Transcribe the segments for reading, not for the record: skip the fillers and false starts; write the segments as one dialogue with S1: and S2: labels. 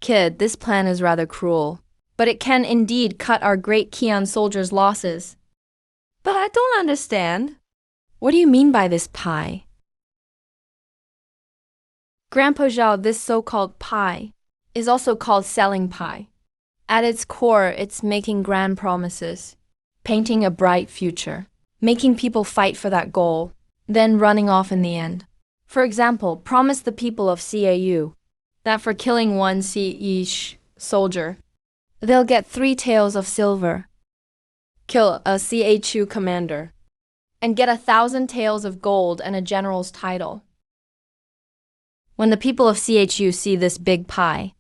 S1: Kid, this plan is rather cruel, but it can indeed cut our great Kian soldiers' losses. But I don't understand. What do you mean by this pie? Grandpa Zhao, this so-called pie is also called selling pie. At its core, it's making grand promises, painting a bright future, making people fight for that goal, then running off in the end. For example, promise the people of CAU that for killing one CE soldier, they'll get 3 taels of silver. Kill a CHU commander, and get 1,000 taels of gold and a general's title. When the people of CHU see this big pie,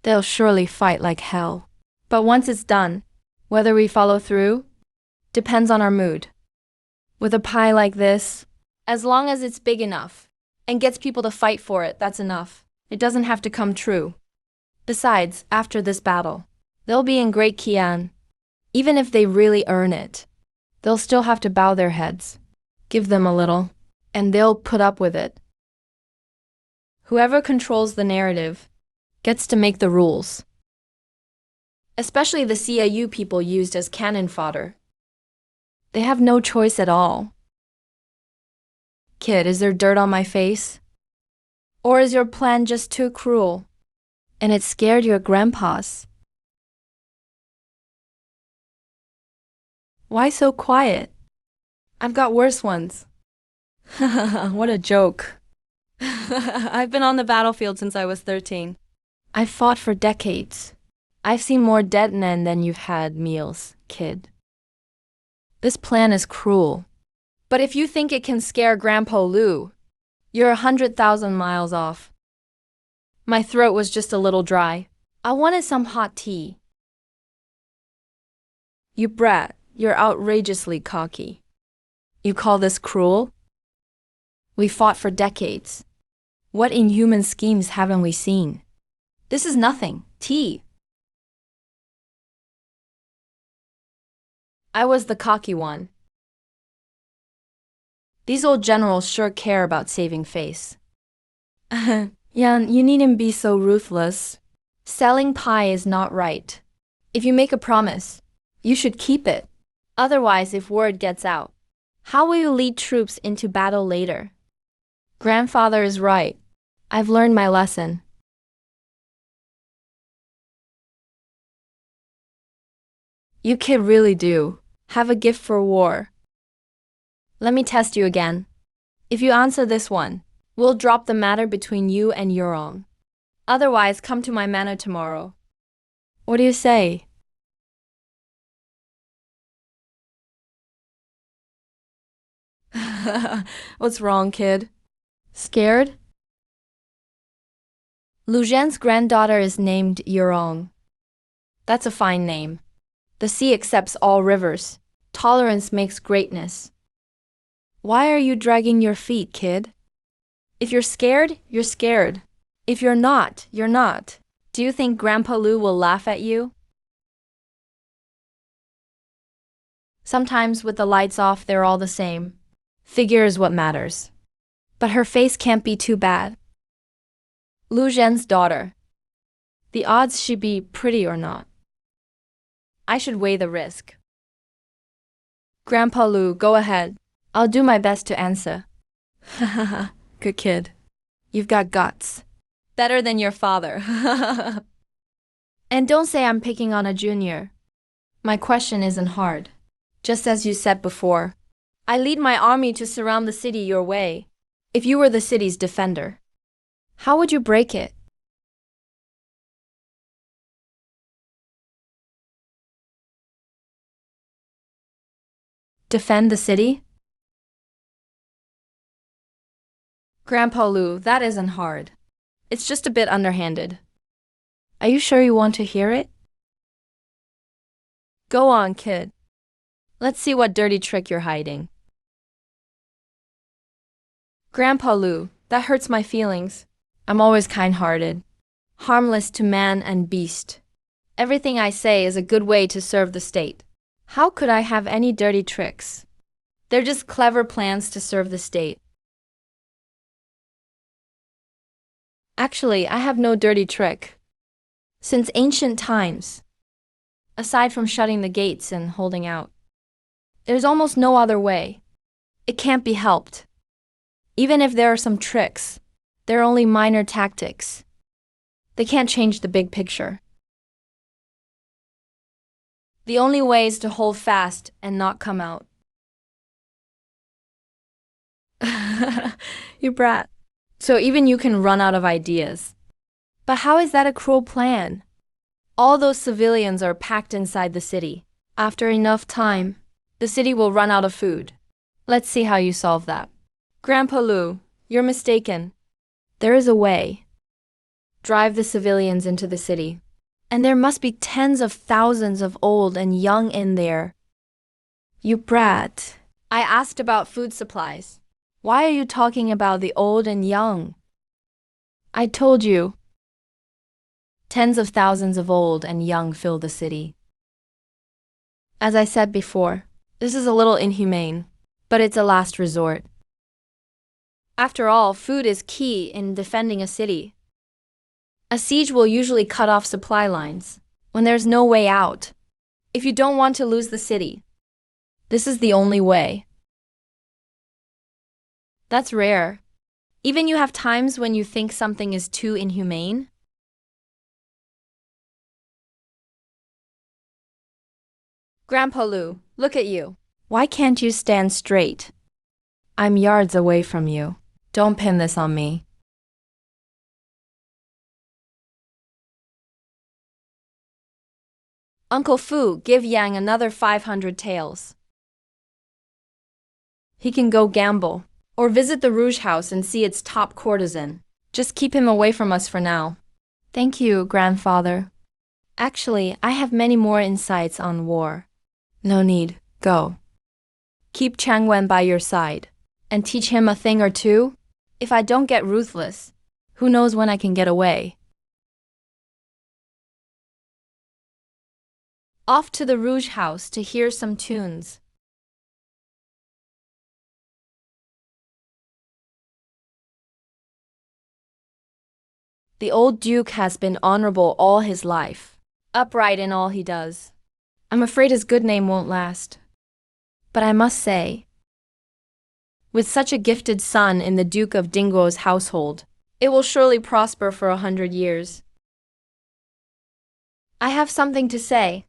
S1: they'll surely fight like hell. But once it's done, whether we follow through, depends on our mood. With a pie like this, as long as it's big enough and gets people to fight for it, that's enough. It doesn't have to come true. Besides, after this battle, they'll be in Great Kian. Even if they really earn it, they'll still have to bow their heads. Give them a little, and they'll put up with it. Whoever controls the narrative gets to make the rules. Especially the CAU people used as cannon fodder. They have no choice at all. Kid, is there dirt on my face? Or is your plan just too cruel, and it scared your grandpas? Why so quiet? I've got worse ones. What a joke. I've been on the battlefield since I was 13. I've fought for decades. I've seen more dead men than you've had meals, kid. This plan is cruel. But if you think it can scare Grandpa Lu, you're 100,000 miles off. My throat was just a little dry. I wanted some hot tea. You brat, you're outrageously cocky. You call this cruel? We fought for decades. What inhuman schemes haven't we seen? This is nothing. Tea. I was the cocky one. These old generals sure care about saving face. Yan, you needn't be so ruthless. Selling pie is not right. If you make a promise, you should keep it. Otherwise, if word gets out, how will you lead troops into battle later? Grandfather is right. I've learned my lesson. You kid really do have a gift for war. Let me test you again. If you answer this one, we'll drop the matter between you and Yurong. Otherwise, come to my manor tomorrow. What do you say? What's wrong, kid? Scared? Lu Zhen's granddaughter is named Yurong. That's a fine name. The sea accepts all rivers. Tolerance makes greatness. Why are you dragging your feet, kid? If you're scared, you're scared. If you're not, you're not. Do you think Grandpa Lu will laugh at you? Sometimes with the lights off, they're all the same. Figure is what matters. But her face can't be too bad. Lu Zhen's daughter. The odds she'd be pretty or not. I should weigh the risk. Grandpa Lu, go ahead. I'll do my best to answer. Hahaha, good kid. You've got guts. Better than your father. And don't say I'm picking on a junior. My question isn't hard. Just as you said before, I lead my army to surround the city your way. If you were the city's defender, how would you break it? Defend the city? Grandpa Lu, that isn't hard. It's just a bit underhanded. Are you sure you want to hear it? Go on, kid. Let's see what dirty trick you're hiding. Grandpa Lu, that hurts my feelings. I'm always kind-hearted, harmless to man and beast. Everything I say is a good way to serve the state. How could I have any dirty tricks? They're just clever plans to serve the state. Actually, I have no dirty trick. Since ancient times, aside from shutting the gates and holding out, there's almost no other way. It can't be helped. Even if there are some tricks, they're only minor tactics. They can't change the big picture. The only way is to hold fast and not come out. You brat. So even you can run out of ideas. But how is that a cruel plan? All those civilians are packed inside the city. After enough time, the city will run out of food. Let's see how you solve that. Grandpa Lu, you're mistaken. There is a way. Drive the civilians into the city. And there must be tens of thousands of old and young in there. You brat. I asked about food supplies. Why are you talking about the old and young? I told you. Tens of thousands of old and young fill the city. As I said before, this is a little inhumane, but it's a last resort. After all, food is key in defending a city. A siege will usually cut off supply lines when there's no way out. If you don't want to lose the city, this is the only way. That's rare. Even you have times when you think something is too inhumane. Grandpa Lu, look at you. Why can't you stand straight? I'm yards away from you. Don't pin this on me. Uncle Fu, give Yang another 500 taels. He can go gamble, or visit the Rouge House and see its top courtesan. Just keep him away from us for now. Thank you, grandfather. Actually, I have many more insights on war. No need, go. Keep Changwen by your side, and teach him a thing or two. If I don't get ruthless, who knows when I can get away. Off to the Rouge House to hear some tunes. The old Duke has been honorable all his life, upright in all he does. I'm afraid his good name won't last. But I must say, with such a gifted son in the Duke of Dingguo's household, it will surely prosper for 100 years. I have something to say.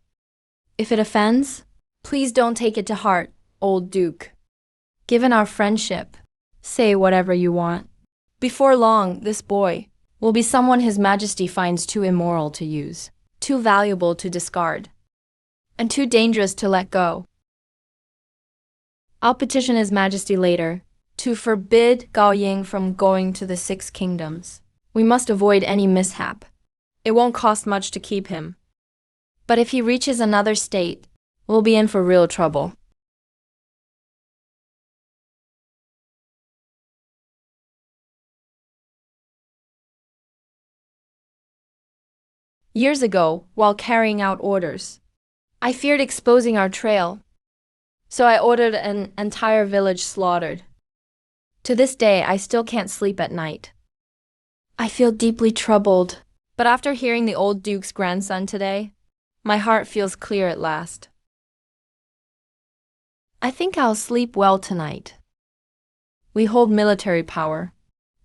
S1: If it offends, please don't take it to heart, old Duke. Given our friendship, say whatever you want. Before long, this boy will be someone His Majesty finds too immoral to use, too valuable to discard, and too dangerous to let go. I'll petition His Majesty later to forbid Gao Ying from going to the Six Kingdoms. We must avoid any mishap. It won't cost much to keep him. But if he reaches another state, we'll be in for real trouble. Years ago, while carrying out orders, I feared exposing our trail, so I ordered an entire village slaughtered. To this day, I still can't sleep at night. I feel deeply troubled, but after hearing the old Duke's grandson today, my heart feels clear at last. I think I'll sleep well tonight. We hold military power.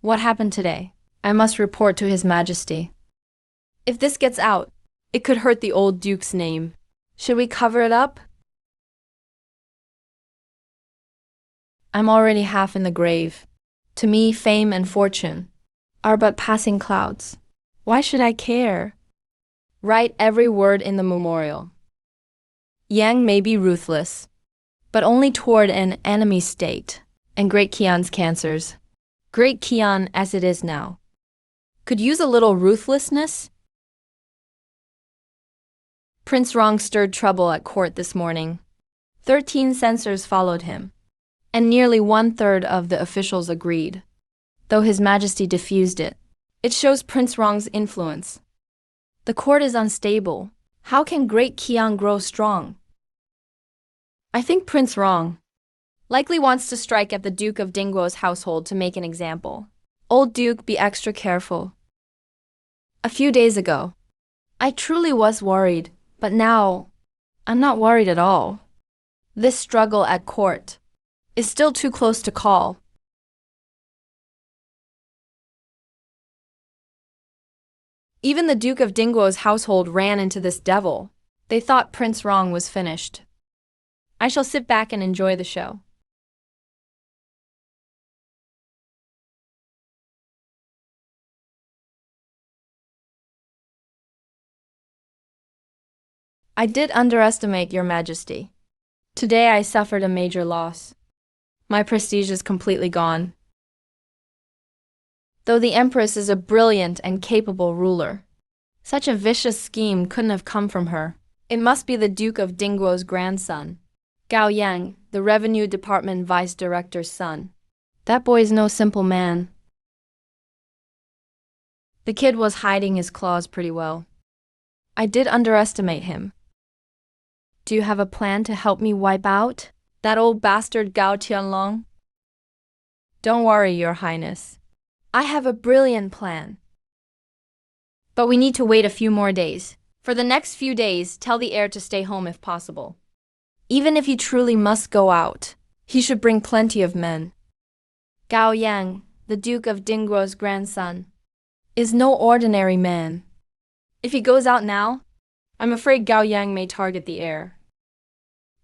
S1: What happened today? I must report to His Majesty. If this gets out, it could hurt the old Duke's name. Should we cover it up? I'm already half in the grave. To me, fame and fortune are but passing clouds. Why should I care? Write every word in the memorial. Yang may be ruthless, but only toward an enemy state and Great Qian's cancers. Great Qian, as it is now, could use a little ruthlessness. Prince Rong stirred trouble at court this morning. 13 censors followed him, and nearly 1/3 of the officials agreed, though His Majesty diffused it. It shows Prince Rong's influence. The court is unstable. How can Great Qian grow strong? I think Prince Rong likely wants to strike at the Duke of Dingguo's household to make an example. Old Duke, be extra careful. A few days ago, I truly was worried, but now I'm not worried at all. This struggle at court is still too close to call. Even the Duke of Dingguo's household ran into this devil. They thought Prince Rong was finished. I shall sit back and enjoy the show. I did underestimate your majesty. Today I suffered a major loss. My prestige is completely gone. Though the Empress is a brilliant and capable ruler, such a vicious scheme couldn't have come from her. It must be the Duke of Dingguo's grandson, Gao Yang, the Revenue Department Vice Director's son. That boy's no simple man. The kid was hiding his claws pretty well. I did underestimate him. Do you have a plan to help me wipe out that old bastard Gao Tianlong? Don't worry, Your Highness. I have a brilliant plan. But we need to wait a few more days. For the next few days, tell the heir to stay home if possible. Even if he truly must go out, he should bring plenty of men. Gao Yang, the Duke of Dingguo's grandson, is no ordinary man. If he goes out now, I'm afraid Gao Yang may target the heir.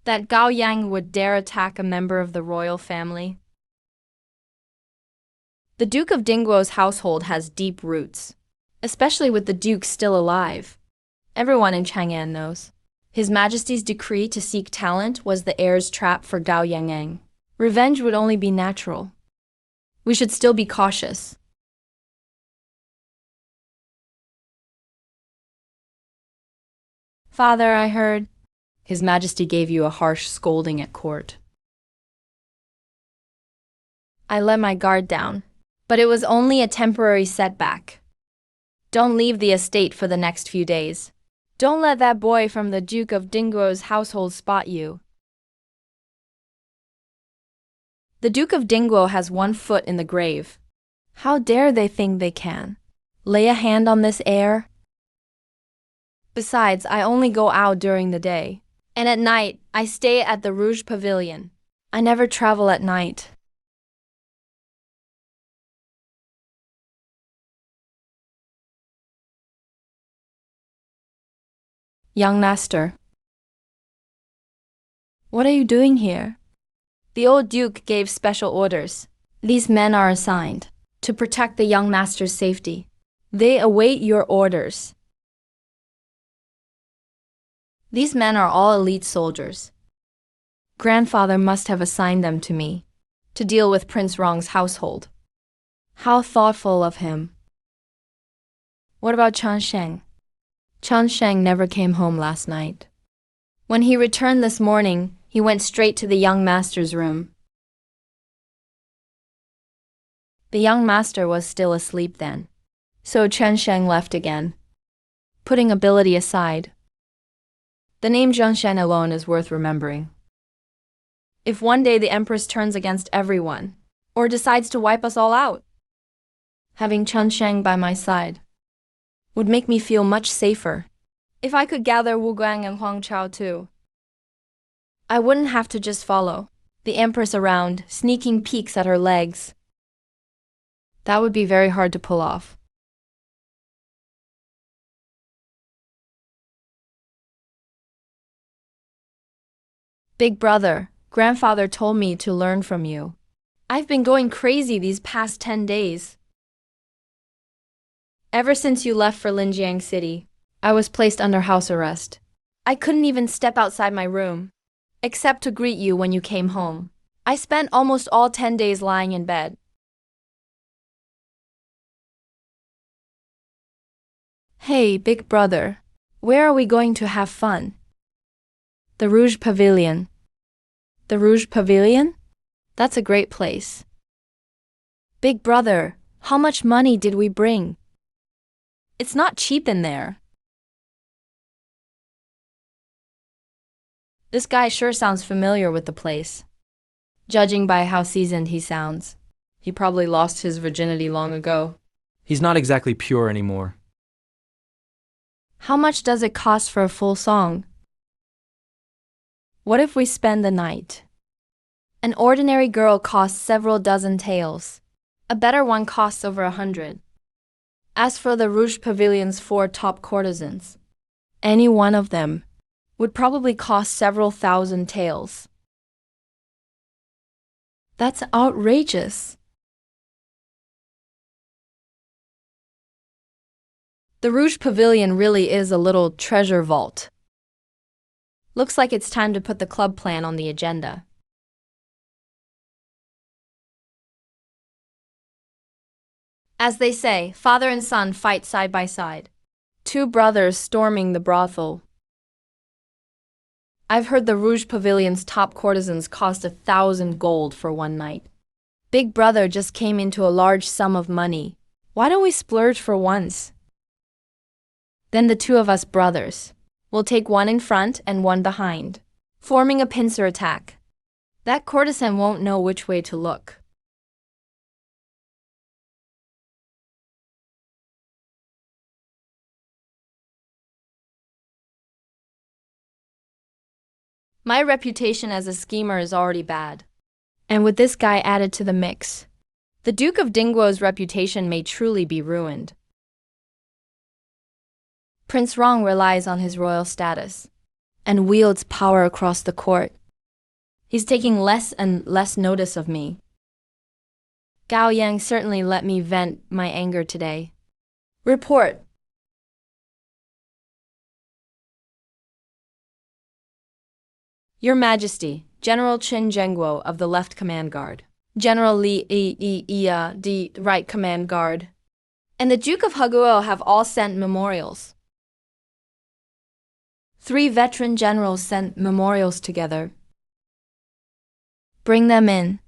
S1: That Gao Yang would dare attack a member of the royal family? The Duke of Dingguo's household has deep roots, especially with the Duke still alive. Everyone in Chang'an knows. His Majesty's decree to seek talent was the heir's trap for Gao Yangang. Revenge would only be natural. We should still be cautious. Father, I heard His Majesty gave you a harsh scolding at court. I let my guard down, but it was only a temporary setback. Don't leave the estate for the next few days. Don't let that boy from the Duke of Dingguo's household spot you. The Duke of Dingguo has one foot in the grave. How dare they think they can lay a hand on this heir? Besides, I only go out during the day, and at night I stay at the Rouge Pavilion. I never travel at night. Young master. What are you doing here? The old Duke gave special orders. These men are assigned to protect the young master's safety. They await your orders. These men are all elite soldiers. Grandfather must have assigned them to me to deal with Prince Rong's household. How thoughtful of him. What about Chen Sheng? Chen Sheng never came home last night. When he returned this morning, he went straight to the young master's room. The young master was still asleep then, so Chen Sheng left again. Putting ability aside, the name Zheng Shen alone is worth remembering. If one day the Empress turns against everyone, or decides to wipe us all out, having Chen Sheng by my side would make me feel much safer. If I could gather Wu Guang and Huang Chao too, I wouldn't have to just follow the Empress around, sneaking peeks at her legs. That would be very hard to pull off. Big brother, grandfather told me to learn from you. I've been going crazy these past 10 days. Ever since you left for Linjiang City, I was placed under house arrest. I couldn't even step outside my room, except to greet you when you came home. I spent almost all 10 days lying in bed. Hey, big brother, where are we going to have fun? The Rouge Pavilion. The Rouge Pavilion? That's a great place. Big brother, how much money did we bring? It's not cheap in there. This guy sure sounds familiar with the place. Judging by how seasoned he sounds, he probably lost his virginity long ago.
S2: He's not exactly pure anymore.
S1: How much does it cost for a full song? What if we spend the night? An ordinary girl costs several dozen taels. A better one costs over 100. As for the Rouge Pavilion's 4 top courtesans, any one of them would probably cost several thousand taels. That's outrageous. The Rouge Pavilion really is a little treasure vault. Looks like it's time to put the club plan on the agenda. As they say, father and son fight side by side. 2 brothers storming the brothel. I've heard the Rouge Pavilion's top courtesans cost 1,000 gold for one night. Big brother just came into a large sum of money. Why don't we splurge for once? Then the 2 of us brothers will take one in front and one behind, forming a pincer attack. That courtesan won't know which way to look. My reputation as a schemer is already bad. And with this guy added to the mix, the Duke of Dingguo's reputation may truly be ruined. Prince Rong relies on his royal status and wields power across the court. He's taking less and less notice of me. Gao Yang certainly let me vent my anger today. Report. Your Majesty, General Qin Zhengguo of the Left Command Guard, General Li Yi the Right Command Guard, and the Duke of Heguo have all sent memorials. 3 veteran generals sent memorials together. Bring them in.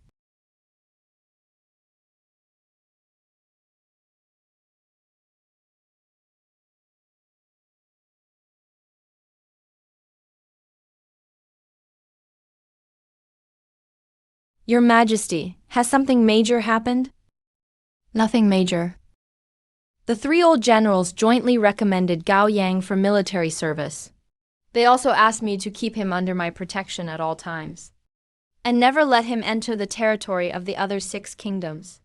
S1: Your Majesty, has something major happened? Nothing major. The 3 old generals jointly recommended Gao Yang for military service. They also asked me to keep him under my protection at all times, and never let him enter the territory of the other 6 kingdoms.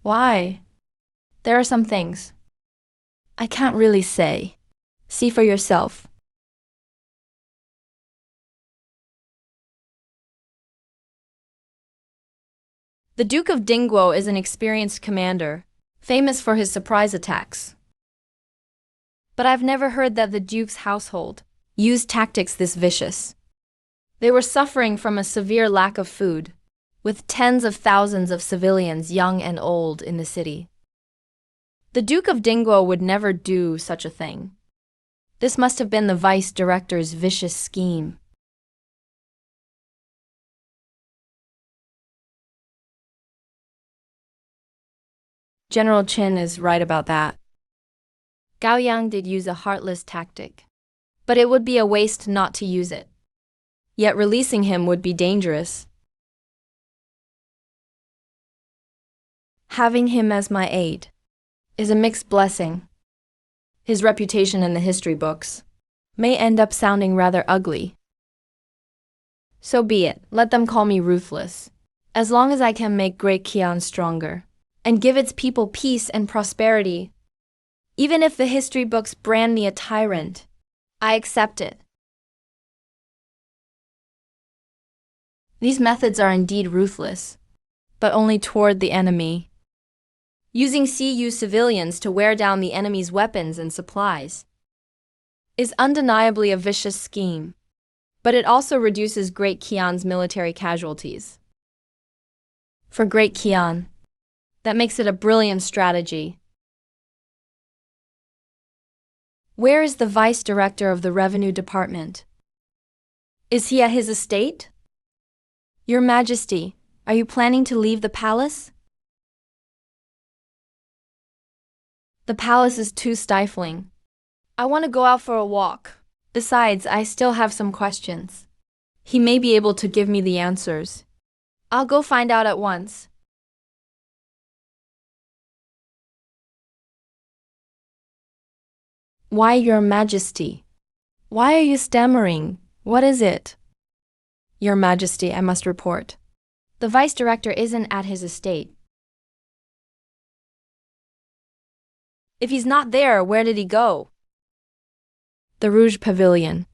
S1: Why? There are some things I can't really say. See for yourself. The Duke of Dingguo is an experienced commander, famous for his surprise attacks. But I've never heard that the Duke's household used tactics this vicious. They were suffering from a severe lack of food, with tens of thousands of civilians, young and old, in the city. The Duke of Dingguo would never do such a thing. This must have been the vice director's vicious scheme. General Qin is right about that. Gao Yang did use a heartless tactic, but it would be a waste not to use it. Yet releasing him would be dangerous. Having him as my aide is a mixed blessing. His reputation in the history books may end up sounding rather ugly. So be it, let them call me ruthless, as long as I can make Great Qian stronger and give its people peace and prosperity. Even if the history books brand me a tyrant, I accept it. These methods are indeed ruthless, but only toward the enemy. Using CU civilians to wear down the enemy's weapons and supplies is undeniably a vicious scheme, but it also reduces Great Qian's military casualties. For Great Qian, that makes it a brilliant strategy. Where is the vice director of the revenue department? Is he at his estate? Your Majesty, are you planning to leave the palace? The palace is too stifling. I want to go out for a walk. Besides, I still have some questions. He may be able to give me the answers. I'll go find out at once. Why, Your Majesty? Why are you stammering? What is it? Your Majesty, I must report. The vice director isn't at his estate. If he's not there, where did he go? The Rouge Pavilion.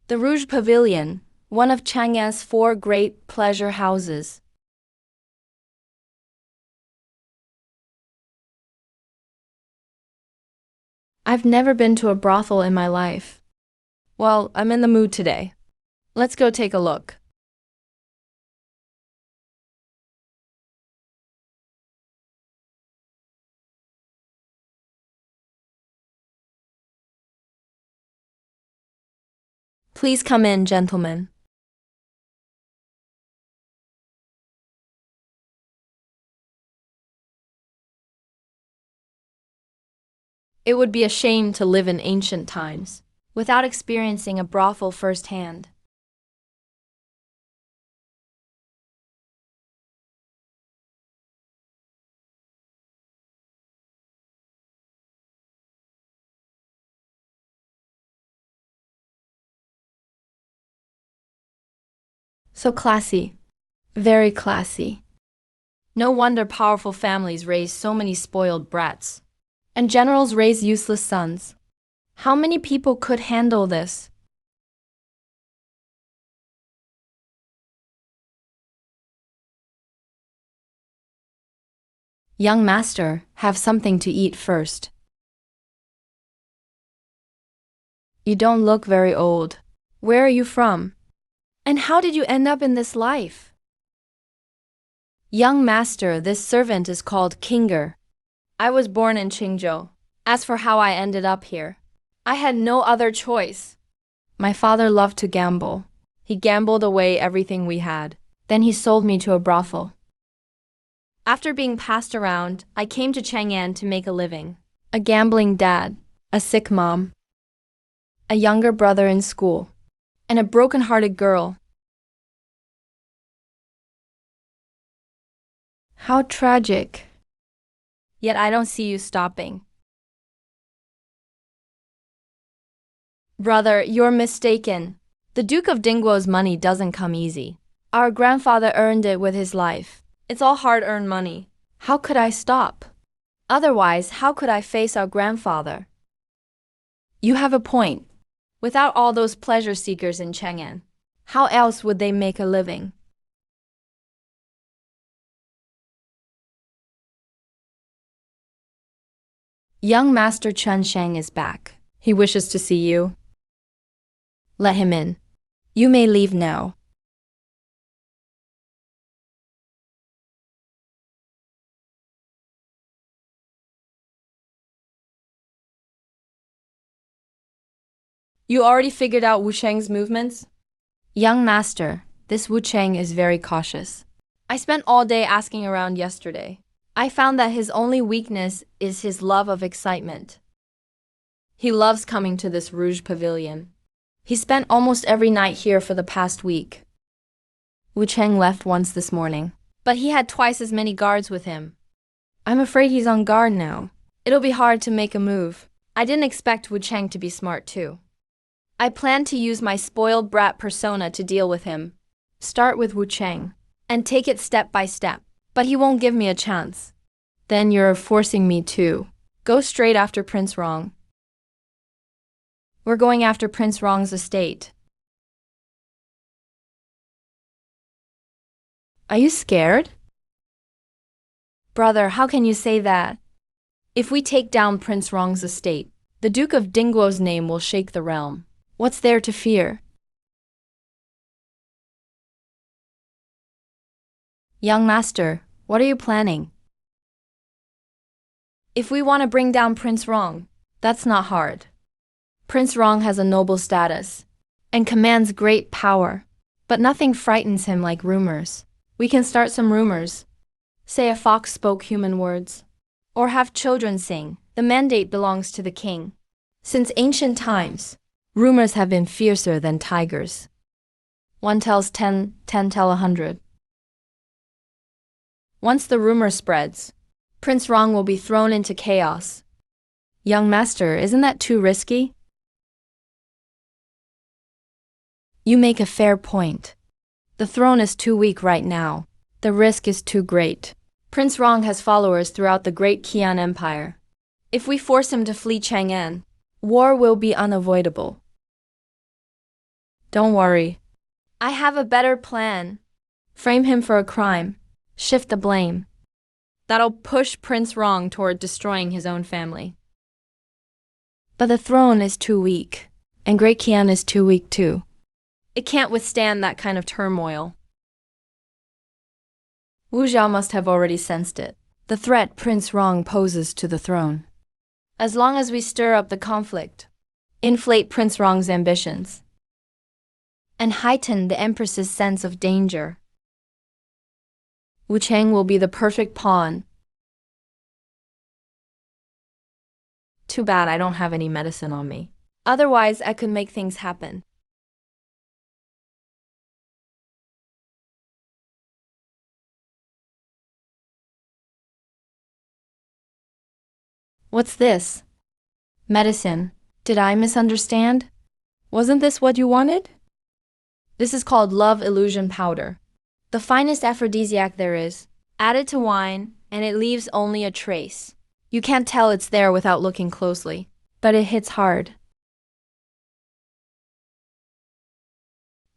S1: The Rouge Pavilion, one of Chang'an's 4 great pleasure houses. I've never been to a brothel in my life. Well, I'm in the mood today. Let's go take a look. Please come in, gentlemen. It would be a shame to live in ancient times without experiencing a brothel firsthand. So classy. Very classy. No wonder powerful families raise so many spoiled brats. And generals raise useless sons. How many people could handle this? Young master, have something to eat first. You don't look very old. Where are you from? And how did you end up in this life? Young master, this servant is called Kinger. I was born in Qingzhou. As for how I ended up here, I had no other choice. My father loved to gamble. He gambled away everything we had. Then he sold me to a brothel. After being passed around, I came to Chang'an to make a living. A gambling dad, a sick mom, a younger brother in school, and a broken-hearted girl. How tragic. Yet I don't see you stopping. Brother, you're mistaken. The Duke of Dingguo's money doesn't come easy. Our grandfather earned it with his life. It's all hard-earned money. How could I stop? Otherwise, how could I face our grandfather? You have a point. Without all those pleasure seekers in Chang'an, how else would they make a living? Young Master Chen Sheng is back. He wishes to see you. Let him in. You may leave now. You already figured out Wu Cheng's movements? Young master, this Wu Cheng is very cautious. I spent all day asking around yesterday. I found that his only weakness is his love of excitement. He loves coming to this Rouge Pavilion. He spent almost every night here for the past week. Wu Cheng left once this morning, but he had twice as many guards with him. I'm afraid he's on guard now. It'll be hard to make a move. I didn't expect Wu Cheng to be smart too. I plan to use my spoiled brat persona to deal with him. Start with Wu Cheng, and take it step by step. But he won't give me a chance. Then you're forcing me to go straight after Prince Rong. We're going after Prince Rong's estate. Are you scared? Brother, how can you say that? If we take down Prince Rong's estate, the Duke of Dingguo's name will shake the realm. What's there to fear? Young master, what are you planning? If we want to bring down Prince Rong, that's not hard. Prince Rong has a noble status and commands great power, but nothing frightens him like rumors. We can start some rumors. Say a fox spoke human words. Or have children sing, the mandate belongs to the king. Since ancient times, rumors have been fiercer than tigers. One tells 10, 10 tell 100. Once the rumor spreads, Prince Rong will be thrown into chaos. Young master, isn't that too risky? You make a fair point. The throne is too weak right now. The risk is too great. Prince Rong has followers throughout the great Qian Empire. If we force him to flee Chang'an, war will be unavoidable. Don't worry. I have a better plan. Frame him for a crime. Shift the blame. That'll push Prince Rong toward destroying his own family. But the throne is too weak, and Great Qian is too weak too. It can't withstand that kind of turmoil. Wu Zhao must have already sensed it. The threat Prince Rong poses to the throne. As long as we stir up the conflict, inflate Prince Rong's ambitions, and heighten the Empress's sense of danger, Wu Cheng will be the perfect pawn. Too bad I don't have any medicine on me. Otherwise, I could make things happen. What's this? Medicine. Did I misunderstand? Wasn't this what you wanted? This is called love illusion powder. The finest aphrodisiac there is. Add it to wine, and it leaves only a trace. You can't tell it's there without looking closely, but it hits hard.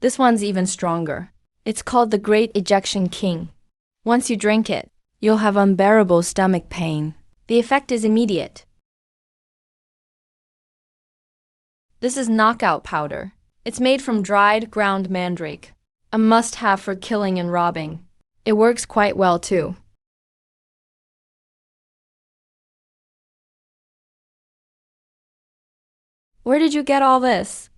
S1: This one's even stronger. It's called the Great Ejection King. Once you drink it, you'll have unbearable stomach pain. The effect is immediate. This is knockout powder. It's made from dried, ground mandrake. A must-have for killing and robbing. It works quite well too. Where did you get all this?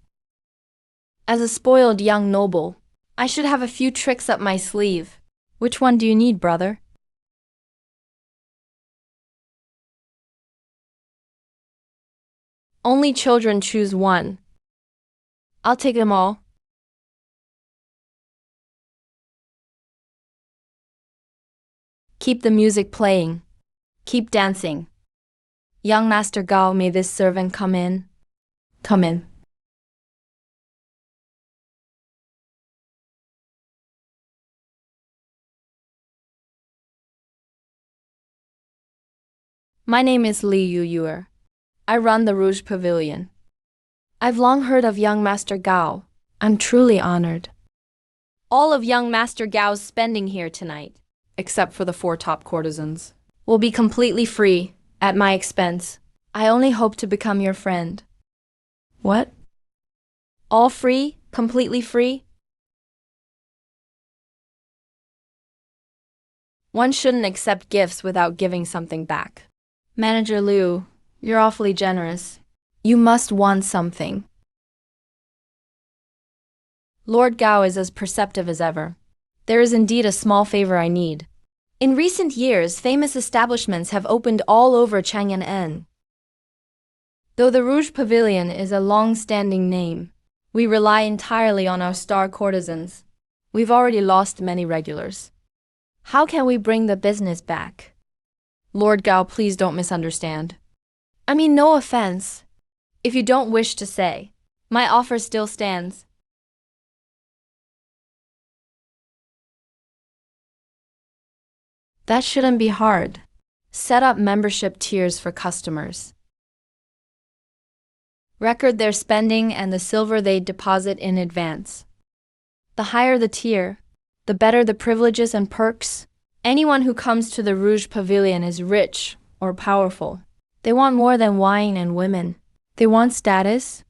S1: As a spoiled young noble, I should have a few tricks up my sleeve. Which one do you need, brother? Only children choose one. I'll take them all. Keep the music playing. Keep dancing. Young Master Gao, may this servant come in? Come in. My name is Li Yuyuer. I run the Rouge Pavilion. I've long heard of young Master Gao. I'm truly honored. All of young Master Gao's spending here tonight, except for the 4 top courtesans, will be completely free, at my expense. I only hope to become your friend. What? All free? Completely free? One shouldn't accept gifts without giving something back. Manager Liu, you're awfully generous. You must want something. Lord Gao is as perceptive as ever. There is indeed a small favor I need. In recent years, famous establishments have opened all over Chang'an. Though the Rouge Pavilion is a long-standing name, we rely entirely on our star courtesans. We've already lost many regulars. How can we bring the business back? Lord Gao, please don't misunderstand. I mean, no offense. If you don't wish to say, my offer still stands. That shouldn't be hard. Set up membership tiers for customers. Record their spending and the silver they deposit in advance. The higher the tier, the better the privileges and perks. Anyone who comes to the Rouge Pavilion is rich or powerful. They want more than wine and women. They want status.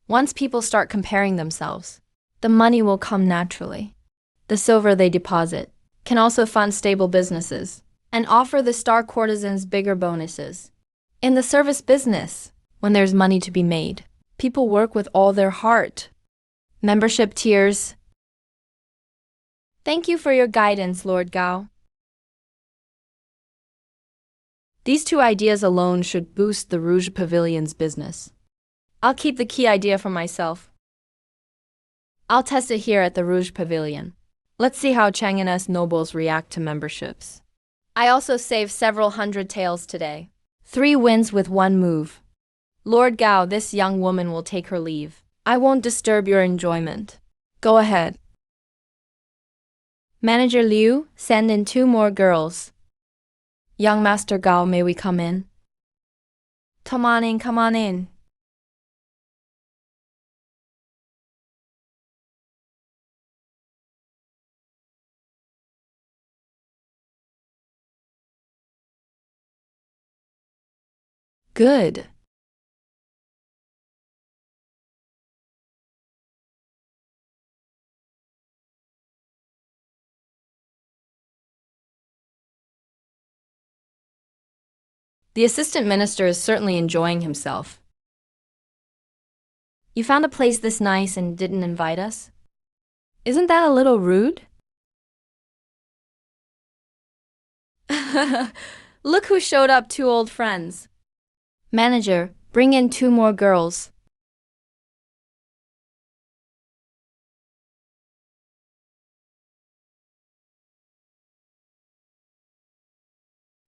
S1: Once people start comparing themselves, the money will come naturally. The silver they deposit can also fund stable businesses and offer the star courtesans bigger bonuses. In the service business, when there's money to be made, people work with all their heart. Membership tiers. Thank you for your guidance, Lord Gao. These 2 ideas alone should boost the Rouge Pavilion's business. I'll keep the key idea for myself. I'll test it here at the Rouge Pavilion. Let's see how Chang'an's nobles react to memberships. I also saved several hundred taels today. 3 wins with 1 move. Lord Gao, this young woman will take her leave. I won't disturb your enjoyment. Go ahead. Manager Liu, send in 2 more girls. Young Master Gao, may we come in? Come on in, come on in. Good. The assistant minister is certainly enjoying himself. You found a place this nice and didn't invite us? Isn't that a little rude? Look who showed up, 2 old friends. Manager, bring in 2 more girls.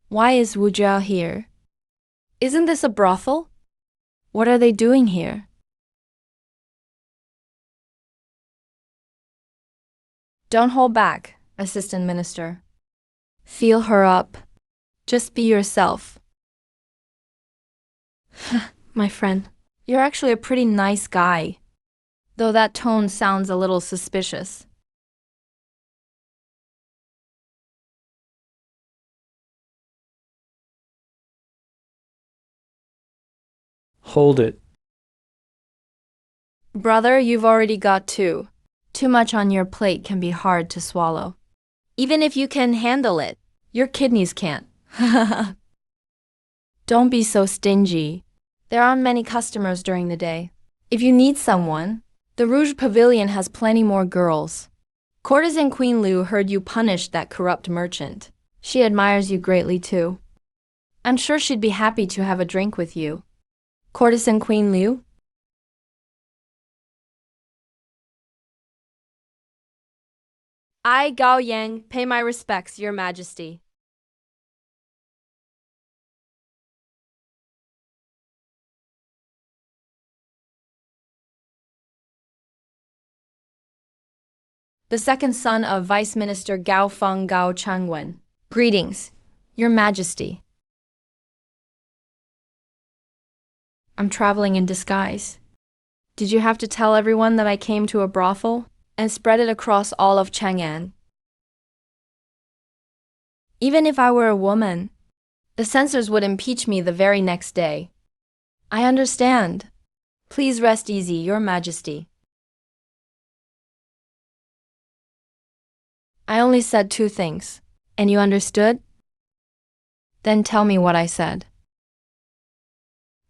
S1: Why is Wu Jiao here? Isn't this a brothel? What are they doing here? Don't hold back, assistant minister. Feel her up. Just be yourself. My friend, you're actually a pretty nice guy, though that tone sounds a little suspicious.
S2: Hold it.
S1: Brother, you've already got 2. Too much on your plate can be hard to swallow. Even if you can handle it, your kidneys can't. Don't be so stingy. There aren't many customers during the day. If you need someone, the Rouge Pavilion has plenty more girls. Courtesan Queen Liu heard you punished that corrupt merchant. She admires you greatly too. I'm sure she'd be happy to have a drink with you. Courtesan Queen Liu? I, Gao Yang, pay my respects, Your Majesty. The second son of Vice Minister Gao Feng Gao Changwen. Greetings, Your Majesty. I'm traveling in disguise. Did you have to tell everyone that I came to a brothel and spread it across all of Chang'an? Even if I were a woman, the censors would impeach me the very next day. I understand. Please rest easy, Your Majesty. I only said 2 things, and you understood? Then tell me what I said.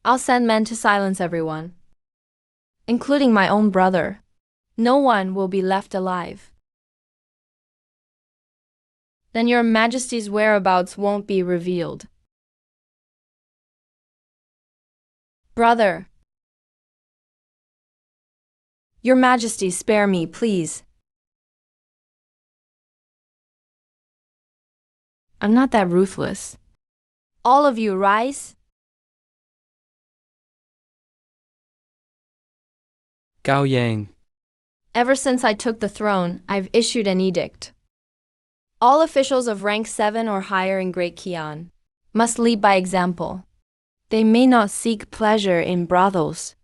S1: I'll send men to silence everyone, including my own brother. No one will be left alive. Then Your Majesty's whereabouts won't be revealed. Brother. Your Majesty, spare me, please. I'm not that ruthless. All of you, rise.
S2: Gao Yang.
S1: Ever since I took the throne, I've issued an edict. All officials of rank 7 or higher in Great Qian must lead by example. They may not seek pleasure in brothels.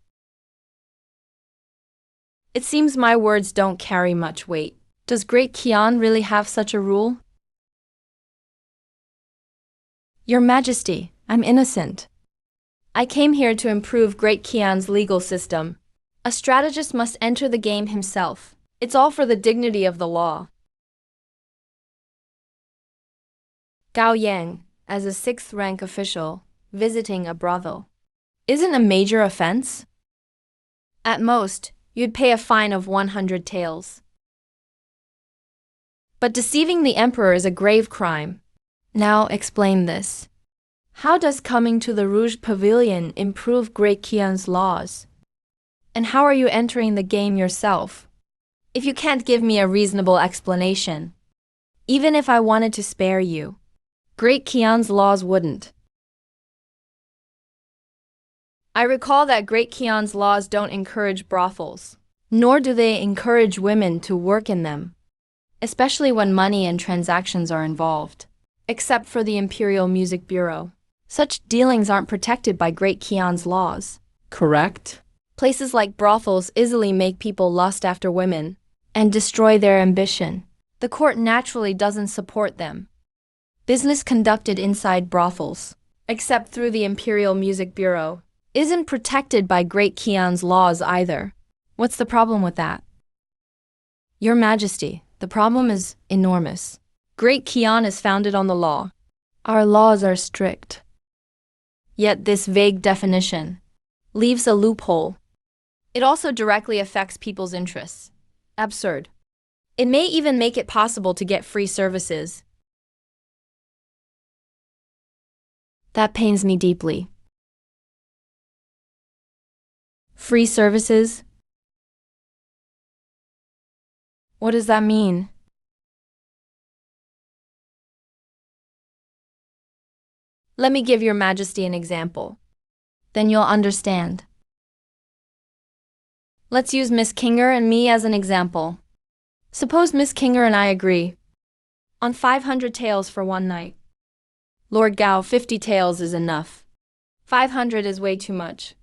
S1: It seems my words don't carry much weight. Does Great Qian really have such a rule? Your Majesty, I'm innocent. I came here to improve Great Qian's legal system. A strategist must enter the game himself. It's all for the dignity of the law. Gao Yang, as a 6th rank official, visiting a brothel, isn't a major offense? At most, you'd pay a fine of 100 taels. But deceiving the emperor is a grave crime. Now explain this. How does coming to the Rouge Pavilion improve Great Qian's laws? And how are you entering the game yourself? If you can't give me a reasonable explanation, even if I wanted to spare you, Great Qian's laws wouldn't. I recall that Great Kian's laws don't encourage brothels, nor do they encourage women to work in them, especially when money and transactions are involved. Except for the Imperial Music Bureau. Such dealings aren't protected by Great Kian's laws.
S2: Correct?
S1: Places like brothels easily make people lust after women and destroy their ambition. The court naturally doesn't support them. Business conducted inside brothels, except through the Imperial Music Bureau, isn't protected by Great Kian's laws either. What's the problem with that? Your Majesty, the problem is enormous. Great Kian is founded on the law. Our laws are strict. Yet this vague definition leaves a loophole. It also directly affects people's interests. Absurd. It may even make it possible to get free services. That pains me deeply. Free services? What does that mean? Let me give Your Majesty an example. Then you'll understand. Let's use Miss Kinger and me as an example. Suppose Miss Kinger and I agree on 500 taels for one night. Lord Gao, 50 taels is enough. 500 is way too much.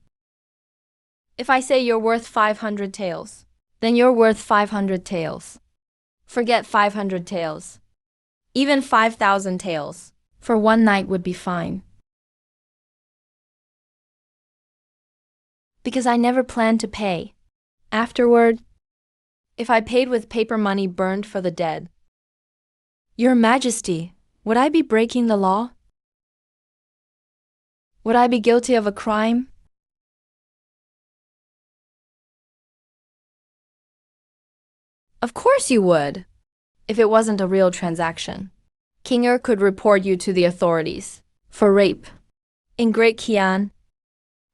S1: If I say you're worth 500 taels, then you're worth 500 taels. Forget 500 taels. Even 5,000 taels for one night would be fine. Because I never planned to pay. Afterward, if I paid with paper money burned for the dead. Your Majesty, would I be breaking the law? Would I be guilty of a crime? Of course you would, if it wasn't a real transaction. Kinger could report you to the authorities for rape. In Great Kian,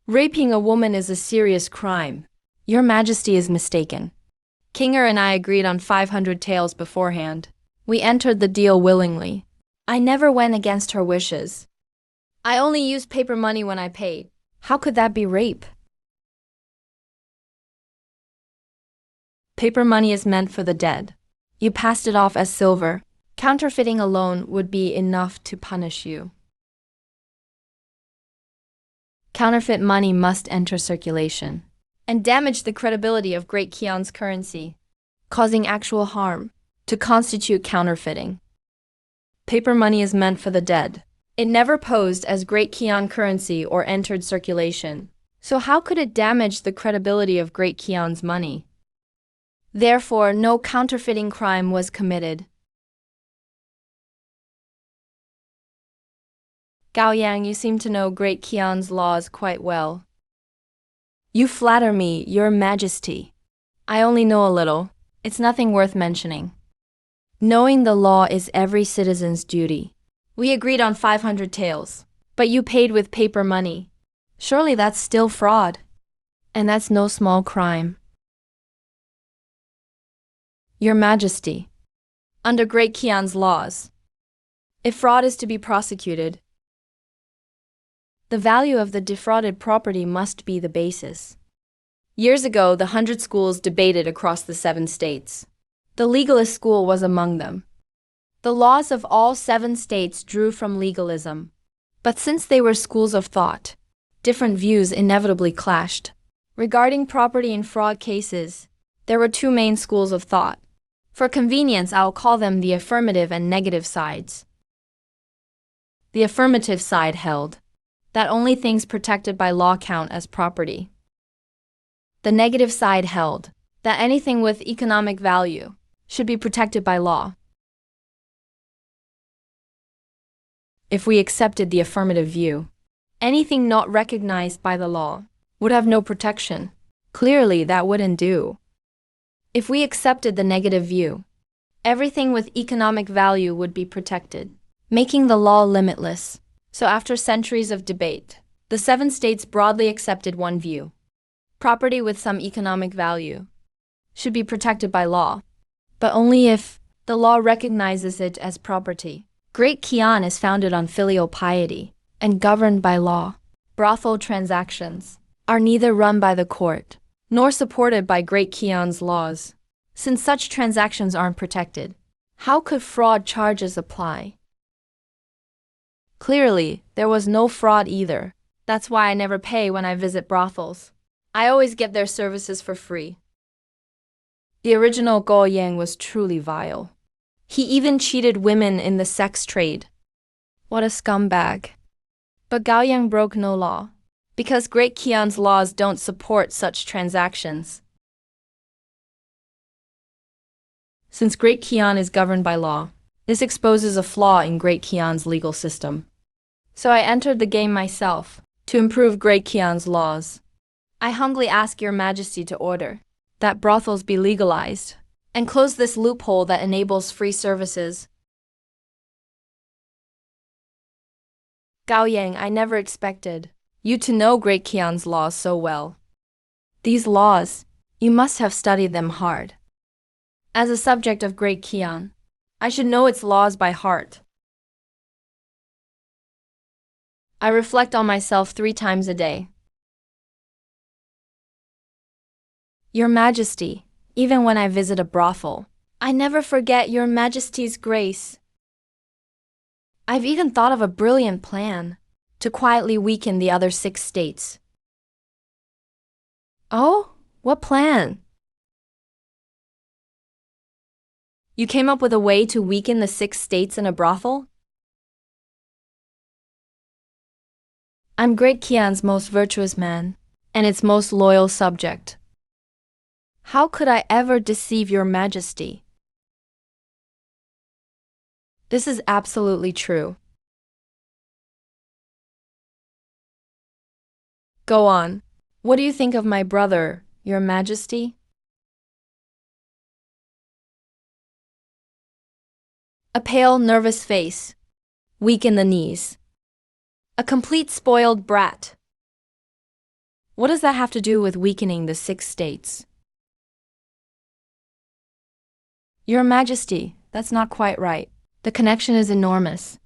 S1: raping a woman is a serious crime. Your Majesty is mistaken. Kinger and I agreed on 500 taels beforehand. We entered the deal willingly. I never went against her wishes. I only used paper money when I paid. How could that be rape? Paper money is meant for the dead. You passed it off as silver. Counterfeiting alone would be enough to punish you. Counterfeit money must enter circulation and damage the credibility of Great Kian's currency, causing actual harm to constitute counterfeiting. Paper money is meant for the dead. It never posed as Great Kian currency or entered circulation. So how could it damage the credibility of Great Kian's money? Therefore, no counterfeiting crime was committed. Gao Yang, you seem to know Great Kian's laws quite well. You flatter me, Your Majesty. I only know a little. It's nothing worth mentioning. Knowing the law is every citizen's duty. We agreed on 500 taels, but you paid with paper money. Surely that's still fraud. And that's no small crime. Your Majesty, under Great Kian's laws, if fraud is to be prosecuted, the value of the defrauded property must be the basis. Years ago, the 100 schools debated across the 7 states. The legalist school was among them. The laws of all 7 states drew from legalism. But since they were schools of thought, different views inevitably clashed. Regarding property in fraud cases, there were 2 main schools of thought. For convenience, I'll call them the affirmative and negative sides. The affirmative side held that only things protected by law count as property. The negative side held that anything with economic value should be protected by law. If we accepted the affirmative view, anything not recognized by the law would have no protection. Clearly, that wouldn't do. If we accepted the negative view, everything with economic value would be protected, making the law limitless. So after centuries of debate, the 7 states broadly accepted one view. Property with some economic value should be protected by law, but only if the law recognizes it as property. Great Kian is founded on filial piety and governed by law. Brothel transactions are neither run by the court nor supported by Great Kian's laws. Since such transactions aren't protected, how could fraud charges apply? Clearly, there was no fraud either. That's why I never pay when I visit brothels. I always get their services for free. The original Gao Yang was truly vile. He even cheated women in the sex trade. What a scumbag. But Gao Yang broke no law, because Great Kian's laws don't support such transactions. Since Great Kian is governed by law, this exposes a flaw in Great Kian's legal system. So I entered the game myself, to improve Great Kian's laws. I humbly ask your majesty to order that brothels be legalized, and close this loophole that enables free services. Gao Yang, I never expected you to know Great Kian's laws so well. These laws, you must have studied them hard. As a subject of Great Kian, I should know its laws by heart. I reflect on myself 3 times a day. Your Majesty, even when I visit a brothel, I never forget Your Majesty's grace. I've even thought of a brilliant plan to quietly weaken the other 6 states. Oh, what plan? You came up with a way to weaken the 6 states in a brothel? I'm Great Kian's most virtuous man, and its most loyal subject. How could I ever deceive Your Majesty? This is absolutely true. Go on. What do you think of my brother, Your Majesty? A pale, nervous face, weak in the knees. A complete spoiled brat. What does that have to do with weakening the 6 states? Your Majesty, that's not quite right. The connection is enormous.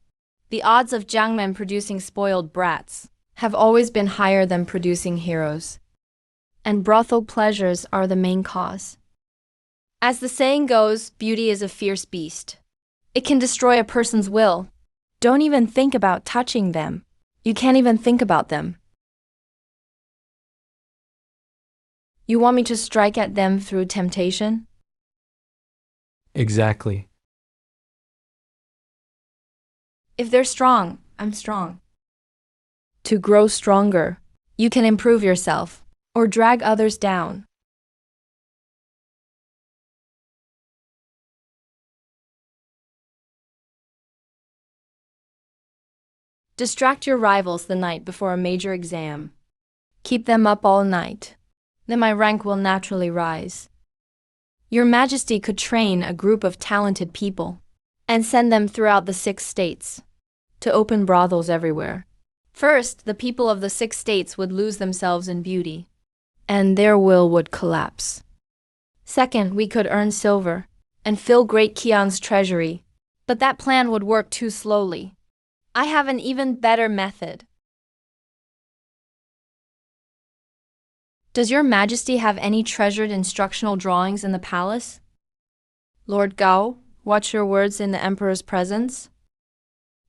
S1: The odds of Jiangmen producing spoiled brats have always been higher than producing heroes. And brothel pleasures are the main cause. As the saying goes, beauty is a fierce beast. It can destroy a person's will. Don't even think about touching them. You can't even think about them. You want me to strike at them through temptation?
S2: Exactly.
S1: If they're strong, I'm strong. To grow stronger, you can improve yourself, or drag others down. Distract your rivals the night before a major exam. Keep them up all night. Then my rank will naturally rise. Your Majesty could train a group of talented people and send them throughout the 6 states to open brothels everywhere. First, the people of the 6 states would lose themselves in beauty, and their will would collapse. Second, we could earn silver and fill Great Kian's treasury, but that plan would work too slowly. I have an even better method. Does Your Majesty have any treasured instructional drawings in the palace? Lord Gao, watch your words in the Emperor's presence.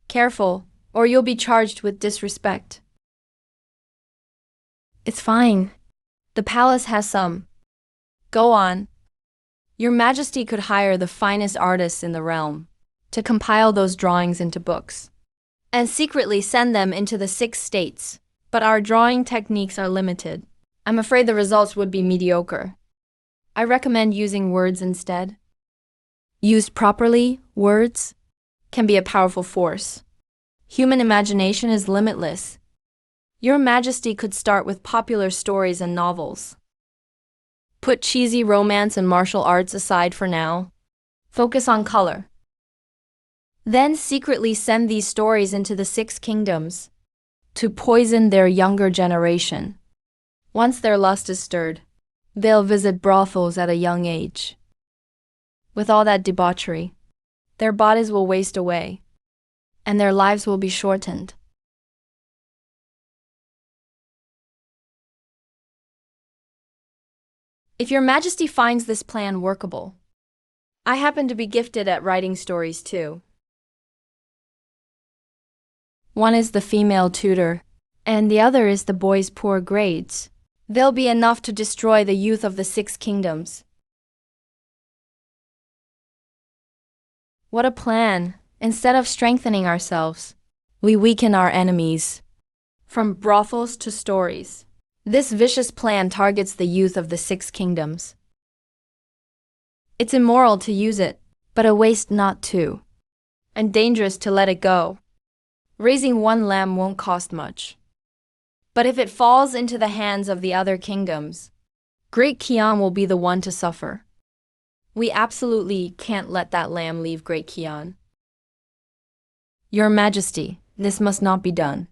S1: Careful, or you'll be charged with disrespect. It's fine. The palace has some. Go on. Your Majesty could hire the finest artists in the realm to compile those drawings into books and secretly send them into the 6 states. But our drawing techniques are limited. I'm afraid the results would be mediocre. I recommend using words instead. Used properly, words can be a powerful force. Human imagination is limitless. Your Majesty could start with popular stories and novels. Put cheesy romance and martial arts aside for now. Focus on color. Then secretly send these stories into the 6 kingdoms to poison their younger generation. Once their lust is stirred, they'll visit brothels at a young age. With all that debauchery, their bodies will waste away, and their lives will be shortened. If your Majesty finds this plan workable. I happen to be gifted at writing stories too. One is the female tutor, and the other is the boy's poor grades. They'll be enough to destroy the youth of the Six Kingdoms. What a plan! Instead of strengthening ourselves, we weaken our enemies. From brothels to stories. This vicious plan targets the youth of the Six Kingdoms. It's immoral to use it, but a waste not to. And dangerous to let it go. Raising one lamb won't cost much. But if it falls into the hands of the other kingdoms, Great Kian will be the one to suffer. We absolutely can't let that lamb leave Great Kian. Your Majesty, this must not be done.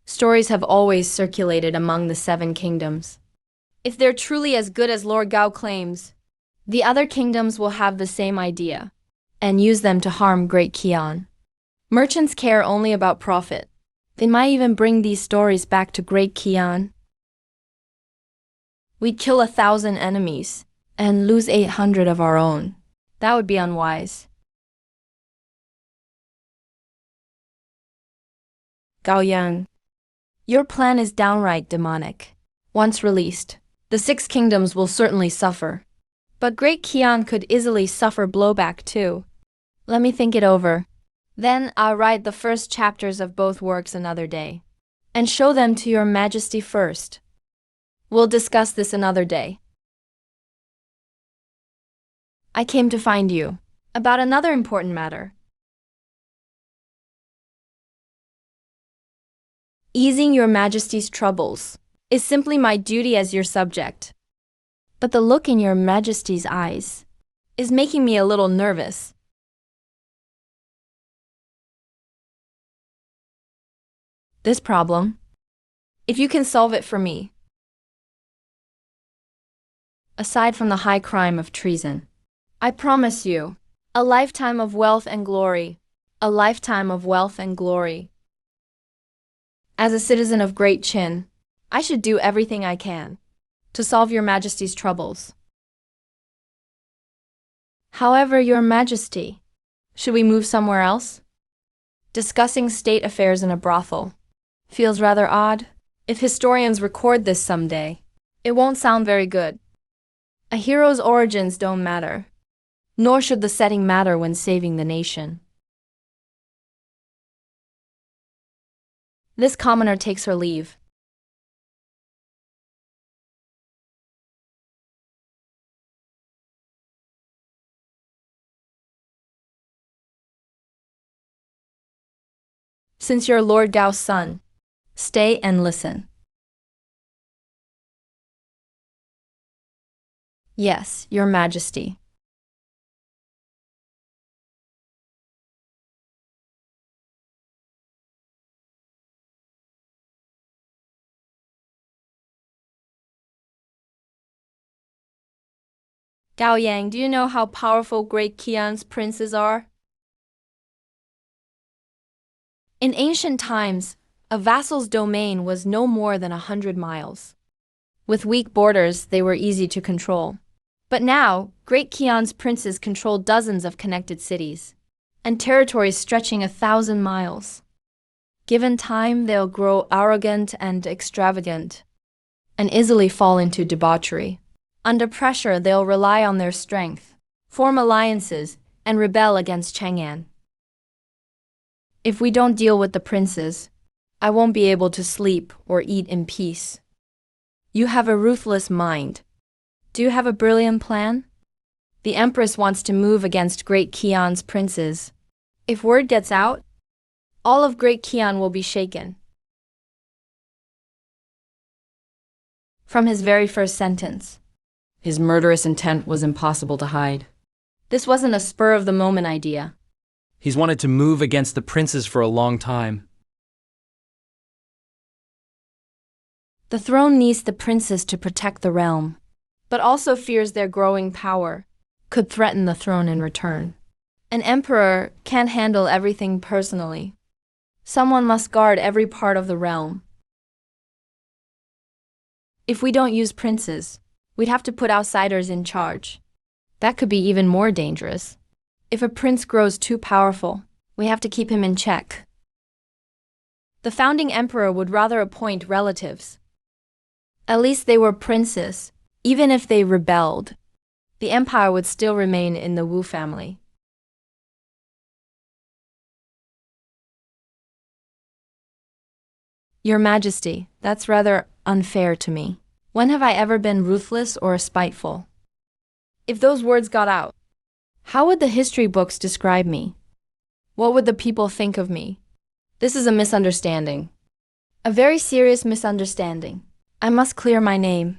S1: Stories have always circulated among the Seven Kingdoms. If they're truly as good as Lord Gao claims, the other kingdoms will have the same idea and use them to harm Great Kian. Merchants care only about profit. They might even bring these stories back to Great Kian. We'd kill 1,000 enemies and lose 800 of our own. That would be unwise. Gao Yang, your plan is downright demonic. Once released, the Six Kingdoms will certainly suffer. But Great Kian could easily suffer blowback too. Let me think it over. Then I'll write the first chapters of both works another day, and show them to your Majesty first. We'll discuss this another day. I came to find you about another important matter. Easing your Majesty's troubles is simply my duty as your subject. But the look in your Majesty's eyes is making me a little nervous. This problem, if you can solve it for me. Aside from the high crime of treason, I promise you, a lifetime of wealth and glory, a lifetime of wealth and glory. As a citizen of Great Qin, I should do everything I can to solve your Majesty's troubles. However, your Majesty, should we move somewhere else? Discussing state affairs in a brothel feels rather odd. If historians record this someday, it won't sound very good. A hero's origins don't matter, nor should the setting matter when saving the nation. This commoner takes her leave. Since you're Lord Gao's son, stay and listen. Yes, your Majesty. Gao Yang, do you know how powerful Great Qian's princes are? In ancient times, a vassal's domain was no more than 100 miles. With weak borders, they were easy to control. But now, Great Qian's princes control dozens of connected cities, and territories stretching 1,000 miles. Given time, they'll grow arrogant and extravagant, and easily fall into debauchery. Under pressure, they'll rely on their strength, form alliances, and rebel against Chang'an. If we don't deal with the princes, I won't be able to sleep or eat in peace. You have a ruthless mind. Do you have a brilliant plan? The Empress wants to move against Great Qian's princes. If word gets out, all of Great Qian will be shaken. From his very first sentence, his murderous intent was impossible to hide. This wasn't a spur-of-the-moment idea.
S2: He's wanted to move against the princes for a long time.
S1: The throne needs the princes to protect the realm, but also fears their growing power could threaten the throne in return. An emperor can't handle everything personally. Someone must guard every part of the realm. If we don't use princes, We'd have to put outsiders in charge. That could be even more dangerous. If a prince grows too powerful, we have to keep him in check. The founding emperor would rather appoint relatives. At least they were princes. Even if they rebelled, the empire would still remain in the Wu family. Your Majesty, that's rather unfair to me. When have I ever been ruthless or spiteful? If those words got out, how would the history books describe me? What would the people think of me? This is a misunderstanding. A very serious misunderstanding. I must clear my name.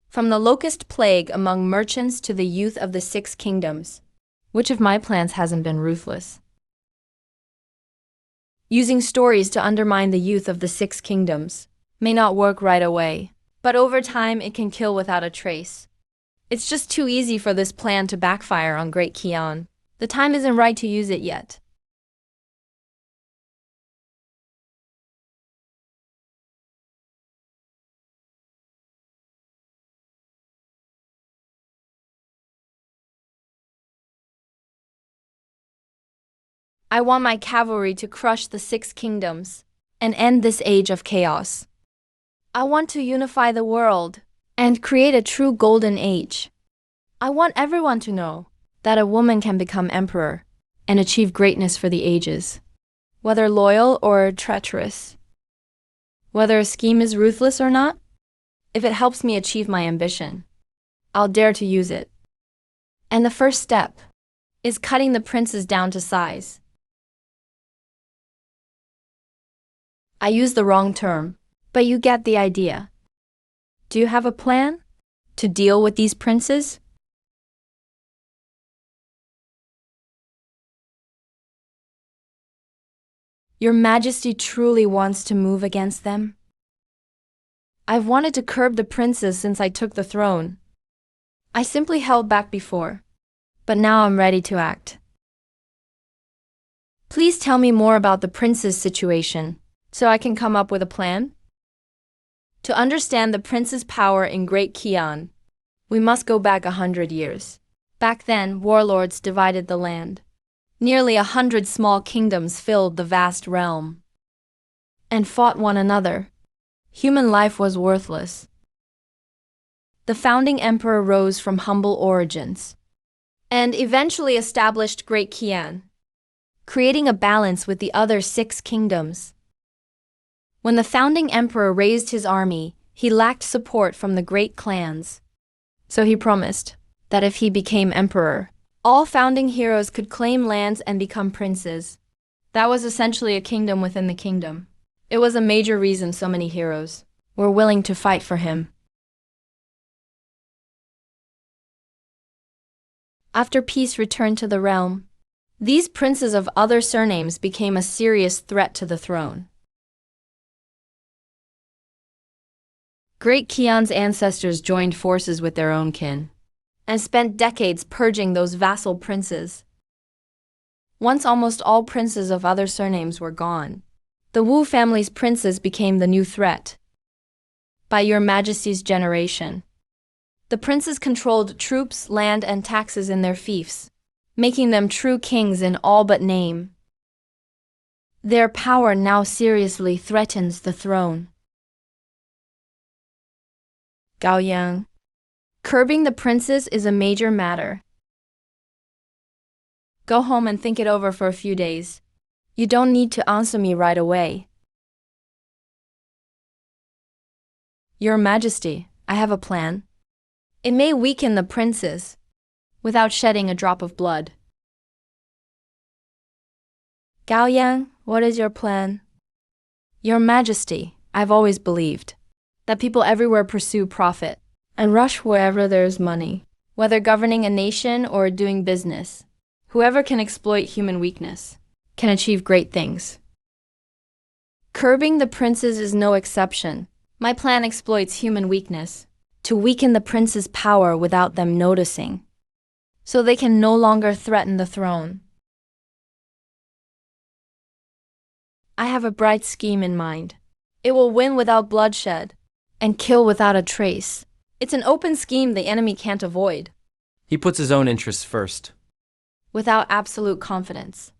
S1: From the locust plague among merchants to the youth of the six kingdoms, which of my plans hasn't been ruthless? Using stories to undermine the youth of the six kingdoms may not work right away, but over time it can kill without a trace. It's just too easy for this plan to backfire on Great Qian. The time isn't right to use it yet. I want my cavalry to crush the six kingdoms and end this age of chaos. I want to unify the world and create a true golden age. I want everyone to know that a woman can become emperor and achieve greatness for the ages, whether loyal or treacherous, whether a scheme is ruthless or not. If it helps me achieve my ambition, I'll dare to use it. And the first step is cutting the princes down to size. I used the wrong term, but you get the idea. Do you have a plan to deal with these princes? Your Majesty truly wants to move against them? I've wanted to curb the princes since I took the throne. I simply held back before, but now I'm ready to act. Please tell me more about the princes' situation, so I can come up with a plan. To understand the prince's power in Great Qian, we must go back 100 years. Back then, warlords divided the land. Nearly 100 small kingdoms filled the vast realm and fought one another. Human life was worthless. The founding emperor rose from humble origins and eventually established Great Qian, creating a balance with the other six kingdoms. When the founding emperor raised his army, he lacked support from the great clans. So he promised that if he became emperor, all founding heroes could claim lands and become princes. That was essentially a kingdom within the kingdom. It was a major reason so many heroes were willing to fight for him. After peace returned to the realm, these princes of other surnames became a serious threat to the throne. Great Qian's ancestors joined forces with their own kin and spent decades purging those vassal princes. Once almost all princes of other surnames were gone, the Wu family's princes became the new threat. By Your Majesty's generation, the princes controlled troops, land, and taxes in their fiefs, making them true kings in all but name. Their power now seriously threatens the throne. Gao Yang. Curbing the princes is a major matter. Go home and think it over for a few days. You don't need to answer me right away. Your Majesty, I have a plan. It may weaken the princes without shedding a drop of blood. Gao Yang, what is your plan? Your Majesty, I've always believed that people everywhere pursue profit and rush wherever there's money, whether governing a nation or doing business. Whoever can exploit human weakness can achieve great things. Curbing the princes is no exception. My plan exploits human weakness to weaken the princes' power without them noticing, so they can no longer threaten the throne. I have a bright scheme in mind. It will win without bloodshed and kill without a trace. It's an open scheme the enemy can't avoid.
S2: He puts his own interests first.
S1: Without absolute confidence.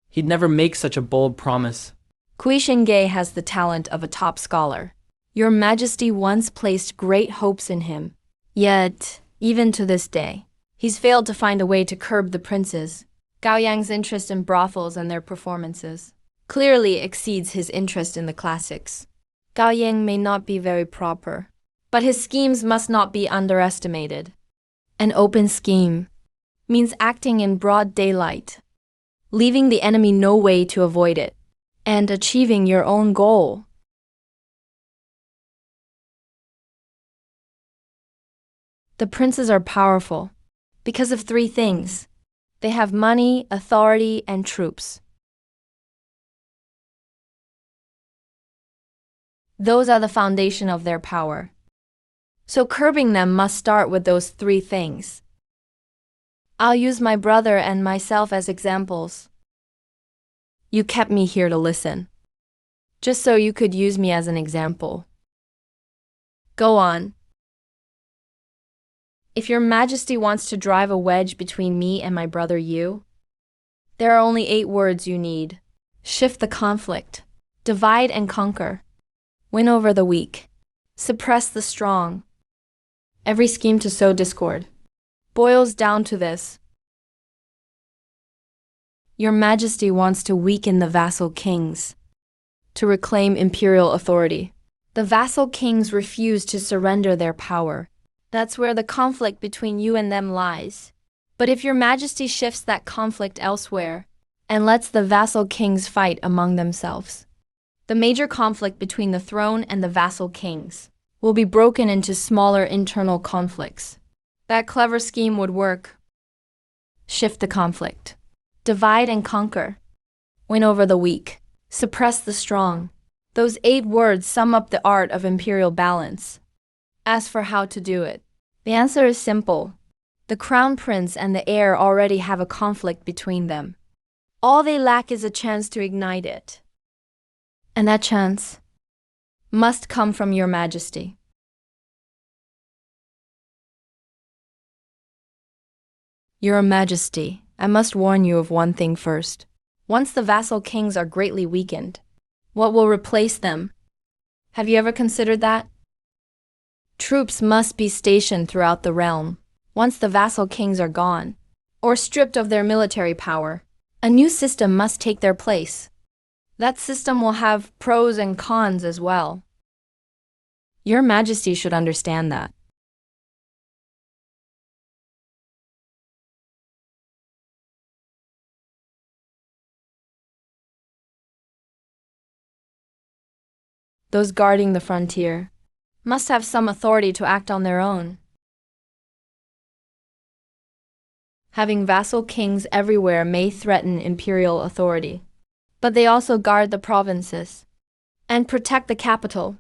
S2: He'd never make such a bold promise.
S1: Kui Shenge has the talent of a top scholar. Your Majesty once placed great hopes in him. Yet, even to this day, he's failed to find a way to curb the princes. Gao Yang's interest in brothels and their performances clearly exceeds his interest in the classics. Gao Yang may not be very proper, but his schemes must not be underestimated. An open scheme means acting in broad daylight, leaving the enemy no way to avoid it, and achieving your own goal. The princes are powerful because of three things. They have money, authority, and troops. Those are the foundation of their power. So curbing them must start with those three things. I'll use my brother and myself as examples. You kept me here to listen, just so you could use me as an example. Go on. If your Majesty wants to drive a wedge between me and my brother Yu, there are only 8 words you need. Shift the conflict, divide and conquer, win over the weak, suppress the strong. Every scheme to sow discord boils down to this. Your Majesty wants to weaken the vassal kings to reclaim imperial authority. The vassal kings refuse to surrender their power. That's where the conflict between you and them lies. But if your Majesty shifts that conflict elsewhere and lets the vassal kings fight among themselves, the major conflict between the throne and the vassal kings will be broken into smaller internal conflicts. That clever scheme would work. Shift the conflict, divide and conquer, win over the weak, suppress the strong. Those 8 words sum up the art of imperial balance. As for how to do it, the answer is simple. The crown prince and the heir already have a conflict between them. All they lack is a chance to ignite it. And that chance must come from your Majesty. Your Majesty, I must warn you of one thing first. Once the vassal kings are greatly weakened, what will replace them? Have you ever considered that? Troops must be stationed throughout the realm. Once the vassal kings are gone, or stripped of their military power, a new system must take their place. That system will have pros and cons as well. Your Majesty should understand that. Those guarding the frontier must have some authority to act on their own. Having vassal kings everywhere may threaten imperial authority, but they also guard the provinces and protect the capital.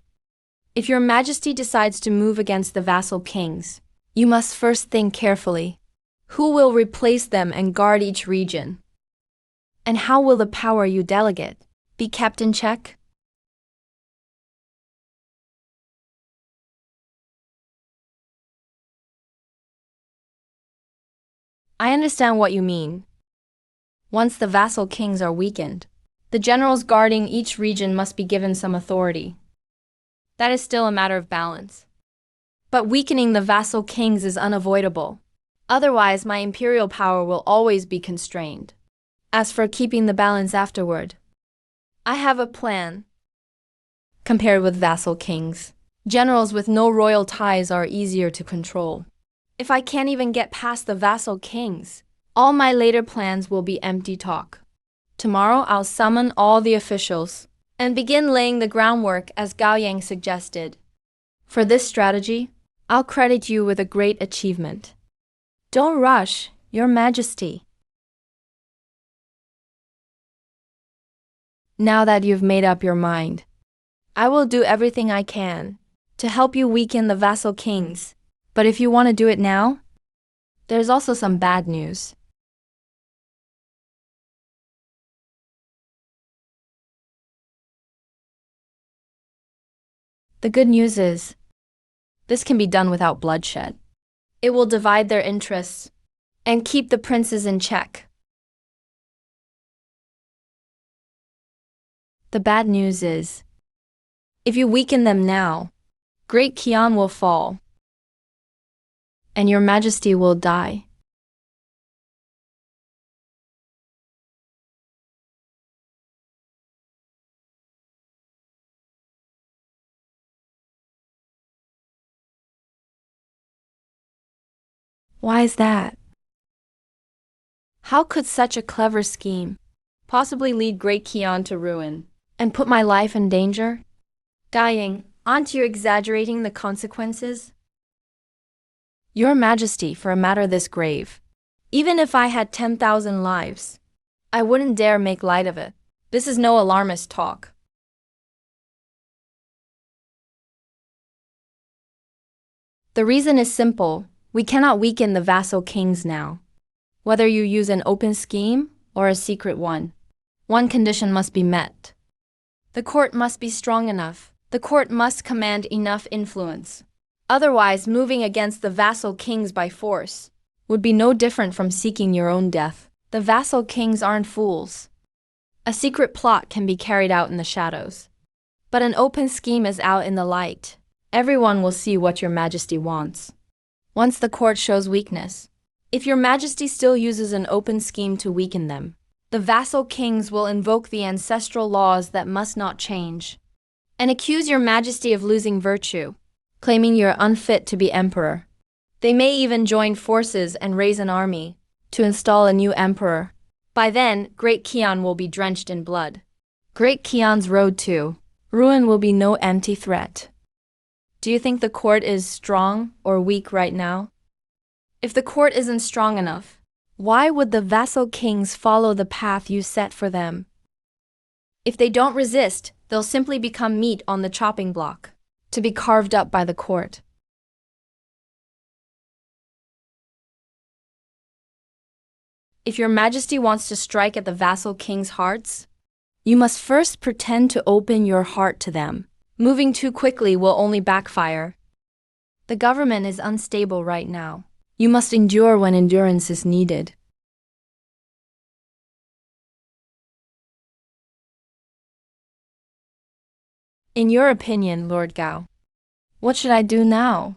S1: If your Majesty decides to move against the vassal kings, you must first think carefully. Who will replace them and guard each region? And how will the power you delegate be kept in check? I understand what you mean. Once the vassal kings are weakened, the generals guarding each region must be given some authority. That is still a matter of balance. But weakening the vassal kings is unavoidable. Otherwise, my imperial power will always be constrained. As for keeping the balance afterward, I have a plan. Compared with vassal kings, generals with no royal ties are easier to control. If I can't even get past the vassal kings, all my later plans will be empty talk. Tomorrow I'll summon all the officials and begin laying the groundwork as Gao Yang suggested. For this strategy, I'll credit you with a great achievement. Don't rush, Your Majesty. Now that you've made up your mind, I will do everything I can to help you weaken the vassal kings. But if you want to do it now, there's also some bad news. The good news is, this can be done without bloodshed. It will divide their interests and keep the princes in check. The bad news is, if you weaken them now, Great Qian will fall, and your majesty will die. Why is that? How could such a clever scheme possibly lead Great Qian to ruin and put my life in danger? Dying, aren't you exaggerating the consequences? Your Majesty, for a matter this grave, even if I had 10,000 lives, I wouldn't dare make light of it. This is no alarmist talk. The reason is simple. We cannot weaken the vassal kings now. Whether you use an open scheme or a secret one condition must be met. The court must be strong enough. The court must command enough influence. Otherwise, moving against the vassal kings by force would be no different from seeking your own death. The vassal kings aren't fools. A secret plot can be carried out in the shadows, but an open scheme is out in the light. Everyone will see what your majesty wants. Once the court shows weakness, if your majesty still uses an open scheme to weaken them, the vassal kings will invoke the ancestral laws that must not change, and accuse your majesty of losing virtue, claiming you're unfit to be emperor. They may even join forces and raise an army to install a new emperor. By then, Great Qian will be drenched in blood. Great Qian's road to ruin will be no empty threat. Do you think the court is strong or weak right now? If the court isn't strong enough, why would the vassal kings follow the path you set for them? If they don't resist, they'll simply become meat on the chopping block, to be carved up by the court. If your majesty wants to strike at the vassal kings' hearts, you must first pretend to open your heart to them. Moving too quickly will only backfire. The government is unstable right now. You must endure when endurance is needed. In your opinion, Lord Gao, what should I do now?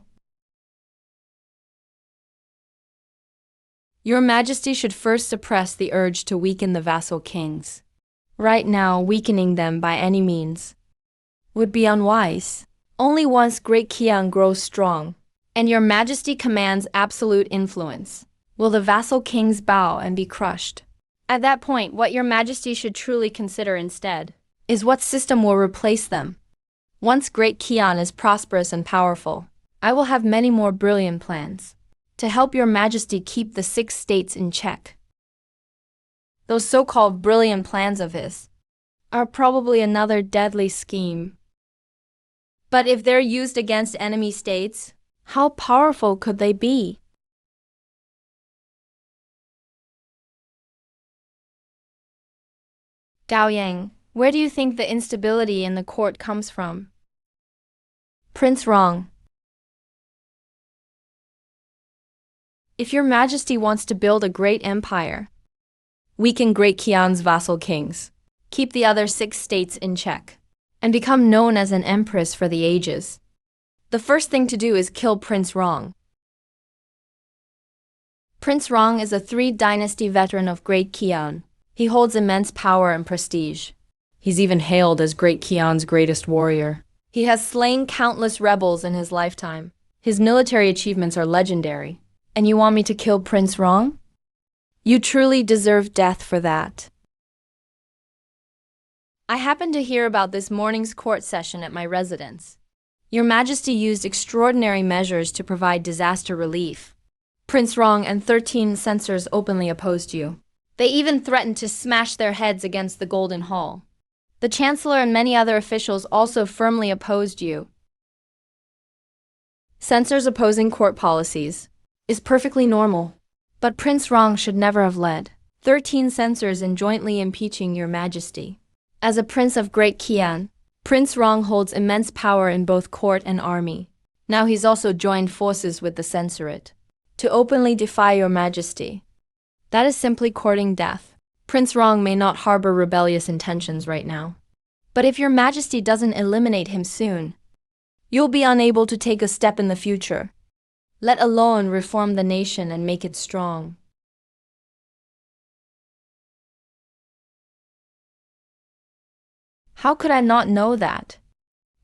S1: Your Majesty should first suppress the urge to weaken the vassal kings. Right now, weakening them by any means would be unwise. Only once Great Qian grows strong, and your majesty commands absolute influence, will the vassal kings bow and be crushed. At that point, what your majesty should truly consider instead is what system will replace them. Once Great Qian is prosperous and powerful, I will have many more brilliant plans to help your majesty keep the 6 states in check. Those so-called brilliant plans of his are probably another deadly scheme. But if they're used against enemy states, how powerful could they be? Gao Yang, where do you think the instability in the court comes from? Prince Rong. If your majesty wants to build a great empire, weaken Great Qian's vassal kings, keep the other 6 states in check, and become known as an empress for the ages, the first thing to do is kill Prince Rong. Prince Rong is a 3-dynasty veteran of Great Qian. He holds immense power and prestige. He's even hailed as Great Qian's greatest warrior. He has slain countless rebels in his lifetime. His military achievements are legendary. And you want me to kill Prince Rong? You truly deserve death for that. I happened to hear about this morning's court session at my residence. Your Majesty used extraordinary measures to provide disaster relief. Prince Rong and 13 censors openly opposed you. They even threatened to smash their heads against the Golden Hall. The Chancellor and many other officials also firmly opposed you. Censors opposing court policies is perfectly normal, but Prince Rong should never have led 13 censors in jointly impeaching your majesty. As a prince of Great Qian, Prince Rong holds immense power in both court and army. Now he's also joined forces with the censorate to openly defy your majesty. That is simply courting death. Prince Rong may not harbor rebellious intentions right now. But if your majesty doesn't eliminate him soon, you'll be unable to take a step in the future, let alone reform the nation and make it strong. How could I not know that?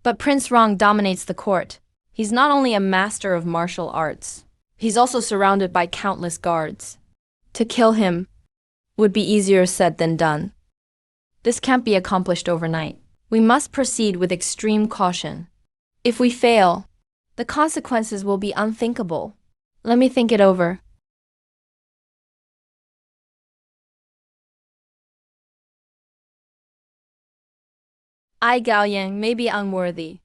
S1: But Prince Rong dominates the court. He's not only a master of martial arts, he's also surrounded by countless guards. To kill him would be easier said than done. This can't be accomplished overnight. We must proceed with extreme caution. If we fail, the consequences will be unthinkable. Let me think it over. I, Gao Yang, may be unworthy,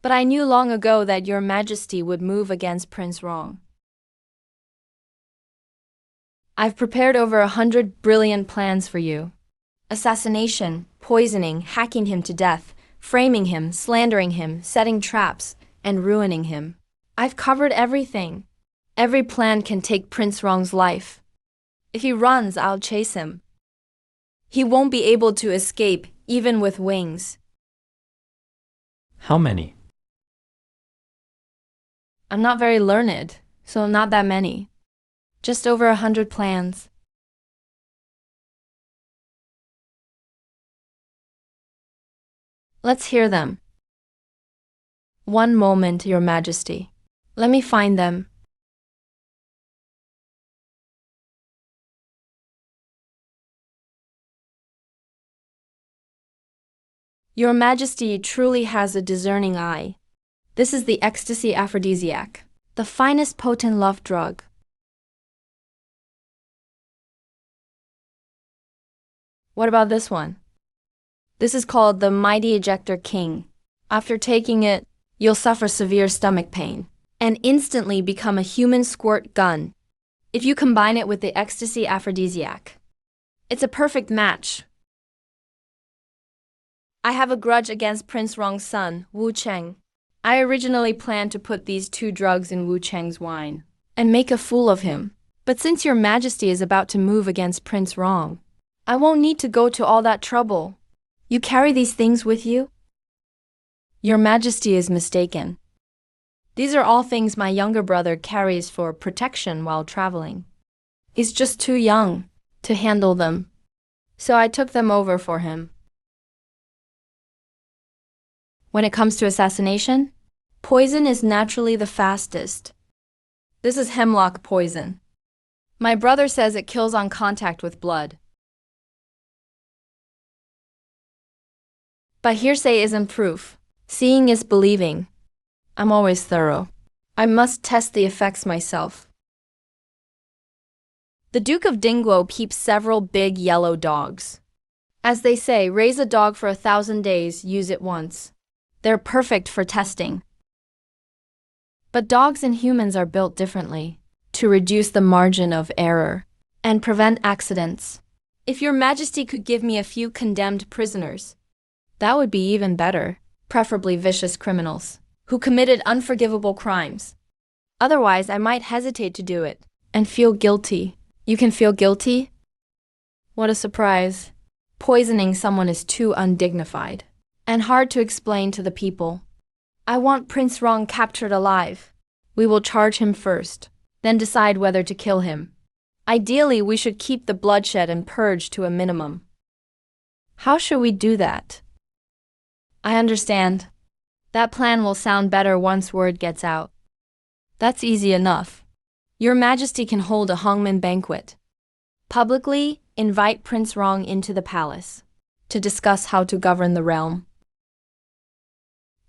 S1: but I knew long ago that your majesty would move against Prince Rong. I've prepared over 100 brilliant plans for you. Assassination, poisoning, hacking him to death, framing him, slandering him, setting traps, and ruining him. I've covered everything. Every plan can take Prince Rong's life. If he runs, I'll chase him. He won't be able to escape, even with wings.
S2: How many?
S1: I'm not very learned, so not that many. Just over 100 plans. Let's hear them. One moment, Your Majesty. Let me find them. Your Majesty truly has a discerning eye. This is the ecstasy aphrodisiac, the finest potent love drug. What about this one? This is called the Mighty Ejector King. After taking it, you'll suffer severe stomach pain and instantly become a human squirt gun. If you combine it with the ecstasy aphrodisiac, it's a perfect match. I have a grudge against Prince Rong's son, Wu Cheng. I originally planned to put these two drugs in Wu Cheng's wine and make a fool of him. But since Your Majesty is about to move against Prince Rong, I won't need to go to all that trouble. You carry these things with you? Your Majesty is mistaken. These are all things my younger brother carries for protection while traveling. He's just too young to handle them, so I took them over for him. When it comes to assassination, poison is naturally the fastest. This is hemlock poison. My brother says it kills on contact with blood. But hearsay isn't proof. Seeing is believing. I'm always thorough. I must test the effects myself. The Duke of Dingguo keeps several big yellow dogs. As they say, raise a dog for 1,000 days, use it once. They're perfect for testing. But dogs and humans are built differently to reduce the margin of error and prevent accidents. If Your Majesty could give me a few condemned prisoners, that would be even better, preferably vicious criminals who committed unforgivable crimes. Otherwise, I might hesitate to do it and feel guilty. You can feel guilty? What a surprise. Poisoning someone is too undignified and hard to explain to the people. I want Prince Rong captured alive. We will charge him first, then decide whether to kill him. Ideally, we should keep the bloodshed and purge to a minimum. How should we do that? I understand. That plan will sound better once word gets out. That's easy enough. Your Majesty can hold a Hongmen banquet. Publicly invite Prince Rong into the palace to discuss how to govern the realm.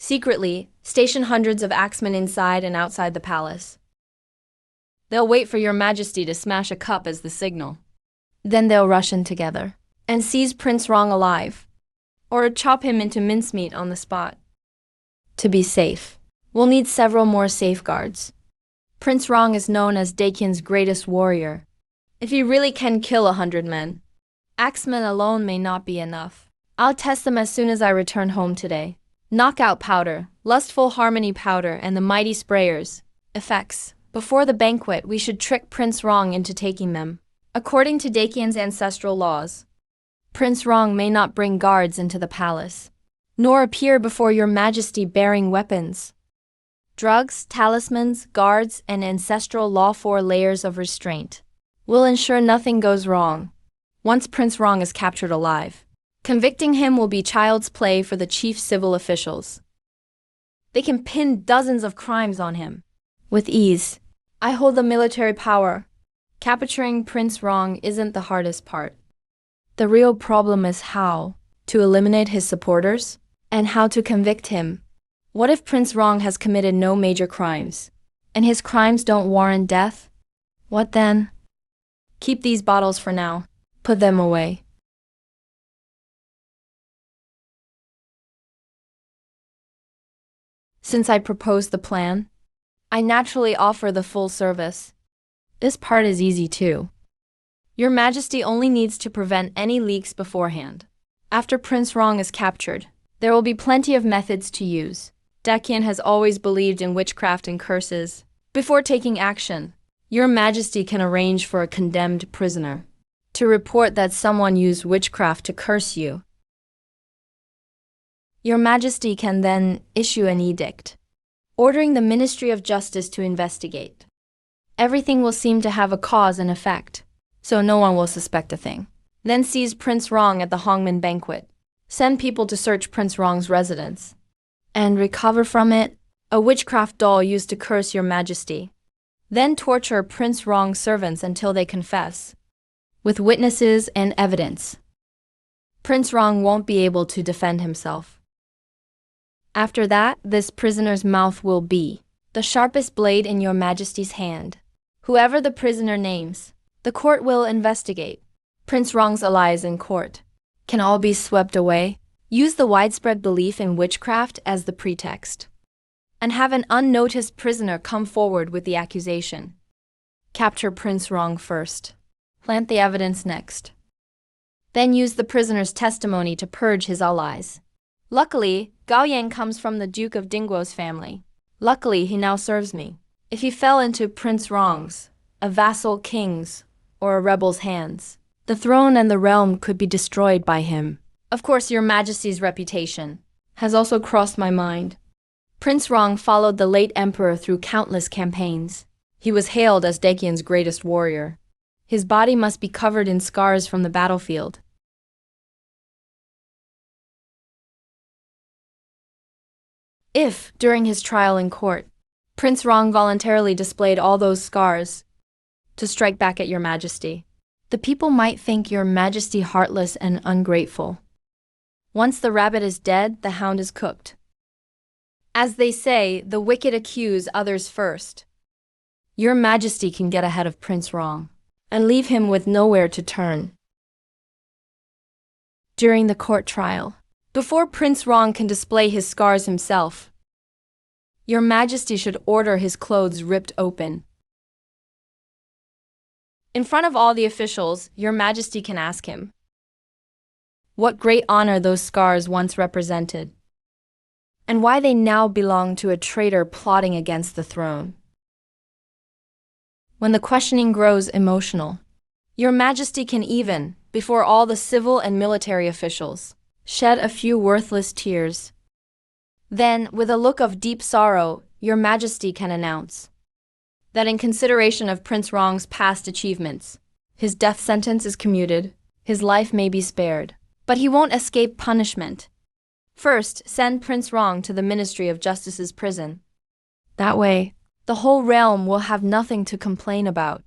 S1: Secretly, station hundreds of axemen inside and outside the palace. They'll wait for Your Majesty to smash a cup as the signal. Then they'll rush in together and seize Prince Rong alive, or chop him into mincemeat on the spot. To be safe, we'll need several more safeguards. Prince Rong is known as Dakin's greatest warrior. If he really can kill 100 men, axemen alone may not be enough. I'll test them as soon as I return home today. Knockout powder, lustful harmony powder, and the mighty sprayers. Effects. Before the banquet, we should trick Prince Rong into taking them. According to Dakian's ancestral laws, Prince Rong may not bring guards into the palace, nor appear before your majesty bearing weapons. Drugs, talismans, guards, and ancestral law 4 layers of restraint will ensure nothing goes wrong once Prince Rong is captured alive. Convicting him will be child's play for the chief civil officials. They can pin dozens of crimes on him with ease. I hold the military power. Capturing Prince Rong isn't the hardest part. The real problem is how to eliminate his supporters and how to convict him. What if Prince Rong has committed no major crimes, and his crimes don't warrant death? What then? Keep these bottles for now. Put them away. Since I proposed the plan, I naturally offer the full service. This part is easy too. Your Majesty only needs to prevent any leaks beforehand. After Prince Rong is captured, there will be plenty of methods to use. Dakian has always believed in witchcraft and curses. Before taking action, Your Majesty can arrange for a condemned prisoner to report that someone used witchcraft to curse you. Your Majesty can then issue an edict, ordering the Ministry of Justice to investigate. Everything will seem to have a cause and effect, so no one will suspect a thing. Then seize Prince Rong at the Hongmen banquet. Send people to search Prince Rong's residence, and recover from it a witchcraft doll used to curse Your Majesty. Then torture Prince Rong's servants until they confess, with witnesses and evidence. Prince Rong won't be able to defend himself. After that, this prisoner's mouth will be the sharpest blade in Your Majesty's hand. Whoever the prisoner names, the court will investigate. Prince Rong's allies in court can all be swept away. Use the widespread belief in witchcraft as the pretext, and have an unnoticed prisoner come forward with the accusation. Capture Prince Rong first. Plant the evidence next. Then use the prisoner's testimony to purge his allies. Luckily, Gao Yang comes from the Duke of Dingguo's family. Luckily, he now serves me. If he fell into Prince Rong's, a vassal king's, or a rebel's hands, the throne and the realm could be destroyed by him. Of course, Your Majesty's reputation has also crossed my mind. Prince Rong followed the late emperor through countless campaigns. He was hailed as Dakian's greatest warrior. His body must be covered in scars from the battlefield. If, during his trial in court, Prince Rong voluntarily displayed all those scars to strike back at Your Majesty, the people might think Your Majesty heartless and ungrateful. Once the rabbit is dead, the hound is cooked. As they say, the wicked accuse others first. Your Majesty can get ahead of Prince Rong and leave him with nowhere to turn. During the court trial, before Prince Rong can display his scars himself, Your Majesty should order his clothes ripped open. In front of all the officials, Your Majesty can ask him what great honor those scars once represented, and why they now belong to a traitor plotting against the throne. When the questioning grows emotional, Your Majesty can even, before all the civil and military officials, shed a few worthless tears. Then, with a look of deep sorrow, Your Majesty can announce that in consideration of Prince Rong's past achievements, his death sentence is commuted, his life may be spared, but he won't escape punishment. First, send Prince Rong to the Ministry of Justice's prison. That way, the whole realm will have nothing to complain about.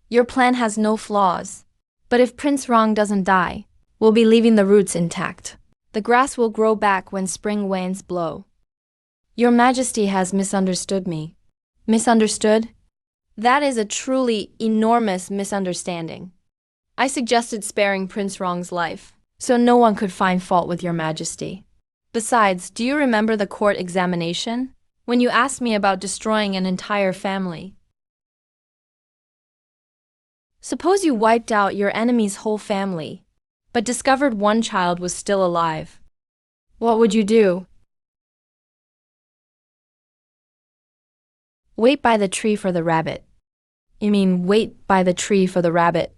S1: Your plan has no flaws, but if Prince Rong doesn't die, we'll be leaving the roots intact. The grass will grow back when spring winds blow. Your Majesty has misunderstood me. Misunderstood? That is a truly enormous misunderstanding. I suggested sparing Prince Rong's life, so no one could find fault with Your Majesty. Besides, do you remember the court examination, when you asked me about destroying an entire family? Suppose you wiped out your enemy's whole family, but discovered one child was still alive. What would you do? Wait by the tree for the rabbit. You mean wait by the tree for the rabbit.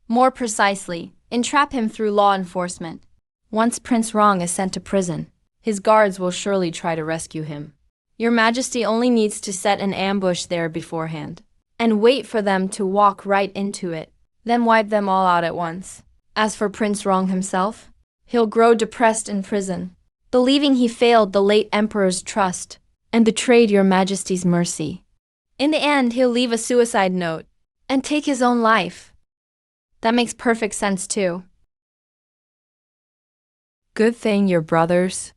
S1: More precisely, entrap him through law enforcement. Once Prince Rong is sent to prison, his guards will surely try to rescue him. Your Majesty only needs to set an ambush there beforehand, and wait for them to walk right into it, then wipe them all out at once. As for Prince Rong himself, he'll grow depressed in prison, believing he failed the late emperor's trust and betrayed your Majesty's mercy. In the end, he'll leave a suicide note and take his own life. That makes perfect sense too. Good thing you're brothers.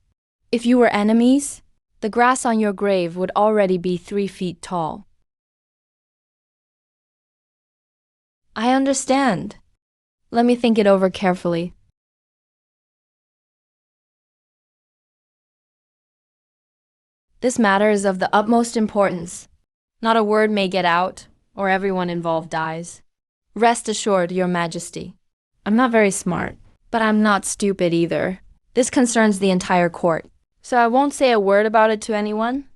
S1: If you were enemies, the grass on your grave would already be 3 feet tall. I understand. Let me think it over carefully. This matter is of the utmost importance. Not a word may get out, or everyone involved dies. Rest assured, Your Majesty. I'm not very smart, but I'm not stupid either. This concerns the entire court, so I won't say a word about it to anyone.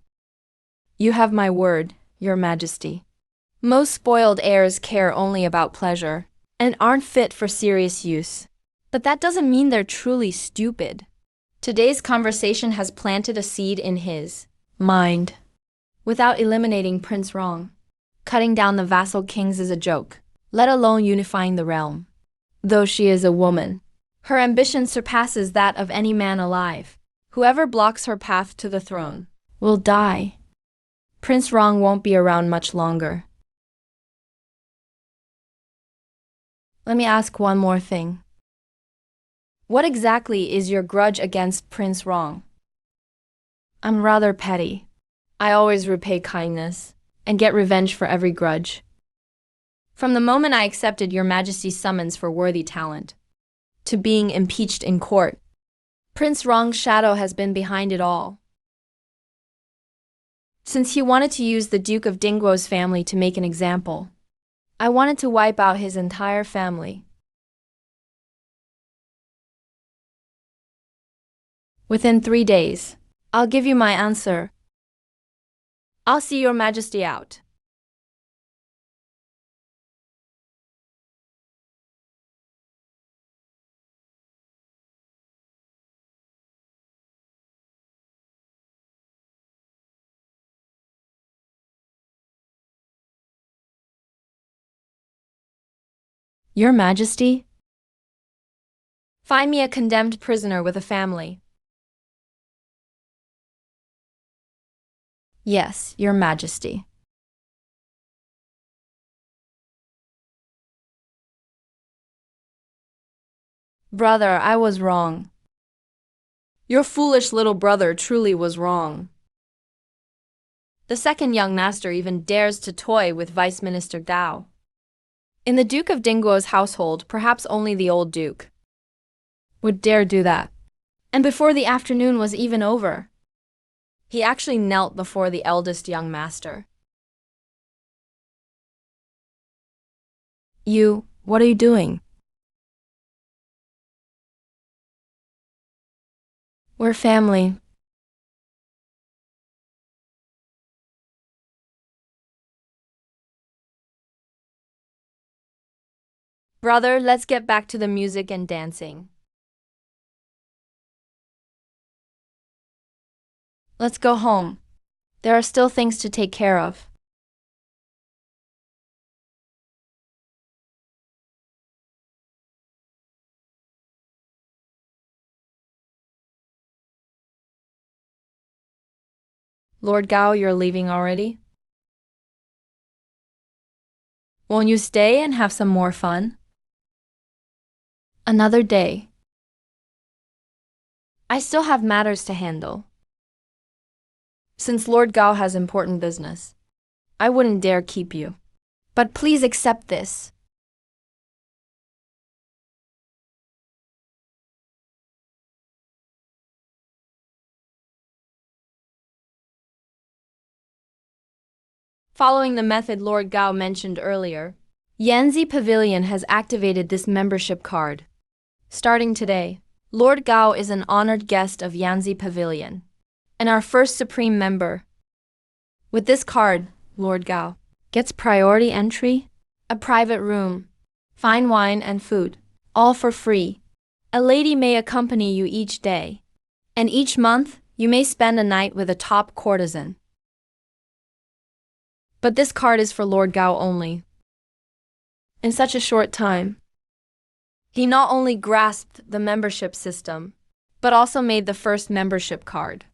S1: You have my word, Your Majesty. Most spoiled heirs care only about pleasure, and aren't fit for serious use. But that doesn't mean they're truly stupid. Today's conversation has planted a seed in his mind. Without eliminating Prince Rong, cutting down the vassal kings is a joke, let alone unifying the realm. Though she is a woman, her ambition surpasses that of any man alive. Whoever blocks her path to the throne will die. Prince Rong won't be around much longer. Let me ask one more thing. What exactly is your grudge against Prince Rong? I'm rather petty. I always repay kindness and get revenge for every grudge. From the moment I accepted Your Majesty's summons for worthy talent, to being impeached in court, Prince Rong's shadow has been behind it all. Since he wanted to use the Duke of Dingguo's family to make an example, I wanted to wipe out his entire family. Within 3 days, I'll give you my answer. I'll see Your Majesty out. Your Majesty? Find me a condemned prisoner with a family. Yes, Your Majesty. Brother, I was wrong. Your foolish little brother truly was wrong. The second young master even dares to toy with Vice Minister Gao. In the Duke of Dingguo's household, perhaps only the old Duke would dare do that. And before the afternoon was even over, he actually knelt before the eldest young master. What are you doing? We're family. Brother, let's get back to the music and dancing. Let's go home. There are still things to take care of. Lord Gao, you're leaving already? Won't you stay and have some more fun? Another day. I still have matters to handle. Since Lord Gao has important business, I wouldn't dare keep you. But please accept this. Following the method Lord Gao mentioned earlier, Yanzi Pavilion has activated this membership card. Starting today, Lord Gao is an honored guest of Yanzi Pavilion and our first supreme member. With this card, Lord Gao gets priority entry, a private room, fine wine and food, all for free. A lady may accompany you each day, and each month you may spend a night with a top courtesan. But this card is for Lord Gao only. In such a short time, he not only grasped the membership system, but also made the first membership card.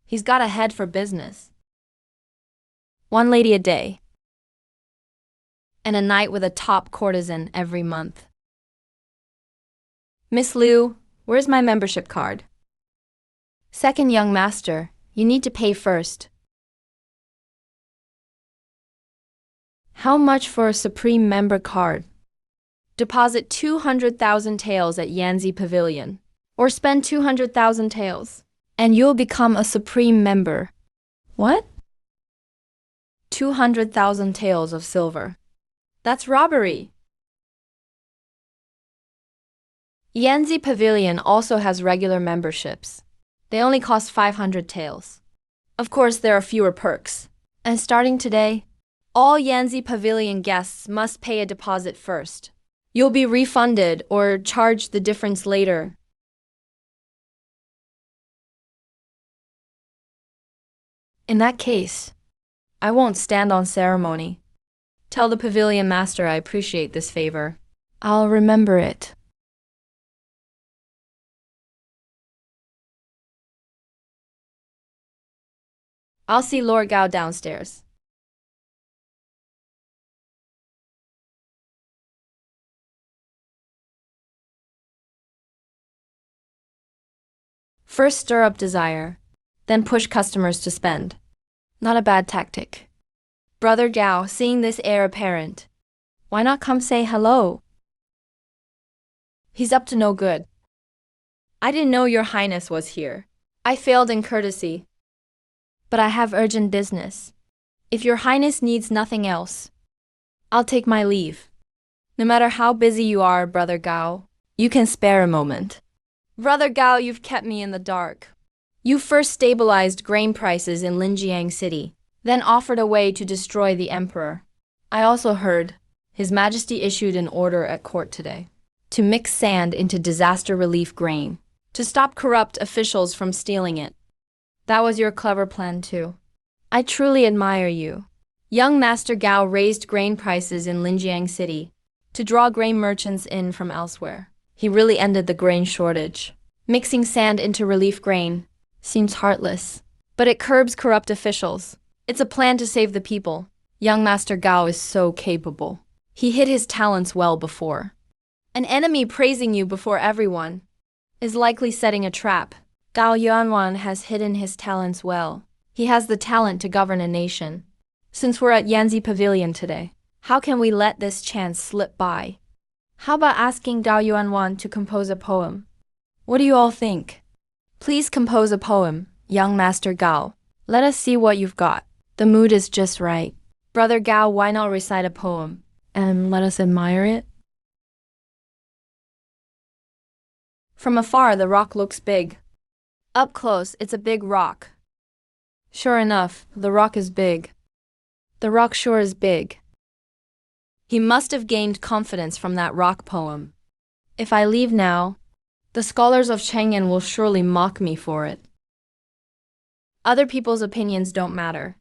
S1: He's got a head for business. One lady a day, and a night with a top courtesan every month. Miss Liu, where's my membership card? Second, young master, you need to pay first. How much for a supreme member card? Deposit 200,000 taels at Yanzi Pavilion, or spend 200,000 taels, and you'll become a supreme member. What? 200,000 taels of silver. That's robbery. Yanzi Pavilion also has regular memberships. They only cost 500 taels. Of course, there are fewer perks. And starting today, all Yanzi Pavilion guests must pay a deposit first. You'll be refunded or charged the difference later. In that case, I won't stand on ceremony. Tell the pavilion master I appreciate this favor. I'll remember it. I'll see Lord Gao downstairs. First stir up desire, then push customers to spend. Not a bad tactic. Brother Gao, seeing this heir apparent, why not come say hello? He's up to no good. I didn't know your highness was here. I failed in courtesy. But I have urgent business. If your highness needs nothing else, I'll take my leave. No matter how busy you are, Brother Gao, you can spare a moment. Brother Gao, you've kept me in the dark. You first stabilized grain prices in Linjiang City, then offered a way to destroy the emperor. I also heard His Majesty issued an order at court today to mix sand into disaster relief grain, to stop corrupt officials from stealing it. That was your clever plan too. I truly admire you. Young Master Gao raised grain prices in Linjiang City to draw grain merchants in from elsewhere. He really ended the grain shortage. Mixing sand into relief grain seems heartless, but it curbs corrupt officials. It's a plan to save the people. Young Master Gao is so capable. He hid his talents well before. An enemy praising you before everyone is likely setting a trap. Gao Yuanwan has hidden his talents well. He has the talent to govern a nation. Since we're at Yanzi Pavilion today, how can we let this chance slip by? How about asking Gao Yuanwan to compose a poem? What do you all think? Please compose a poem, young Master Gao. Let us see what you've got. The mood is just right. Brother Gao, why not recite a poem and let us admire it? From afar, the rock looks big. Up close, it's a big rock. Sure enough, the rock is big. The rock sure is big. He must have gained confidence from that rock poem. If I leave now, the scholars of Chengyan will surely mock me for it. Other people's opinions don't matter.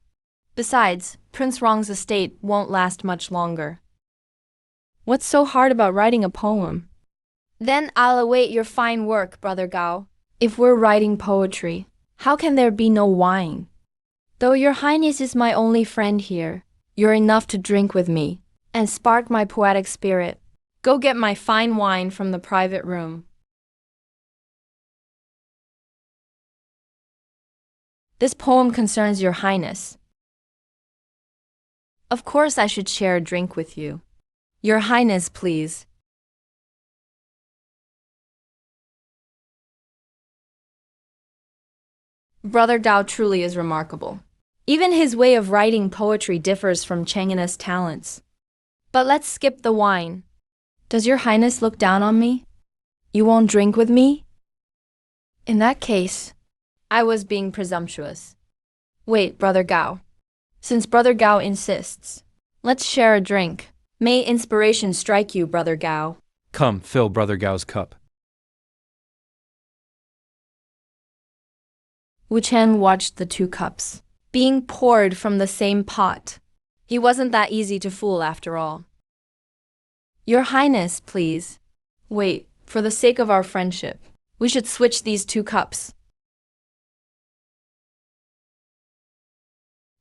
S1: Besides, Prince Rong's estate won't last much longer. What's so hard about writing a poem? Then I'll await your fine work, Brother Gao. If we're writing poetry, how can there be no wine? Though your highness is my only friend here, you're enough to drink with me and spark my poetic spirit. Go get my fine wine from the private room. This poem concerns your highness. Of course I should share a drink with you. Your highness, please. Brother Gao truly is remarkable. Even his way of writing poetry differs from Chang'an's talents. But let's skip the wine. Does your highness look down on me? You won't drink with me? In that case, I was being presumptuous. Wait, Brother Gao. Since Brother Gao insists, let's share a drink. May inspiration strike you, Brother Gao.
S2: Come, fill Brother Gao's cup.
S1: Wu Chen watched the two cups being poured from the same pot. He wasn't that easy to fool after all. Your Highness, please. Wait, for the sake of our friendship, we should switch these two cups.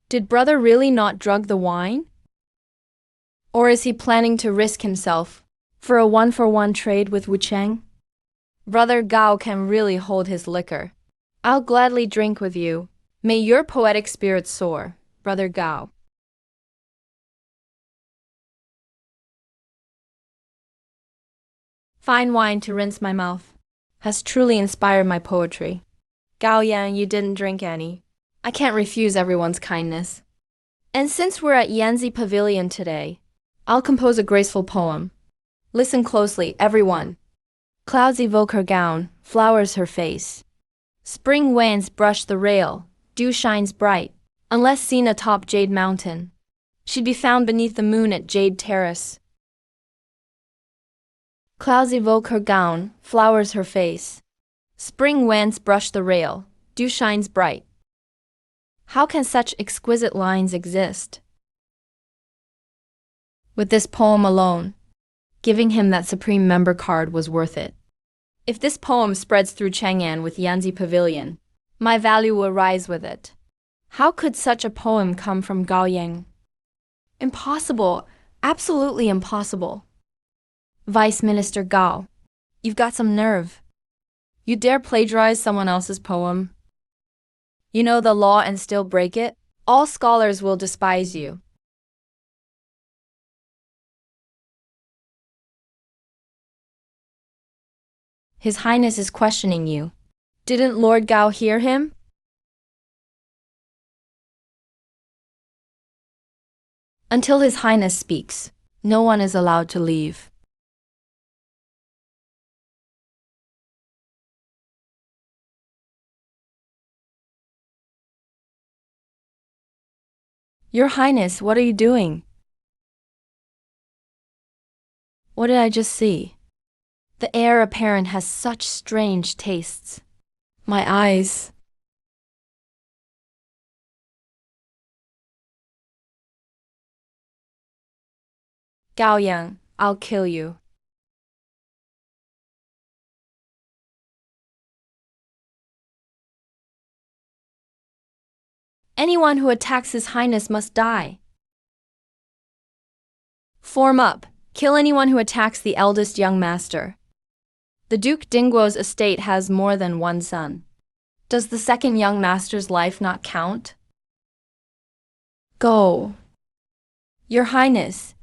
S1: Did brother really not drug the wine? Or is he planning to risk himself for a one-for-one trade with Wu Cheng? Brother Gao can really hold his liquor. I'll gladly drink with you. May your poetic spirit soar, Brother Gao. Fine wine to rinse my mouth has truly inspired my poetry. Gao Yan, you didn't drink any. I can't refuse everyone's kindness. And since we're at Yanzi Pavilion today, I'll compose a graceful poem. Listen closely, everyone. Clouds evoke her gown, flowers her face. Spring winds brush the rail, dew shines bright. Unless seen atop Jade Mountain, she'd be found beneath the moon at Jade Terrace. Clouds evoke her gown, flowers her face. Spring winds brush the rail, dew shines bright. How can such exquisite lines exist? With this poem alone, giving him that Supreme Member card was worth it. If this poem spreads through Chang'an with Yanzi Pavilion, my value will rise with it. How could such a poem come from Gao Yang? Impossible, absolutely impossible. Vice Minister Gao, you've got some nerve. You dare plagiarize someone else's poem? You know the law and still break it? All scholars will despise you. His Highness is questioning you. Didn't Lord Gao hear him? Until His Highness speaks, no one is allowed to leave. Your Highness, what are you doing? What did I just see? The heir apparent has such strange tastes. My eyes. Gao Yang, I'll kill you. Anyone who attacks His Highness must die. Form up. Kill anyone who attacks the eldest young master. The Duke Dingguo's estate has more than one son. Does the second young master's life not count? Go. Your Highness.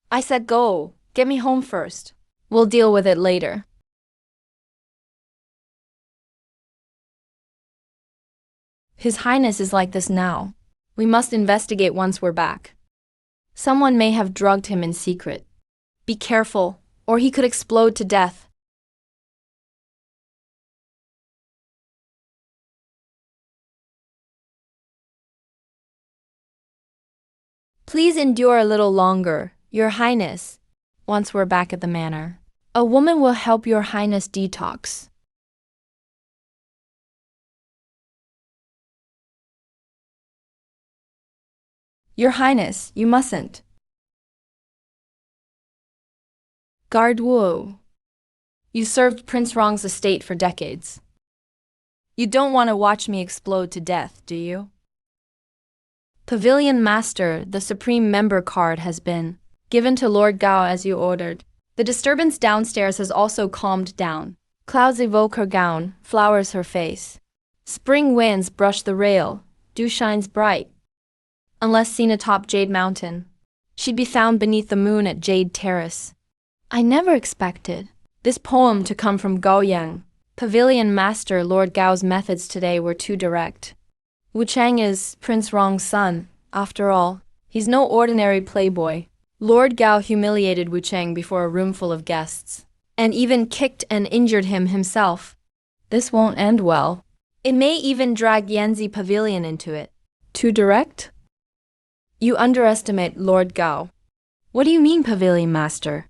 S1: I said go. Get me home first. We'll deal with it later. His Highness is like this now. We must investigate once we're back. Someone may have drugged him in secret. Be careful, or he could explode to death. Please endure a little longer, Your Highness. Once we're back at the manor, a woman will help Your Highness detox. Your Highness, you mustn't. Guard Wu. You served Prince Rong's estate for decades. You don't want to watch me explode to death, do you? Pavilion Master, the Supreme Member card has been given to Lord Gao as you ordered. The disturbance downstairs has also calmed down. Clouds evoke her gown, flowers her face. Spring winds brush the rail, dew shines bright. Unless seen atop Jade Mountain, she'd be found beneath the moon at Jade Terrace. I never expected this poem to come from Gao Yang. Pavilion Master Lord Gao's methods today were too direct. Wu Chang is Prince Rong's son, after all. He's no ordinary playboy. Lord Gao humiliated Wu Chang before a room full of guests, and even kicked and injured him himself. This won't end well. It may even drag Yanzi Pavilion into it. Too direct? You underestimate Lord Gao. What do you mean, Pavilion Master?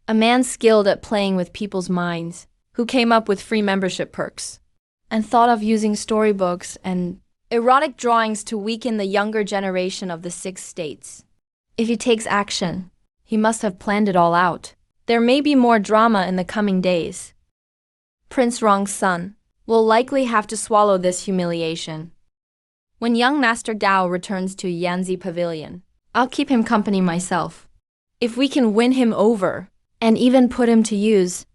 S1: A man skilled at playing with people's minds, who came up with free membership perks, and thought of using storybooks and erotic drawings to weaken the younger generation of the 6 states. If he takes action, he must have planned it all out. There may be more drama in the coming days. Prince Rong's son will likely have to swallow this humiliation. When young Master Gao returns to Yanzi Pavilion, I'll keep him company myself. If we can win him over, and even put him to use,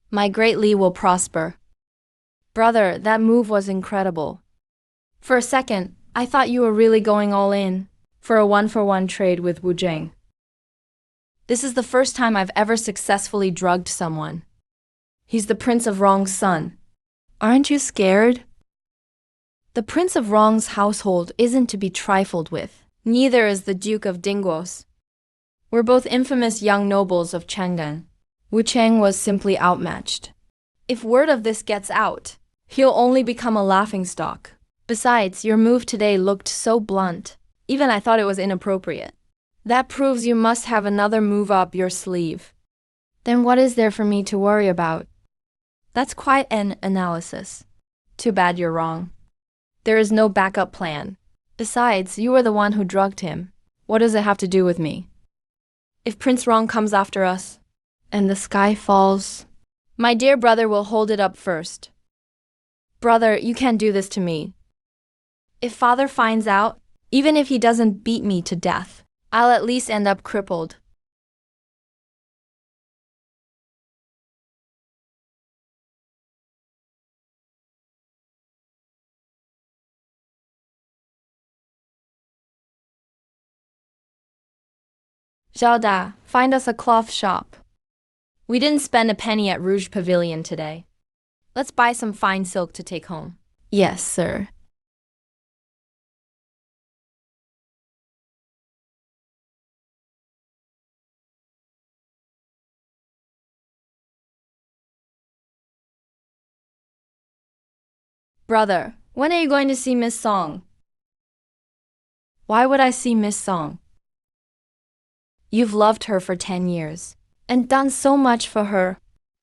S1: my great Li will prosper. Brother, that move was incredible. For a second, I thought you were really going all in for a one-for-one trade with Wu Jing. This is the first time I've ever successfully drugged someone. He's the Prince of Rong's son. Aren't you scared? The Prince of Rong's household isn't to be trifled with. Neither is the Duke of Dingguos. We're both infamous young nobles of Chang'an. Wu Chang was simply outmatched. If word of this gets out, he'll only become a laughingstock. Besides, your move today looked so blunt. Even I thought it was inappropriate. That proves you must have another move up your sleeve. Then what is there for me to worry about? That's quite an analysis. Too bad you're wrong. There is no backup plan. Besides, you were the one who drugged him. What does it have to do with me? If Prince Rong comes after us, and the sky falls, my dear brother will hold it up first. Brother, you can't do this to me. If father finds out, even if he doesn't beat me to death, I'll at least end up crippled. Xiaoda, find us a cloth shop. We didn't spend a penny at Rouge Pavilion today. Let's buy some fine silk to take home. Yes, sir. Brother, when are you going to see Miss Song? Why would I see Miss Song? You've loved her for 10 years, and done so much for her.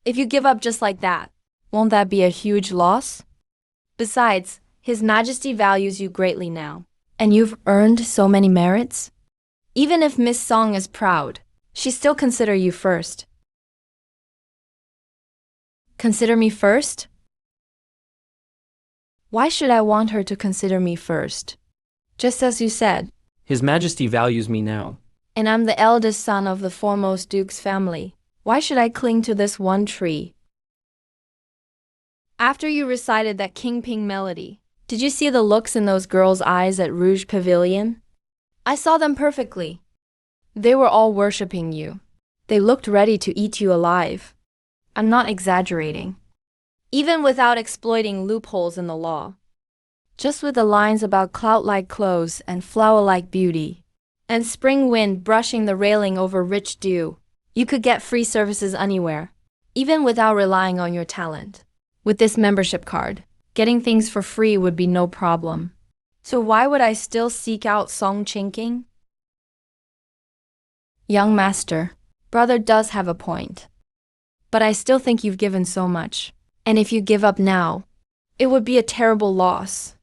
S1: If you give up just like that, won't that be a huge loss? Besides, His Majesty values you greatly now, and you've earned so many merits. Even if Miss Song is proud, she still consider you first. Consider me first? Why should I want her to consider me first? Just as you said.
S2: His Majesty values me now.
S1: And I'm the eldest son of the foremost duke's family. Why should I cling to this one tree? After you recited that King Ping melody, did you see the looks in those girls' eyes at Rouge Pavilion? I saw them perfectly. They were all worshipping you. They looked ready to eat you alive. I'm not exaggerating. Even without exploiting loopholes in the law. Just with the lines about cloud-like clothes and flower-like beauty, and spring wind brushing the railing over rich dew, you could get free services anywhere, even without relying on your talent. With this membership card, getting things for free would be no problem. So why would I still seek out Song Chinking? Young master, brother does have a point. But I still think you've given so much. And if you give up now, it would be a terrible loss.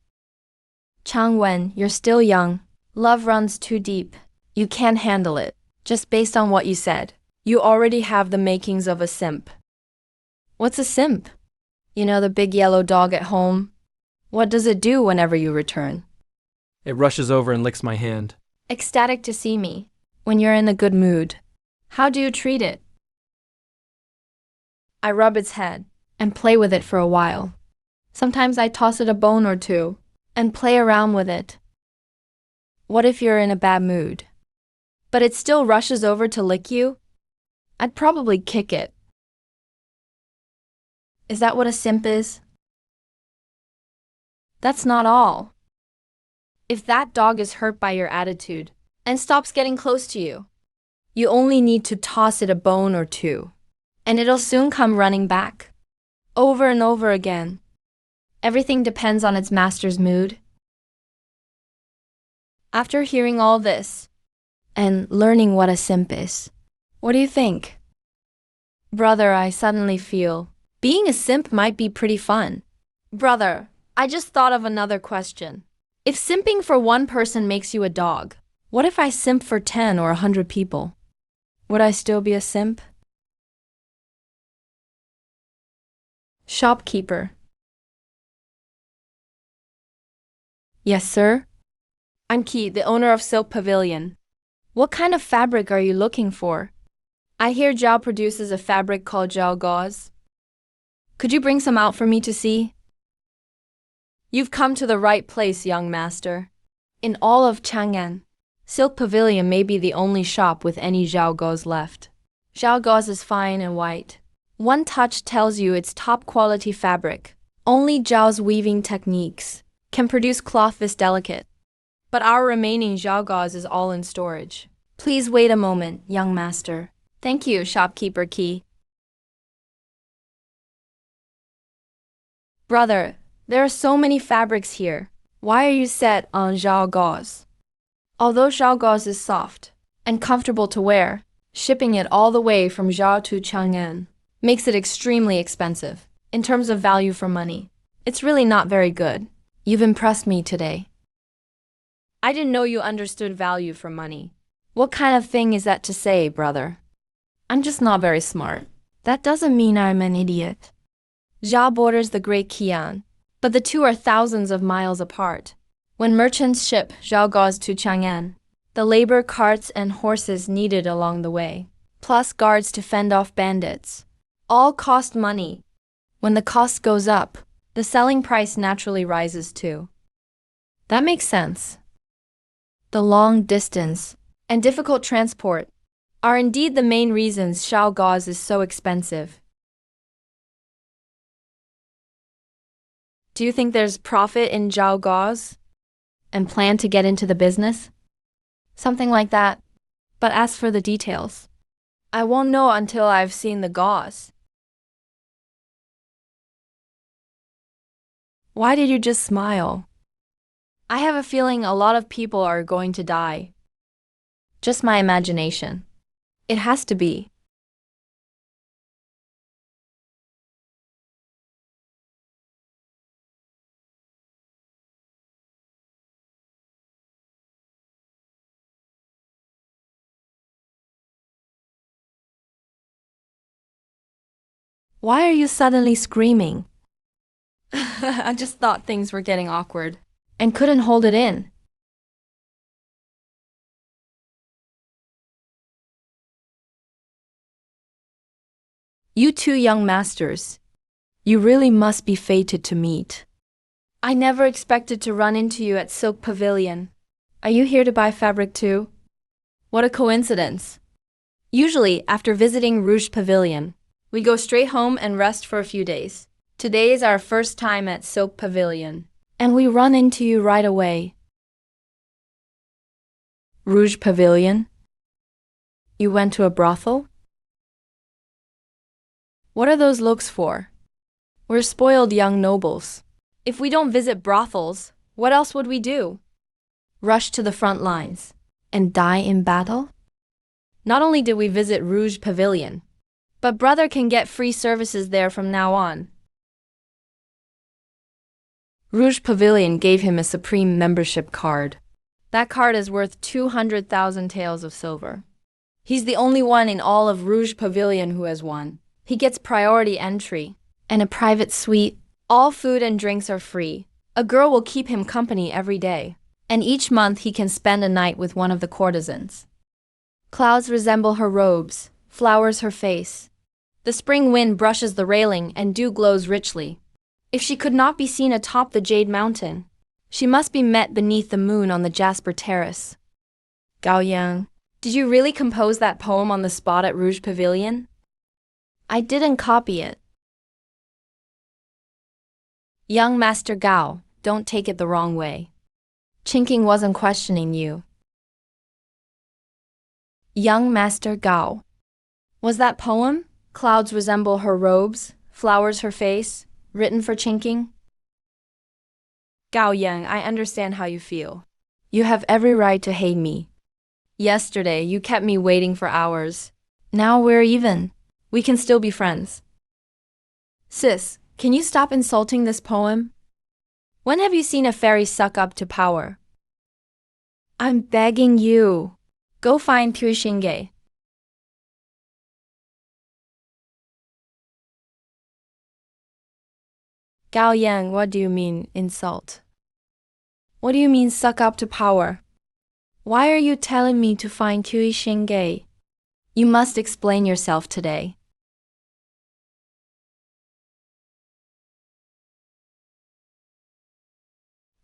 S1: Chang Wen, you're still young. Love runs too deep. You can't handle it. Just based on what you said, you already have the makings of a simp. What's a simp? You know the big yellow dog at home? What does it do whenever you return?
S2: It rushes over and licks my hand.
S1: Ecstatic to see me, when you're in a good mood. How do you treat it? I rub its head and play with it for a while. Sometimes I toss it a bone or two and play around with it. What if you're in a bad mood, but it still rushes over to lick you? I'd probably kick it. Is that what a simp is? That's not all. If that dog is hurt by your attitude and stops getting close to you, you only need to toss it a bone or two, and it'll soon come running back. Over and over again. Everything depends on its master's mood. After hearing all this, and learning what a simp is, what do you think? Brother, I suddenly feel being a simp might be pretty fun. Brother, I just thought of another question. If simping for one person makes you a dog, what if I simp for 10 or 100 people? Would I still be a simp? Shopkeeper. Yes, sir? I'm Ki, the owner of Silk Pavilion. What kind of fabric are you looking for? I hear Zhao produces a fabric called Zhao gauze. Could you bring some out for me to see? You've come to the right place, young master. In all of Chang'an, Silk Pavilion may be the only shop with any Zhao gauze left. Zhao gauze is fine and white. One touch tells you it's top quality fabric. Only Zhao's weaving techniques can produce cloth this delicate. But our remaining Zhao gauze is all in storage. Please wait a moment, young master. Thank you, shopkeeper Qi. Brother, there are so many fabrics here. Why are you set on Zhao gauze? Although Zhao gauze is soft and comfortable to wear, shipping it all the way from Zhao to Chang'an makes it extremely expensive. In terms of value for money, it's really not very good. You've impressed me today. I didn't know you understood value for money. What kind of thing is that to say, brother? I'm just not very smart. That doesn't mean I'm an idiot. Zhao borders the Great Qian, but the two are thousands of miles apart. When merchants ship Zhao gauze to Chang'an, the labor, carts, and horses needed along the way, plus guards to fend off bandits, all cost money. When the cost goes up, the selling price naturally rises too. That makes sense. The long distance and difficult transport are indeed the main reasons Zhao gauze is so expensive. Do you think there's profit in Zhao gauze? And plan to get into the business? Something like that. But as for the details, I won't know until I've seen the gauze. Why did you just smile? I have a feeling a lot of people are going to die. Just my imagination. It has to be. Why are you suddenly screaming? I just thought things were getting awkward and couldn't hold it in. You two young masters, you really must be fated to meet. I never expected to run into you at Silk Pavilion. Are you here to buy fabric too? What a coincidence. Usually, after visiting Rouge Pavilion, we go straight home and rest for a few days. Today is our first time at Silk Pavilion, and we run into you right away. Rouge Pavilion? You went to a brothel? What are those looks for? We're spoiled young nobles. If we don't visit brothels, what else would we do? Rush to the front lines and die in battle? Not only did we visit Rouge Pavilion, but brother can get free services there from now on. Rouge Pavilion gave him a supreme membership card. That card is worth 200,000 taels of silver. He's the only one in all of Rouge Pavilion who has one. He gets priority entry and a private suite. All food and drinks are free. A girl will keep him company every day, and each month he can spend a night with one of the courtesans. Clouds resemble her robes, flowers her face. The spring wind brushes the railing and dew glows richly. If she could not be seen atop the Jade Mountain, she must be met beneath the moon on the Jasper Terrace. Gao Yang, did you really compose that poem on the spot at Rouge Pavilion? I didn't copy it. Young Master Gao, don't take it the wrong way. Chinking wasn't questioning you. Young Master Gao. Was that poem? Clouds resemble her robes, flowers her face, written for Chinking? Gao Yang, I understand how you feel. You have every right to hate me. Yesterday, you kept me waiting for hours. Now we're even. We can still be friends. Sis, can you stop insulting this poem? When have you seen a fairy suck up to power? I'm begging you. Go find Tu Xingge. Gao Yang, what do you mean, insult? What do you mean, suck up to power? Why are you telling me to find Tu Xingge? You must explain yourself today.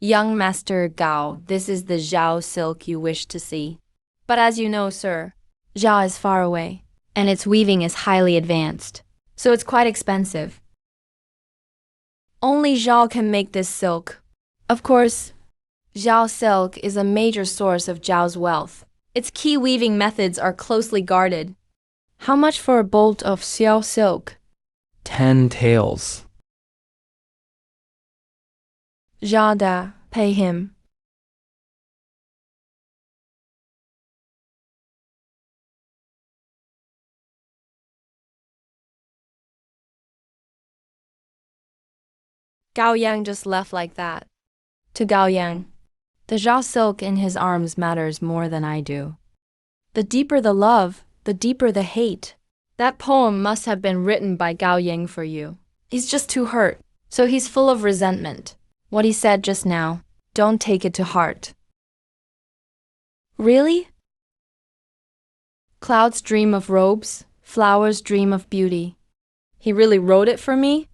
S1: Young Master Gao, this is the Zhao silk you wish to see. But as you know, sir, Zhao is far away, and its weaving is highly advanced, so it's quite expensive. Only Zhao can make this silk. Of course, Zhao silk is a major source of Zhao's wealth. Its key weaving methods are closely guarded. How much for a bolt of Xiao silk?
S2: 10 taels.
S1: Zhao Da, pay him. Gao Yang just left like that. To Gao Yang, the Zhao silk in his arms matters more than I do. The deeper the love, the deeper the hate. That poem must have been written by Gao Yang for you. He's just too hurt, so he's full of resentment. What he said just now, don't take it to heart. Really? Clouds dream of robes, flowers dream of beauty. He really wrote it for me?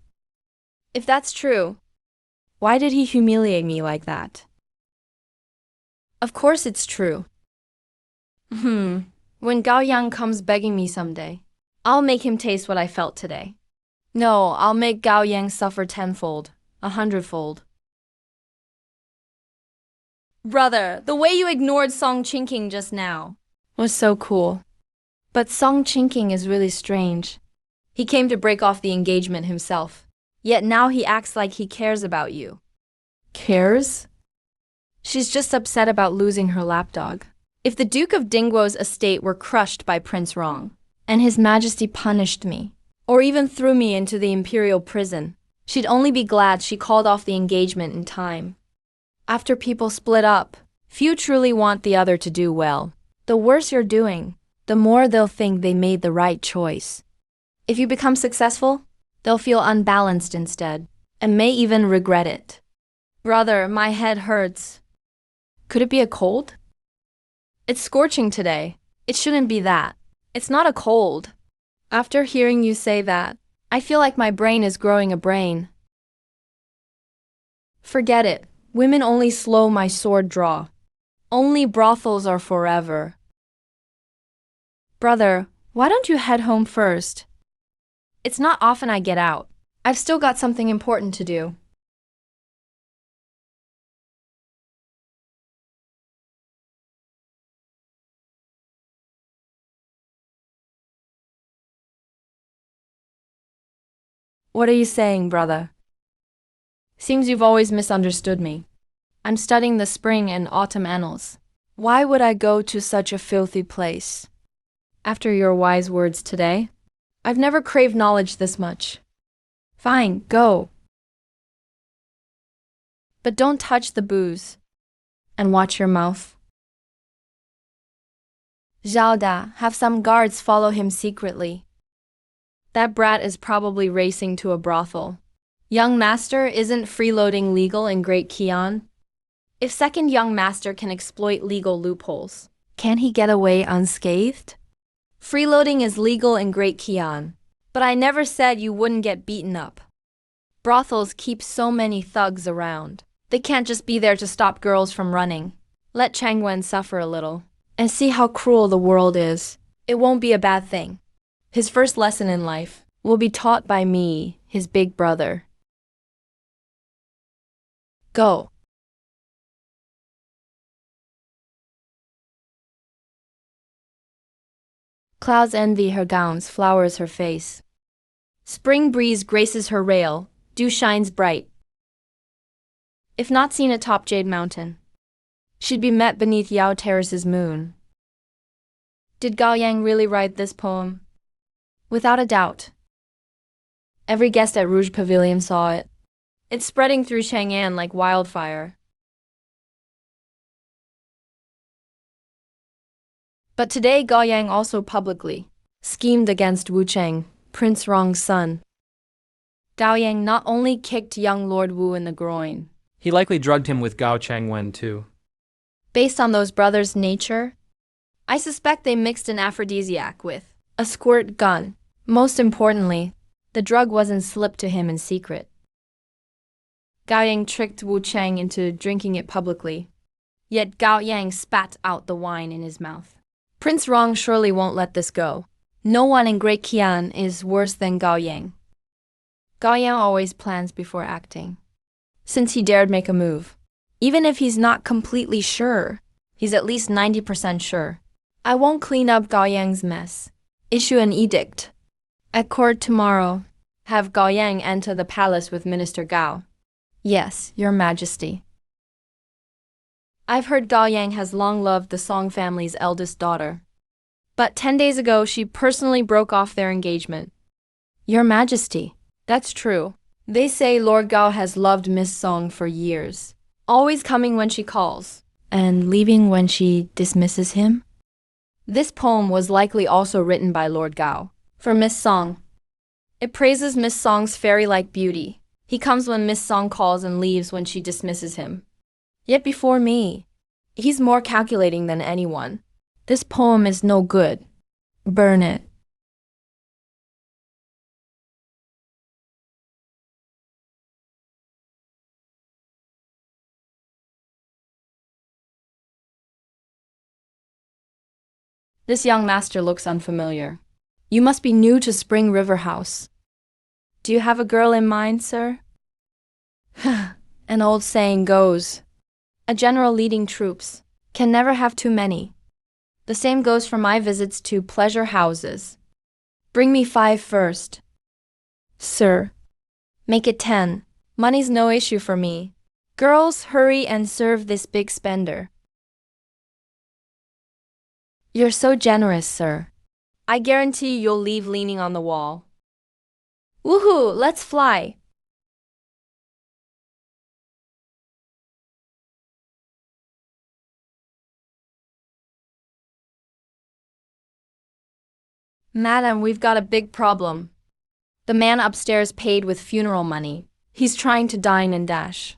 S1: If that's true, why did he humiliate me like that? Of course it's true. When Gao Yang comes begging me someday, I'll make him taste what I felt today. No, I'll make Gao Yang suffer tenfold, 100-fold. Brother, the way you ignored Song Chinking just now was so cool. But Song Chinking is really strange. He came to break off the engagement himself. Yet now he acts like he cares about you. Cares? She's just upset about losing her lapdog. If the Duke of Dingguo's estate were crushed by Prince Rong, and His Majesty punished me, or even threw me into the imperial prison, she'd only be glad she called off the engagement in time. After people split up, few truly want the other to do well. The worse you're doing, the more they'll think they made the right choice. If you become successful, they'll feel unbalanced instead, and may even regret it. Brother, my head hurts. Could it be a cold? It's scorching today. It shouldn't be that. It's not a cold. After hearing you say that, I feel like my brain is growing a brain. Forget it. Women only slow my sword draw. Only brothels are forever. Brother, why don't you head home first? It's not often I get out. I've still got something important to do. What are you saying, brother? Seems you've always misunderstood me. I'm studying the spring and autumn annals. Why would I go to such a filthy place? After your wise words today, I've never craved knowledge this much. Fine, go. But don't touch the booze. And watch your mouth. Zhao Da, have some guards follow him secretly. That brat is probably racing to a brothel. Young Master, isn't freeloading legal in Great Qian? If second young master can exploit legal loopholes, can he get away unscathed? Freeloading is legal in Great Qian, but I never said you wouldn't get beaten up. Brothels keep so many thugs around. They can't just be there to stop girls from running. Let Changwen suffer a little, and see how cruel the world is. It won't be a bad thing. His first lesson in life will be taught by me, his big brother. Go. Clouds envy her gowns, flowers her face. Spring breeze graces her rail, dew shines bright. If not seen atop Jade Mountain, she'd be met beneath Yao Terrace's moon. Did Gao Yang really write this poem? Without a doubt. Every guest at Rouge Pavilion saw it. It's spreading through Chang'an like wildfire. But today Gao Yang also publicly schemed against Wu Cheng, Prince Rong's son. Gao Yang not only kicked young Lord Wu in the groin.
S2: He likely drugged him with Gao Changwen too.
S1: Based on those brothers' nature, I suspect they mixed an aphrodisiac with a squirt gun. Most importantly, the drug wasn't slipped to him in secret. Gao Yang tricked Wu Cheng into drinking it publicly, yet Gao Yang spat out the wine in his mouth. Prince Rong surely won't let this go. No one in Great Qian is worse than Gao Yang. Gao Yang always plans before acting. Since he dared make a move, even if he's not completely sure, he's at least 90% sure. I won't clean up Gao Yang's mess. Issue an edict. At court tomorrow, have Gao Yang enter the palace with Minister Gao. Yes, Your Majesty. I've heard Gao Yang has long loved the Song family's eldest daughter. But 10 days ago, she personally broke off their engagement. Your Majesty, that's true. They say Lord Gao has loved Miss Song for years, always coming when she calls, and leaving when she dismisses him. This poem was likely also written by Lord Gao for Miss Song. It praises Miss Song's fairy-like beauty. He comes when Miss Song calls and leaves when she dismisses him. Yet before me, he's more calculating than anyone. This poem is no good. Burn it. This young master looks unfamiliar. You must be new to Spring River House. Do you have a girl in mind, sir? An old saying goes, a general leading troops can never have too many. The same goes for my visits to pleasure houses. Bring me 5 first. Sir, make it 10. Money's no issue for me. Girls, hurry and serve this big spender. You're so generous, sir. I guarantee you'll leave leaning on the wall. Woohoo, let's fly! Madam, we've got a big problem. The man upstairs paid with funeral money. He's trying to dine and dash.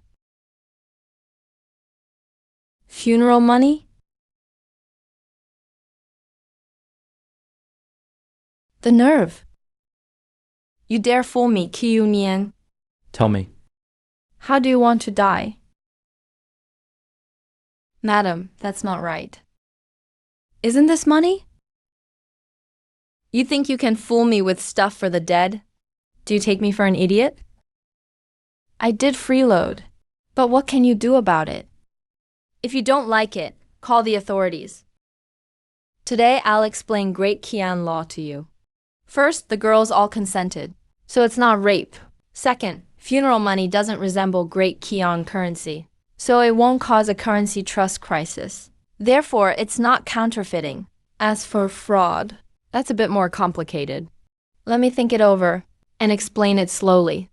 S1: Funeral money? The nerve! You dare fool me, Qiu Nian.
S2: Tell me.
S1: How do you want to die? Madam, that's not right. Isn't this money? You think you can fool me with stuff for the dead? Do you take me for an idiot? I did freeload, but what can you do about it? If you don't like it, call the authorities. Today I'll explain Great Qian law to you. First, the girls all consented, so it's not rape. Second, funeral money doesn't resemble Great Qian currency, so it won't cause a currency trust crisis. Therefore, it's not counterfeiting. As for fraud, that's a bit more complicated. Let me think it over and explain it slowly.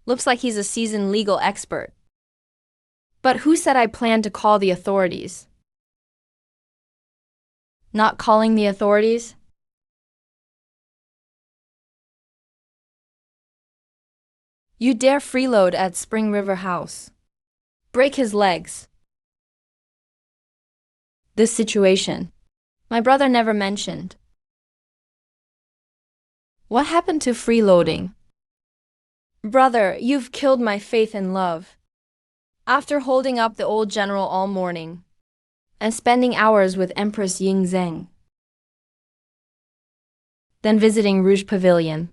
S1: Looks like he's a seasoned legal expert. But who said I planned to call the authorities? Not calling the authorities? You dare freeload at Spring River House. Break his legs. This situation, my brother never mentioned. What happened to freeloading? Brother, you've killed my faith in love. After holding up the old general all morning and spending hours with Empress Ying Zheng, then visiting Rouge Pavilion,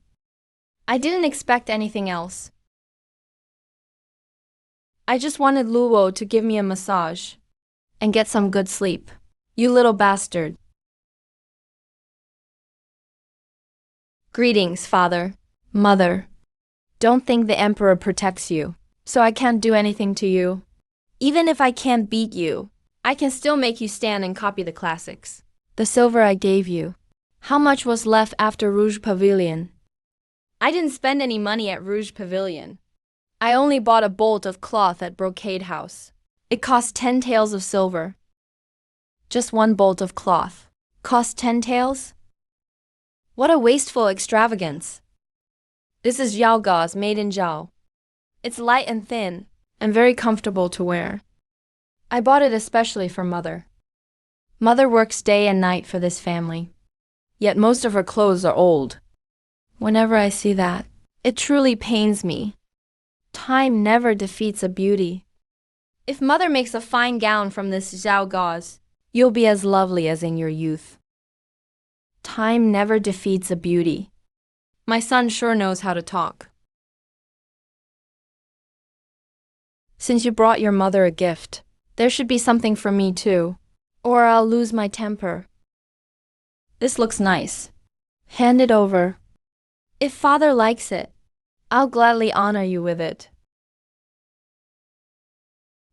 S1: I didn't expect anything else. I just wanted Luo to give me a massage and get some good sleep. You little bastard. Greetings, father. Mother. Don't think the emperor protects you, so I can't do anything to you. Even if I can't beat you, I can still make you stand and copy the classics. The silver I gave you. How much was left after Rouge Pavilion? I didn't spend any money at Rouge Pavilion. I only bought a bolt of cloth at Brocade House. It cost 10 taels of silver. Just one bolt of cloth. Cost 10 taels? What a wasteful extravagance. This is Zhao gauze made in Zhao. It's light and thin, and very comfortable to wear. I bought it especially for Mother. Mother works day and night for this family. Yet most of her clothes are old. Whenever I see that, it truly pains me. Time never defeats a beauty. If Mother makes a fine gown from this Zhao gauze, you'll be as lovely as in your youth. Time never defeats a beauty. My son sure knows how to talk. Since you brought your mother a gift, there should be something for me too, or I'll lose my temper. This looks nice. Hand it over. If father likes it, I'll gladly honor you with it.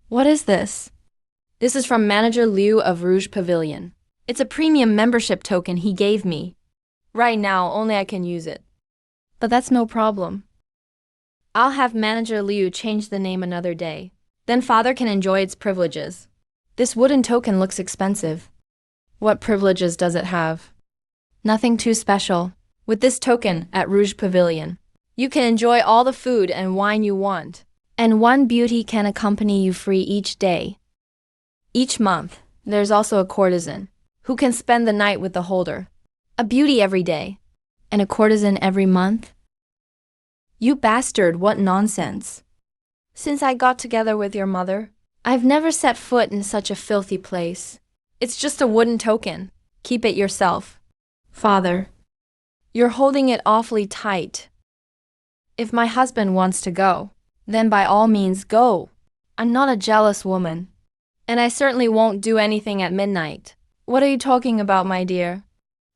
S1: What is this? This is from Manager Liu of Rouge Pavilion. It's a premium membership token he gave me. Right now, only I can use it. But that's no problem. I'll have Manager Liu change the name another day. Then father can enjoy its privileges. This wooden token looks expensive. What privileges does it have? Nothing too special. With this token at Rouge Pavilion, you can enjoy all the food and wine you want. And one beauty can accompany you free each day. Each month, there's also a courtesan, who can spend the night with the holder. A beauty every day. And a courtesan every month? You bastard, what nonsense. Since I got together with your mother, I've never set foot in such a filthy place. It's just a wooden token. Keep it yourself. Father, you're holding it awfully tight. If my husband wants to go, then by all means go. I'm not a jealous woman. And I certainly won't do anything at midnight. What are you talking about, my dear?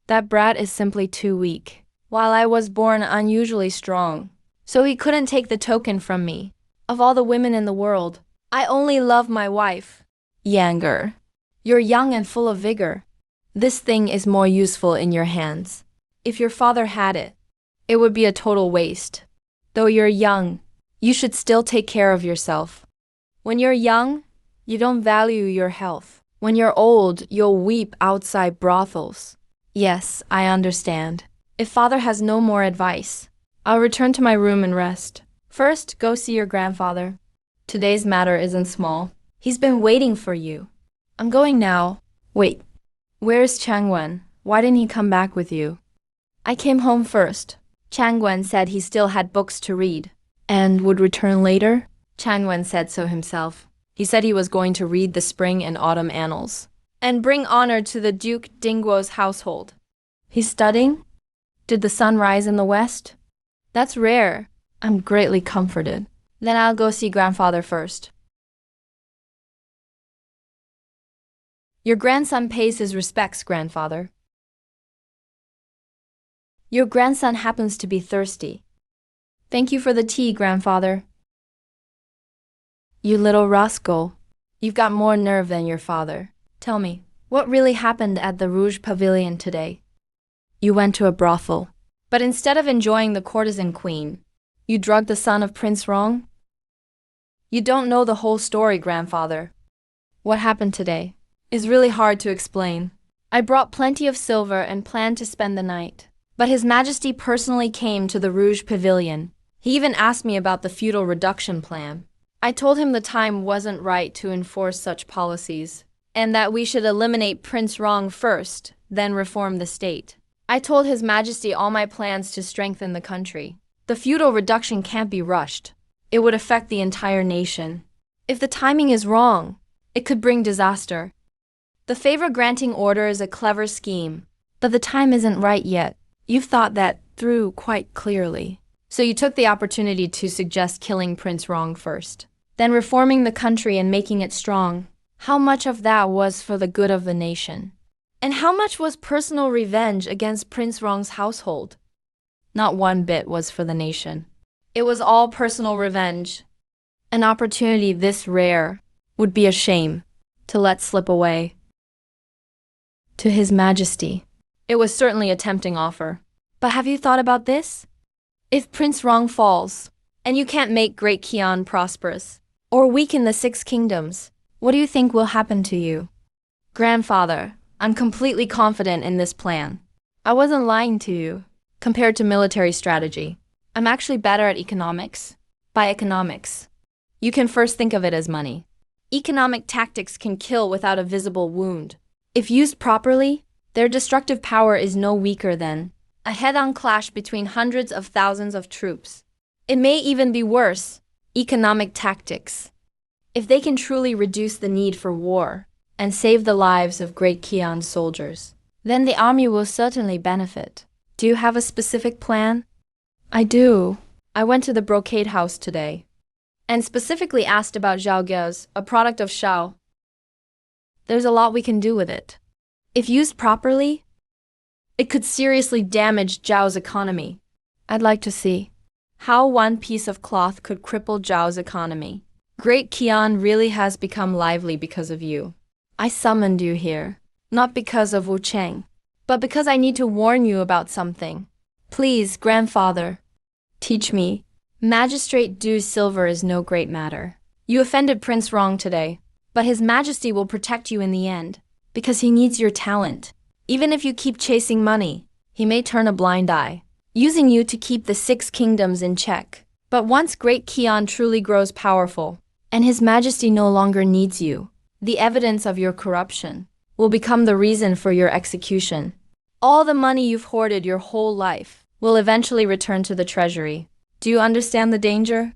S1: That brat is simply too weak, while I was born unusually strong. So he couldn't take the token from me. Of all the women in the world, I only love my wife. Younger. You're young and full of vigor. This thing is more useful in your hands. If your father had it, it would be a total waste. Though you're young, you should still take care of yourself. When you're young, you don't value your health. When you're old, you'll weep outside brothels. Yes, I understand. If father has no more advice, I'll return to my room and rest. First, go see your grandfather. Today's matter isn't small. He's been waiting for you. I'm going now. Wait, where's Changwen? Why didn't he come back with you? I came home first. Changwen said he still had books to read. And would return later? Changwen said so himself. He said he was going to read the spring and autumn annals and bring honor to the Duke Dingguo's household. He's studying? Did the sun rise in the west? That's rare. I'm greatly comforted. Then I'll go see grandfather first. Your grandson pays his respects, grandfather. Your grandson happens to be thirsty. Thank you for the tea, grandfather. You little rascal. You've got more nerve than your father. Tell me, what really happened at the Rouge Pavilion today? You went to a brothel, but instead of enjoying the courtesan queen, you drugged the son of Prince Rong? You don't know the whole story, grandfather. What happened today is really hard to explain. I brought plenty of silver and planned to spend the night, but His Majesty personally came to the Rouge Pavilion. He even asked me about the feudal reduction plan. I told him the time wasn't right to enforce such policies, and that we should eliminate Prince Rong first, then reform the state. I told His Majesty all my plans to strengthen the country. The feudal reduction can't be rushed. It would affect the entire nation. If the timing is wrong, it could bring disaster. The favor-granting order is a clever scheme, but the time isn't right yet. You've thought that through quite clearly. So you took the opportunity to suggest killing Prince Rong first, then reforming the country and making it strong. How much of that was for the good of the nation? And how much was personal revenge against Prince Rong's household? Not one bit was for the nation. It was all personal revenge. An opportunity this rare would be a shame to let slip away. To His Majesty. It was certainly a tempting offer. But have you thought about this? If Prince Rong falls, and you can't make Great Qian prosperous, or weaken the Six Kingdoms, what do you think will happen to you? Grandfather, I'm completely confident in this plan. I wasn't lying to you. Compared to military strategy, I'm actually better at economics. By economics, you can first think of it as money. Economic tactics can kill without a visible wound. If used properly, their destructive power is no weaker than a head-on clash between hundreds of thousands of troops. It may even be worse, economic tactics. If they can truly reduce the need for war and save the lives of Great Qian soldiers, then the army will certainly benefit. Do you have a specific plan? I do. I went to the brocade house today and specifically asked about Zhaoge's, a product of Shao. There's a lot we can do with it. If used properly, it could seriously damage Zhao's economy. I'd like to see how one piece of cloth could cripple Zhao's economy. Great Qian really has become lively because of you. I summoned you here, not because of Wu Cheng, but because I need to warn you about something. Please, grandfather, teach me. Magistrate Du Silver is no great matter. You offended Prince Rong today, but His Majesty will protect you in the end, because he needs your talent. Even if you keep chasing money, he may turn a blind eye, using you to keep the Six Kingdoms in check. But once Great Qian truly grows powerful, and His Majesty no longer needs you, the evidence of your corruption will become the reason for your execution. All the money you've hoarded your whole life will eventually return to the treasury. Do you understand the danger?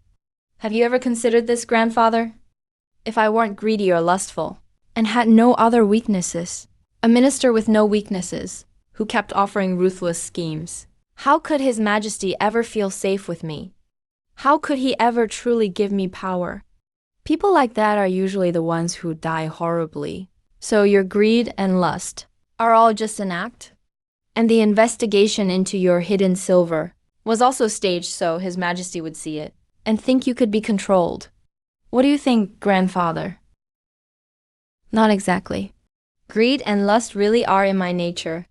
S1: Have you ever considered this, grandfather? If I weren't greedy or lustful, and had no other weaknesses, a minister with no weaknesses, who kept offering ruthless schemes, how could His Majesty ever feel safe with me? How could he ever truly give me power? People like that are usually the ones who die horribly. So your greed and lust are all just an act? And the investigation into your hidden silver was also staged so His Majesty would see it and think you could be controlled. What do you think, grandfather? Not exactly. Greed and lust really are in my nature,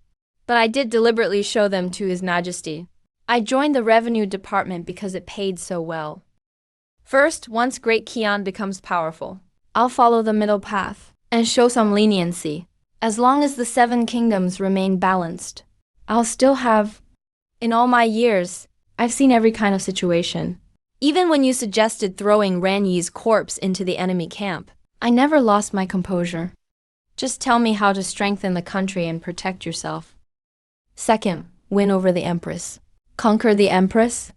S1: but I did deliberately show them to His Majesty. I joined the revenue department because it paid so well. First, once Great Qian becomes powerful, I'll follow the middle path and show some leniency. As long as the Seven Kingdoms remain balanced, I'll still have. In all my years, I've seen every kind of situation. Even when you suggested throwing Ran Yi's corpse into the enemy camp, I never lost my composure. Just tell me how to strengthen the country and protect yourself. Second, win over the Empress. Conquer the Empress?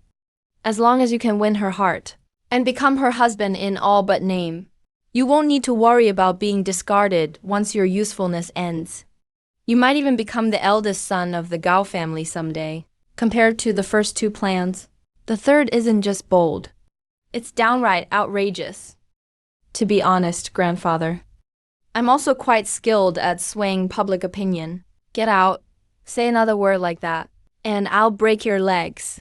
S1: As long as you can win her heart and become her husband in all but name, you won't need to worry about being discarded once your usefulness ends. You might even become the eldest son of the Gao family someday. Compared to the first two plans, the third isn't just bold. It's downright outrageous. To be honest, grandfather, I'm also quite skilled at swaying public opinion. Get out, say another word like that, and I'll break your legs.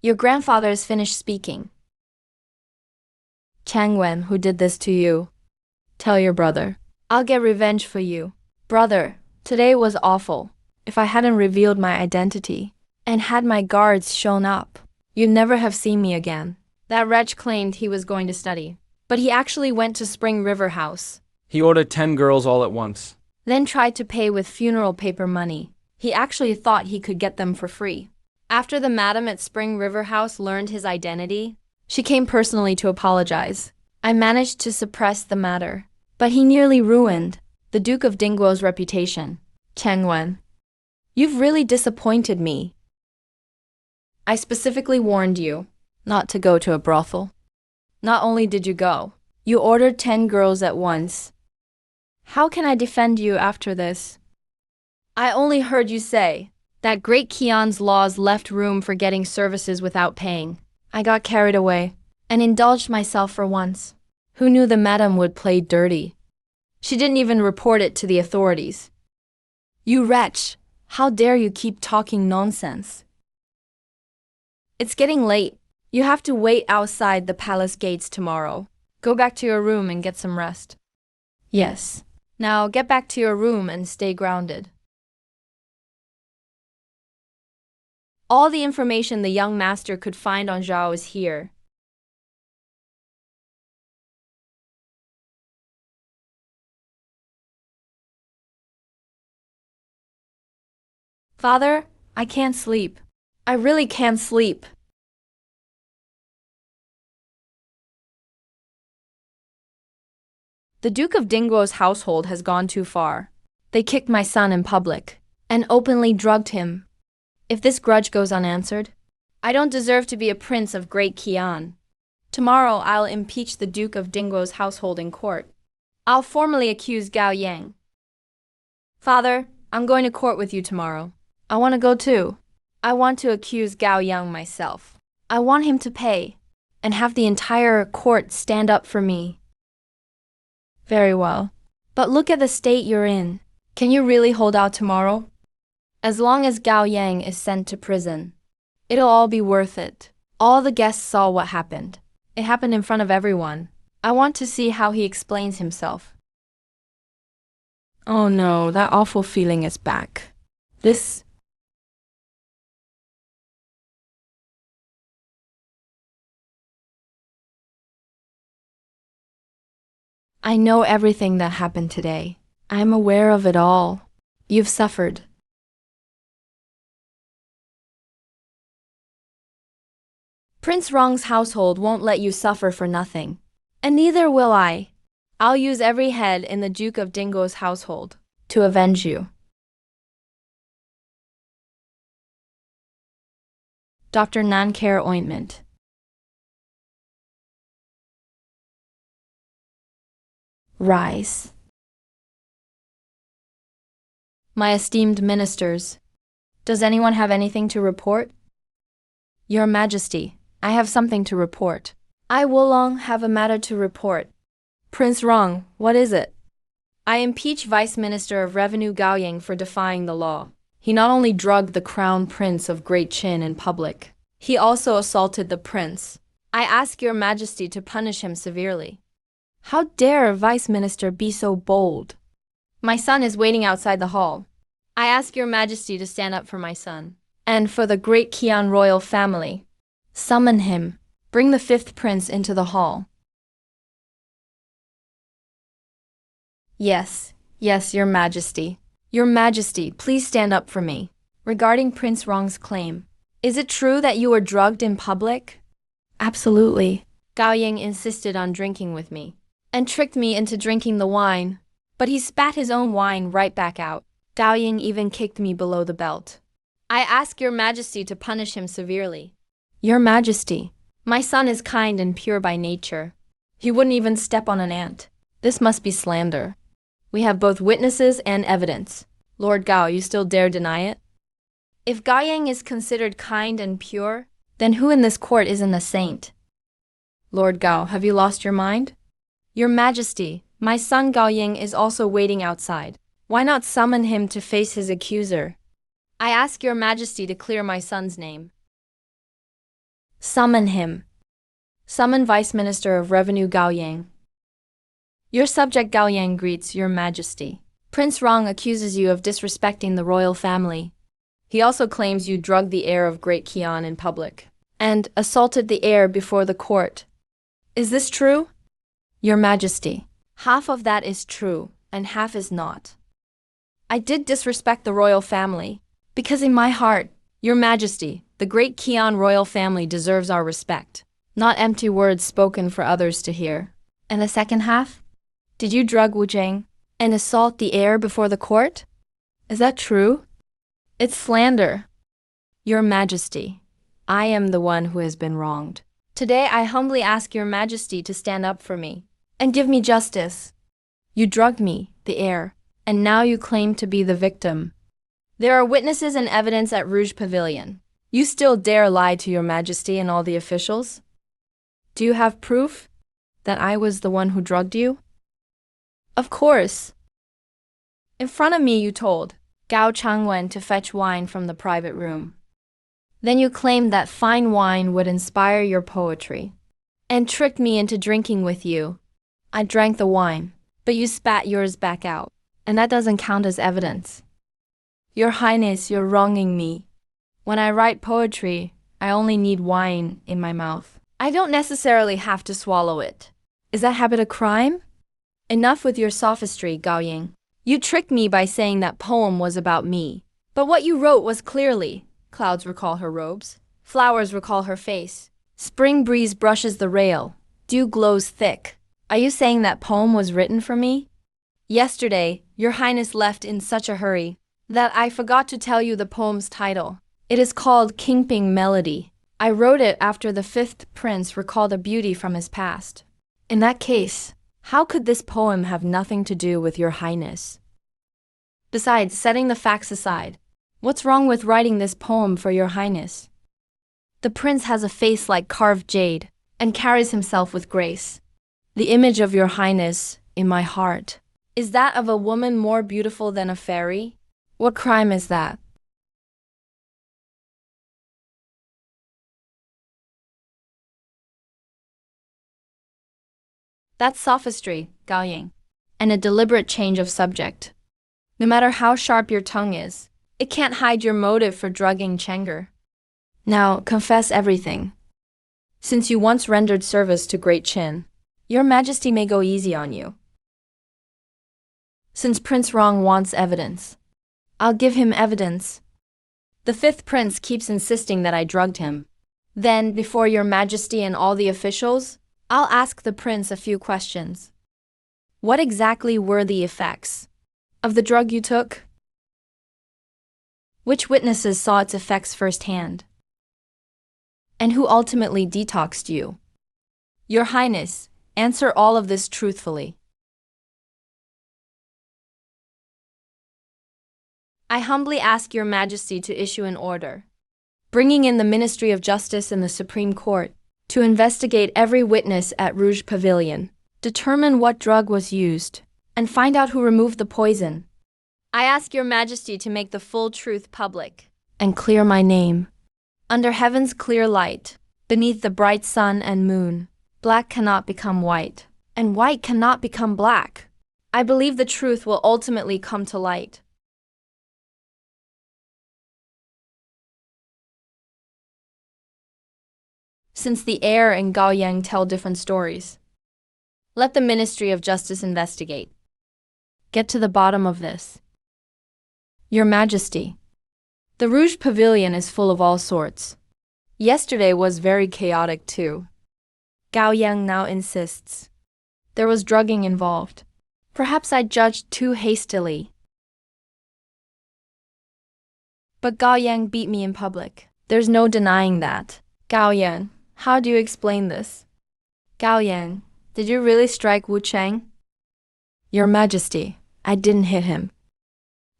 S1: Your grandfather has finished speaking. Chang Wen, who did this to you, tell your brother. I'll get revenge for you. Brother, today was awful. If I hadn't revealed my identity and had my guards shown up, you'd never have seen me again. That wretch claimed he was going to study, but he actually went to Spring River House.
S2: He ordered 10 girls all at once.
S1: Then tried to pay with funeral paper money. He actually thought he could get them for free. After the madam at Spring River House learned his identity, she came personally to apologize. I managed to suppress the matter, but he nearly ruined the Duke of Dingguo's reputation. Cheng Wen, you've really disappointed me. I specifically warned you not to go to a brothel. Not only did you go, you ordered 10 girls at once. How can I defend you after this? I only heard you say that Great Qian's laws left room for getting services without paying. I got carried away and indulged myself for once. Who knew the madam would play dirty? She didn't even report it to the authorities. You wretch! How dare you keep talking nonsense? It's getting late. You have to wait outside the palace gates tomorrow. Go back to your room and get some rest. Yes. Now get back to your room and stay grounded. All the information the young master could find on Zhao is here. Father, I can't sleep. I really can't sleep. The Duke of Dingguo's household has gone too far. They kicked my son in public and openly drugged him. If this grudge goes unanswered, I don't deserve to be a prince of Great Qian. Tomorrow I'll impeach the Duke of Dingguo's household in court. I'll formally accuse Gao Yang. Father, I'm going to court with you tomorrow. I want to go too. I want to accuse Gao Yang myself. I want him to pay and have the entire court stand up for me. Very well. But look at the state you're in. Can you really hold out tomorrow? As long as Gao Yang is sent to prison, it'll all be worth it. All the guests saw what happened. It happened in front of everyone. I want to see how he explains himself. Oh no, that awful feeling is back. I know everything that happened today. I'm aware of it all. You've suffered. Prince Rong's household won't let you suffer for nothing. And neither will I. I'll use every head in the Duke of Dingguo's household to avenge you. Dr. Nancare Ointment. Rise. My esteemed ministers, does anyone have anything to report? Your Majesty, I have something to report. I, Wolong, have a matter to report. Prince Rong, what is it? I impeach Vice Minister of Revenue Gao Yang for defying the law. He not only drugged the Crown Prince of Great Qin in public, he also assaulted the prince. I ask your Majesty to punish him severely. How dare a Vice Minister be so bold? My son is waiting outside the hall. I ask your Majesty to stand up for my son and for the Great Qian royal family. Summon him. Bring the fifth prince into the hall. Yes, your Majesty. Your Majesty, please stand up for me. Regarding Prince Rong's claim, is it true that you were drugged in public? Absolutely. Gao Yang insisted on drinking with me and tricked me into drinking the wine, but he spat his own wine right back out. Gao Yang even kicked me below the belt. I ask your Majesty to punish him severely. Your Majesty, my son is kind and pure by nature. He wouldn't even step on an ant. This must be slander. We have both witnesses and evidence. Lord Gao, you still dare deny it? If Gao Yang is considered kind and pure, then who in this court isn't a saint? Lord Gao, have you lost your mind? Your Majesty, my son Gao Yang is also waiting outside. Why not summon him to face his accuser? I ask your Majesty to clear my son's name. Summon him. Summon Vice Minister of Revenue Gao Yang. Your subject Gao Yang greets your Majesty. Prince Rong accuses you of disrespecting the royal family. He also claims you drugged the heir of Great Qian in public and assaulted the heir before the court. Is this true? Your Majesty, half of that is true and half is not. I did disrespect the royal family because in my heart, Your Majesty, the Great Qian royal family deserves our respect, not empty words spoken for others to hear. And the second half? Did you drug Wu Jing and assault the heir before the court? Is that true? It's slander. Your Majesty, I am the one who has been wronged. Today I humbly ask Your Majesty to stand up for me and give me justice. You drugged me, the heir, and now you claim to be the victim. There are witnesses and evidence at Rouge Pavilion. You still dare lie to Your Majesty and all the officials? Do you have proof that I was the one who drugged you? Of course. In front of me you told Gao Changwen to fetch wine from the private room. Then you claimed that fine wine would inspire your poetry, and tricked me into drinking with you. I drank the wine, but you spat yours back out, and that doesn't count as evidence. Your Highness, you're wronging me. When I write poetry, I only need wine in my mouth. I don't necessarily have to swallow it. Is that habit a crime? Enough with your sophistry, Gao Ying. You tricked me by saying that poem was about me. But what you wrote was clearly, clouds recall her robes, flowers recall her face, spring breeze brushes the rail, dew glows thick. Are you saying that poem was written for me? Yesterday, your Highness left in such a hurry that I forgot to tell you the poem's title. It is called Kingping Melody. I wrote it after the fifth prince recalled a beauty from his past. In that case, how could this poem have nothing to do with your Highness? Besides, setting the facts aside, what's wrong with writing this poem for your Highness? The prince has a face like carved jade and carries himself with grace. The image of your Highness in my heart is that of a woman more beautiful than a fairy. What crime is that? That's sophistry, Gao Ying, and a deliberate change of subject. No matter how sharp your tongue is, it can't hide your motive for drugging Chenger. Now, confess everything. Since you once rendered service to Great Qin, your Majesty may go easy on you. Since Prince Rong wants evidence, I'll give him evidence. The fifth prince keeps insisting that I drugged him. Then, before your Majesty and all the officials, I'll ask the prince a few questions. What exactly were the effects of the drug you took? Which witnesses saw its effects firsthand? And who ultimately detoxed you? Your Highness, answer all of this truthfully. I humbly ask your Majesty to issue an order, bringing in the Ministry of Justice and the Supreme Court, to investigate every witness at Rouge Pavilion, determine what drug was used, and find out who removed the poison. I ask your Majesty to make the full truth public and clear my name. Under heaven's clear light, beneath the bright sun and moon, black cannot become white, and white cannot become black. I believe the truth will ultimately come to light. Since the heir and Gao Yang tell different stories, let the Ministry of Justice investigate. Get to the bottom of this. Your Majesty, the Rouge Pavilion is full of all sorts. Yesterday was very chaotic too. Gao Yang now insists. There was drugging involved. Perhaps I judged too hastily. But Gao Yang beat me in public. There's no denying that. Gao Yang, how do you explain this? Gao Yang, did you really strike Wu Cheng? Your Majesty, I didn't hit him.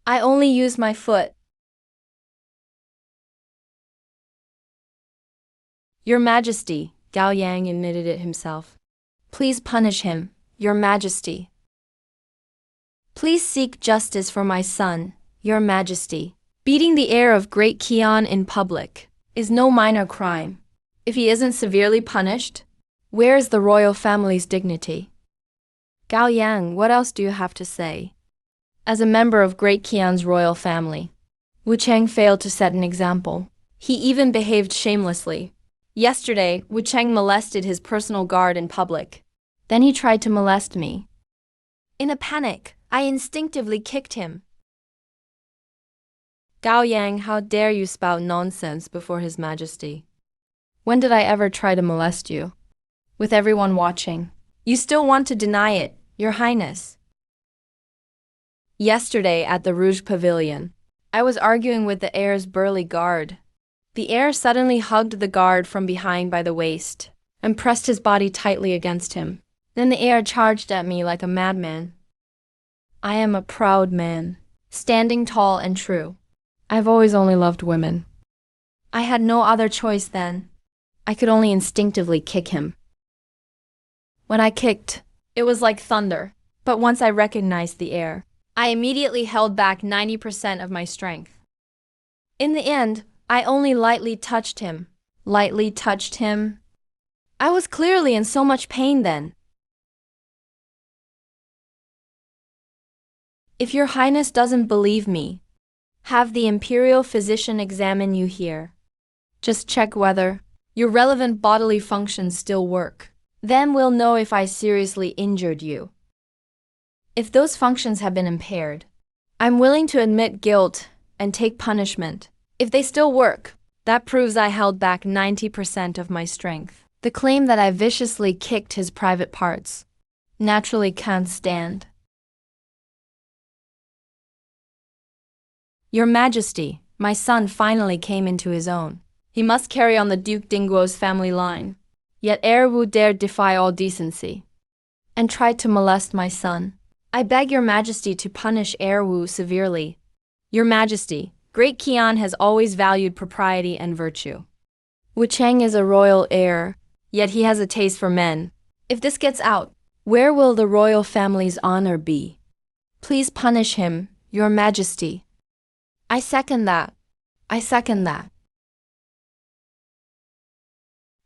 S1: I only used my foot. Your Majesty, Gao Yang admitted it himself. Please punish him, Your Majesty. Please seek justice for my son, Your Majesty. Beating the heir of Great Qian in public is no minor crime. If he isn't severely punished, where is the royal family's dignity? Gao Yang, what else do you have to say? As a member of Great Qian's royal family, Wu Cheng failed to set an example. He even behaved shamelessly. Yesterday, Wu Cheng molested his personal guard in public. Then he tried to molest me. In a panic, I instinctively kicked him. Gao Yang, how dare you spout nonsense before His Majesty? When did I ever try to molest you? With everyone watching, you still want to deny it, Your Highness. Yesterday at the Rouge Pavilion, I was arguing with the heir's burly guard. The heir suddenly hugged the guard from behind by the waist and pressed his body tightly against him. Then the heir charged at me like a madman. I am a proud man, standing tall and true. I've always only loved women. I had no other choice then. I could only instinctively kick him. When I kicked, it was like thunder, But once I recognized the air, I immediately held back 90% of my strength. In the end, I only lightly touched him. Lightly touched him. I was clearly in so much pain then. If your highness doesn't believe me, have the imperial physician examine you here. Just check whether your relevant bodily functions still work. Then we'll know if I seriously injured you. If those functions have been impaired, I'm willing to admit guilt and take punishment. If they still work, that proves I held back 90% of my strength. The claim that I viciously kicked his private parts naturally can't stand. Your Majesty, my son finally came into his own. He must carry on the Duke Dingguo's family line. Yet Heir Wu dared defy all decency and tried to molest my son. I beg your Majesty to punish Heir Wu severely. Your Majesty, Great Qian has always valued propriety and virtue. Wu Cheng is a royal heir, yet he has a taste for men. If this gets out, where will the royal family's honor be? Please punish him, Your Majesty. I second that. I second that.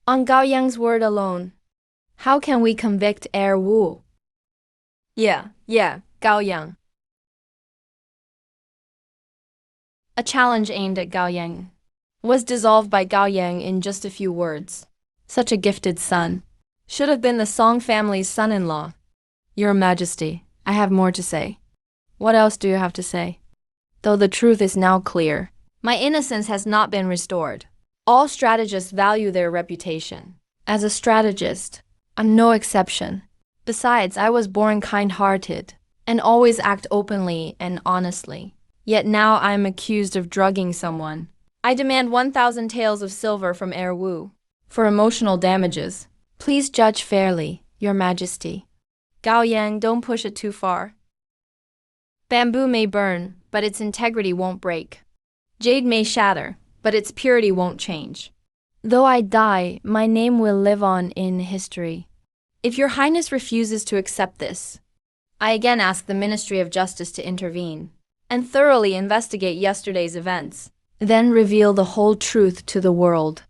S1: On Gao Yang's word alone, how can we convict Heir Wu? Yeah, Gao Yang. A challenge aimed at Gao Yang was dissolved by Gao Yang in just a few words. Such a gifted son. Should have been the Song family's son-in-law. Your Majesty, I have more to say. What else do you have to say? Though the truth is now clear, my innocence has not been restored. All strategists value their reputation. As a strategist, I'm no exception. Besides, I was born kind-hearted and always act openly and honestly. Yet now I am accused of drugging someone. I demand 1,000 taels of silver from Heir Wu for emotional damages. Please judge fairly, Your Majesty. Gao Yang, don't push it too far. Bamboo may burn, but its integrity won't break. Jade may shatter, but its purity won't change. Though I die, my name will live on in history. If Your Highness refuses to accept this, I again ask the Ministry of Justice to intervene and thoroughly investigate yesterday's events, then reveal the whole truth to the world.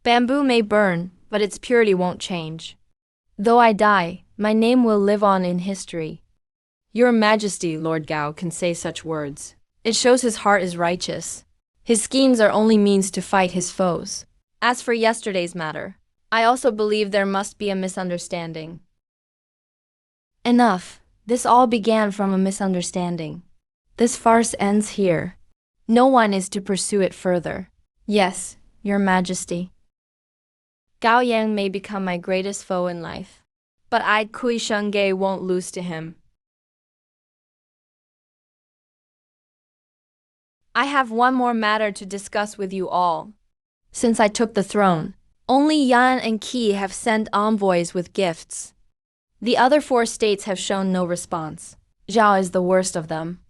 S1: Bamboo may burn, but its purity won't change. Though I die, my name will live on in history. Your Majesty, Lord Gao, can say such words. It shows his heart is righteous. His schemes are only means to fight his foes. As for yesterday's matter, I also believe there must be a misunderstanding. Enough. This all began from a misunderstanding. This farce ends here. No one is to pursue it further. Yes, Your Majesty. Gao Yang may become my greatest foe in life, but I, Kui Shengge, won't lose to him. I have one more matter to discuss with you all. Since I took the throne, only Yan and Qi have sent envoys with gifts. The other 4 states have shown no response. Zhao is the worst of them.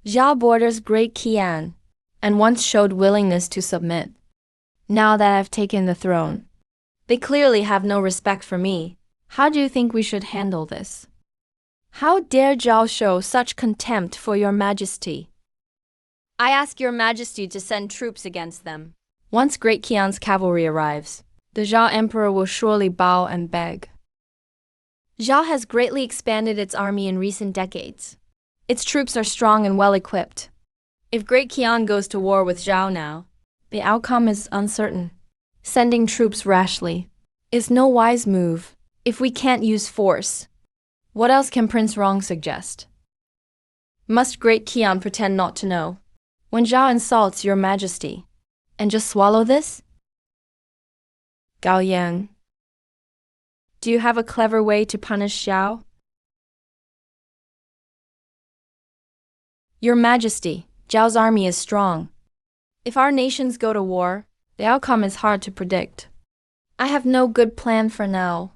S1: Zhao borders Great Qian, and once showed willingness to submit. Now that I've taken the throne, they clearly have no respect for me. How do you think we should handle this? How dare Zhao show such contempt for Your Majesty? I ask Your Majesty to send troops against them. Once Great Qian's cavalry arrives, the Zhao Emperor will surely bow and beg. Zhao has greatly expanded its army in recent decades. Its troops are strong and well-equipped. If Great Qian goes to war with Zhao now, the outcome is uncertain. Sending troops rashly is no wise move. If we can't use force, what else can Prince Rong suggest? Must Great Qian pretend not to know when Zhao insults Your Majesty, and just swallow this? Gao Yang, do you have a clever way to punish Zhao? Your Majesty, Zhao's army is strong. If our nations go to war, the outcome is hard to predict. I have no good plan for now.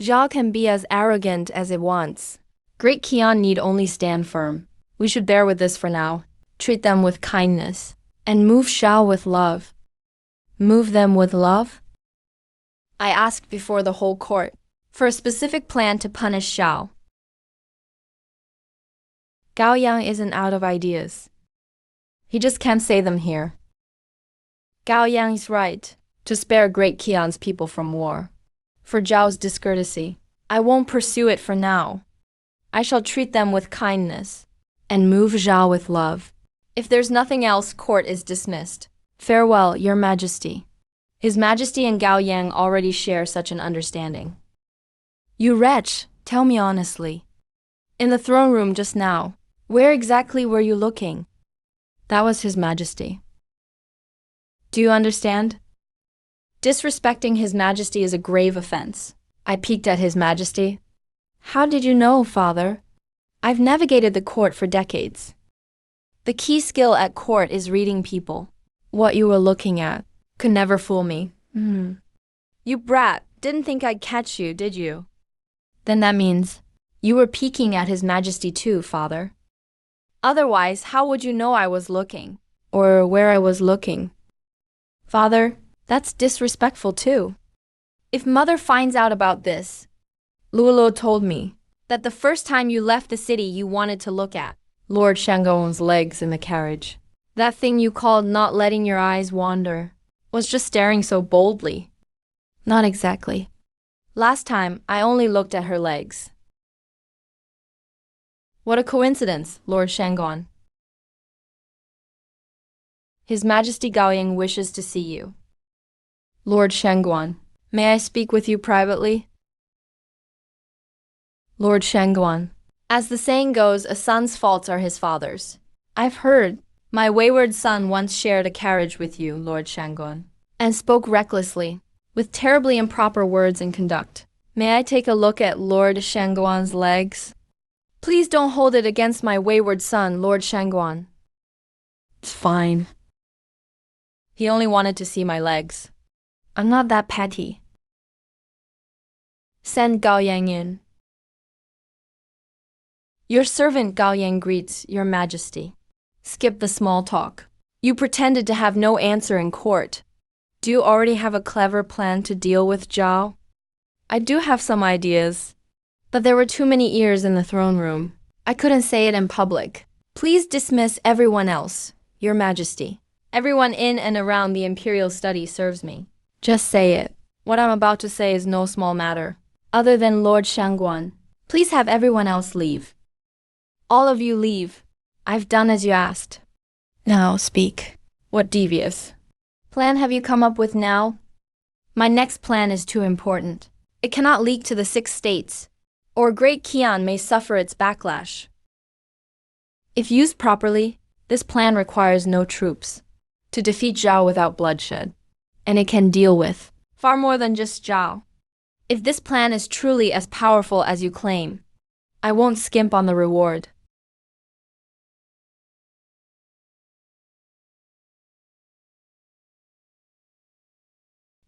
S1: Zhao can be as arrogant as it wants. Great Qian need only stand firm. We should bear with this for now, treat them with kindness, and move Zhao with love. Move them with love? I asked before the whole court. for a specific plan to punish Zhao. Gao Yang isn't out of ideas. He just can't say them here. Gao Yang is right to spare Great Qian's people from war. For Zhao's discourtesy, I won't pursue it for now. I shall treat them with kindness and move Zhao with love. If there's nothing else, court is dismissed. Farewell, Your Majesty. His Majesty and Gao Yang already share such an understanding. You wretch, tell me honestly. In the throne room just now, where exactly were you looking? That was His Majesty. Do you understand? Disrespecting His Majesty is a grave offense. I peeked at His Majesty. How did you know, Father? I've navigated the court for decades. The key skill at court is reading people. What you were looking at could never fool me. You brat, didn't think I'd catch you, did you? Then that means you were peeking at His Majesty too, Father. Otherwise, how would you know I was looking? Or where I was looking? Father, that's disrespectful too. If Mother finds out about this, Luolo told me that the first time you left the city you wanted to look at Lord Shangon's legs in the carriage. That thing you called not letting your eyes wander was just staring so boldly. Not exactly. Last time, I only looked at her legs. What a coincidence, Lord Shangon. His Majesty Gao Yang wishes to see you. Lord Shanguan, may I speak with you privately? Lord Shanguan, as the saying goes, a son's faults are his father's. I've heard my wayward son once shared a carriage with you, Lord Shanguan, and spoke recklessly, with terribly improper words and conduct. May I take a look at Lord Shanguan's legs? Please don't hold it against my wayward son, Lord Shanguan. It's fine. He only wanted to see my legs. I'm not that petty. Send Gao Yang in. Your servant Gao Yang greets Your Majesty. Skip the small talk. You pretended to have no answer in court. Do you already have a clever plan to deal with Zhao? I do have some ideas, but there were too many ears in the throne room. I couldn't say it in public. Please dismiss everyone else, Your Majesty. Everyone in and around the imperial study serves me. Just say it. What I'm about to say is no small matter. Other than Lord Shangguan, please have everyone else leave. All of you leave. I've done as you asked. Now speak. What devious plan have you come up with now? My next plan is too important. It cannot leak to the 6 states, or Great Qian may suffer its backlash. If used properly, this plan requires no troops to defeat Zhao without bloodshed, and it can deal with far more than just Zhao. If this plan is truly as powerful as you claim, I won't skimp on the reward.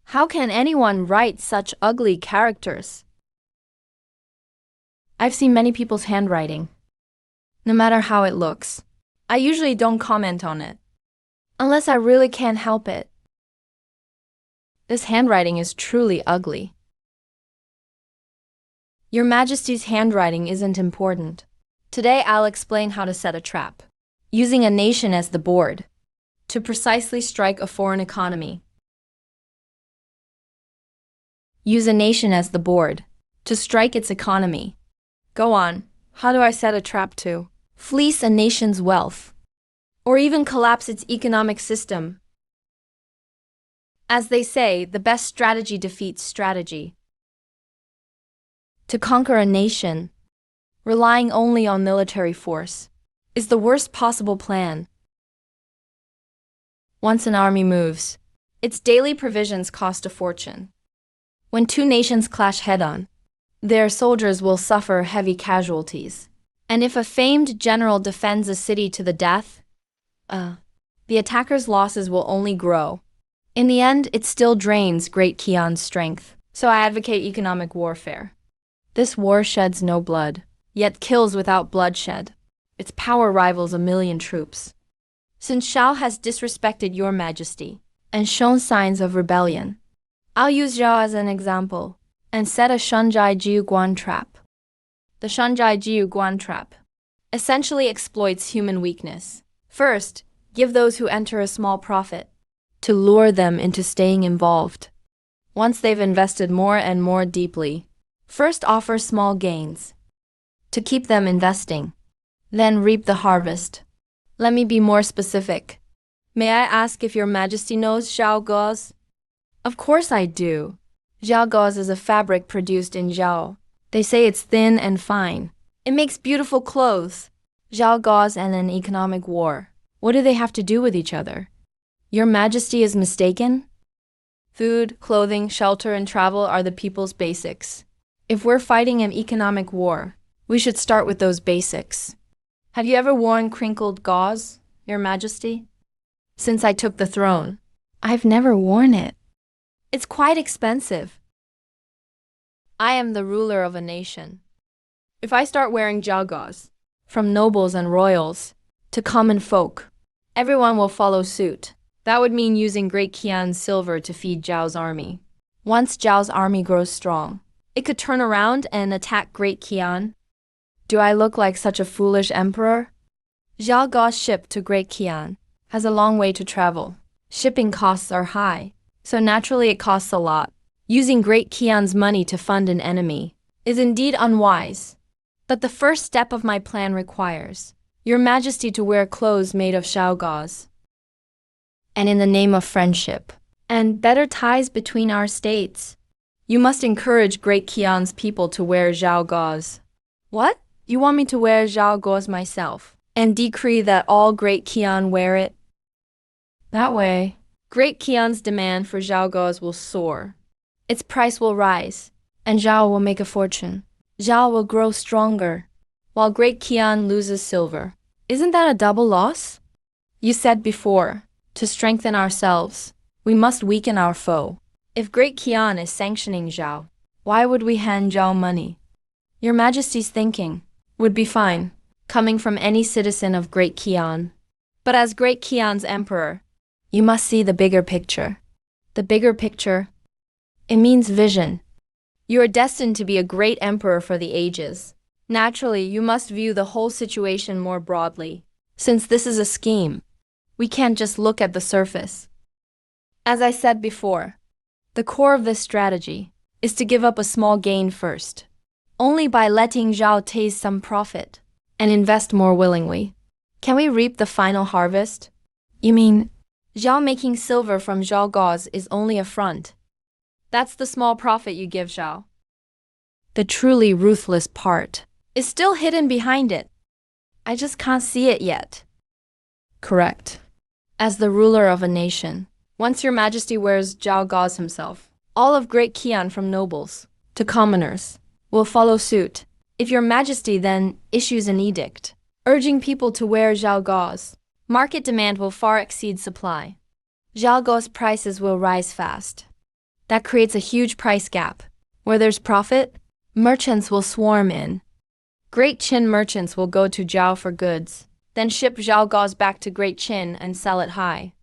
S1: How can anyone write such ugly characters? I've seen many people's handwriting. No matter how it looks, I usually don't comment on it, unless I really can't help it. This handwriting is truly ugly. Your Majesty's handwriting isn't important. Today I'll explain how to set a trap, using a nation as the board, to precisely strike a foreign economy. Use a nation as the board, to strike its economy. Go on, how do I set a trap to fleece a nation's wealth, or even collapse its economic system? As they say, the best strategy defeats strategy. To conquer a nation, relying only on military force, is the worst possible plan. Once an army moves, its daily provisions cost a fortune. When 2 nations clash head-on, their soldiers will suffer heavy casualties. And if a famed general defends a city to the death, the attacker's losses will only grow. In the end, it still drains Great Qian's strength. So I advocate economic warfare. This war sheds no blood, yet kills without bloodshed. Its power rivals 1,000,000 troops. Since Zhao has disrespected Your Majesty and shown signs of rebellion, I'll use Zhao as an example and set a Shunjai Jiuguan trap. The Shunjai Jiuguan trap essentially exploits human weakness. First, give those who enter a small profit to lure them into staying involved. Once they've invested more and more deeply, first offer small gains to keep them investing, then reap the harvest. Let me be more specific. May I ask if Your Majesty knows Zhao gauze? Of course I do. Zhao gauze is a fabric produced in Zhao. They say it's thin and fine. It makes beautiful clothes. Zhao gauze and an economic war. What do they have to do with each other? Your Majesty is mistaken? Food, clothing, shelter, and travel are the people's basics. If we're fighting an economic war, we should start with those basics. Have you ever worn crinkled gauze, Your Majesty? Since I took the throne, I've never worn it. It's quite expensive. I am the ruler of a nation. If I start wearing Zhao gauze, from nobles and royals to common folk, everyone will follow suit. That would mean using Great Qian's silver to feed Zhao's army. Once Zhao's army grows strong, it could turn around and attack Great Qian. Do I look like such a foolish emperor? Zhao gauze ship to Great Qian has a long way to travel. Shipping costs are high, so naturally it costs a lot. Using Great Qian's money to fund an enemy is indeed unwise. But the first step of my plan requires Your Majesty to wear clothes made of Zhao gauze. And in the name of friendship and better ties between our states, you must encourage Great Qian's people to wear Zhao gauze. What? You want me to wear Zhao gauze myself and decree that all Great Qian wear it? That way, Great Qian's demand for Zhao gauze will soar. Its price will rise, and Zhao will make a fortune. Zhao will grow stronger, while Great Qian loses silver. Isn't that a double loss? You said before, to strengthen ourselves, we must weaken our foe. If Great Qian is sanctioning Zhao, why would we hand Zhao money? Your Majesty's thinking would be fine, coming from any citizen of Great Qian. But as Great Qian's emperor, you must see the bigger picture. The bigger picture, it means vision. You are destined to be a great emperor for the ages. Naturally, you must view the whole situation more broadly. Since this is a scheme, we can't just look at the surface. As I said before, the core of this strategy is to give up a small gain first. Only by letting Zhao taste some profit and invest more willingly can we reap the final harvest. You mean, Zhao making silver from Zhao gauze is only a front. That's the small profit you give Zhao. The truly ruthless part is still hidden behind it. I just can't see it yet. Correct. As the ruler of a nation, once Your Majesty wears Zhao gauze himself, all of Great Qian from nobles to commoners will follow suit. If Your Majesty then issues an edict urging people to wear Zhao gauze, market demand will far exceed supply. Zhao gauze prices will rise fast. That creates a huge price gap. Where there's profit, merchants will swarm in. Great Qin merchants will go to Zhao for goods, then ship Zhao gauze back to Great Qin and sell it high.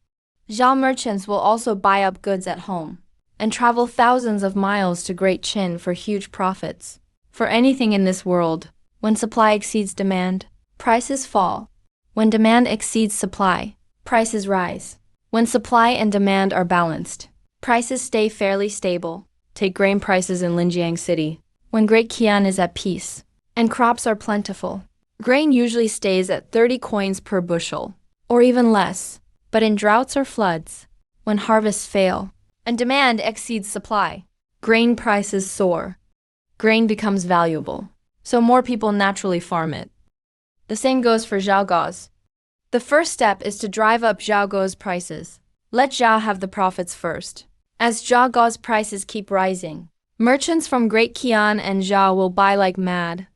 S1: Zhao merchants will also buy up goods at home and travel thousands of miles to Great Qin for huge profits. For anything in this world, when supply exceeds demand, prices fall. When demand exceeds supply, prices rise. When supply and demand are balanced, prices stay fairly stable. Take grain prices in Linjiang City. When Great Qian is at peace and crops are plentiful, grain usually stays at 30 coins per bushel, or even less. But in droughts or floods, when harvests fail and demand exceeds supply, grain prices soar. Grain becomes valuable, so more people naturally farm it. The same goes for Zhao gauze. The first step is to drive up Zhao gauze prices. Let Zhao have the profits first. As Zhao gauze prices keep rising, merchants from Great Qian and Zhao will buy like mad.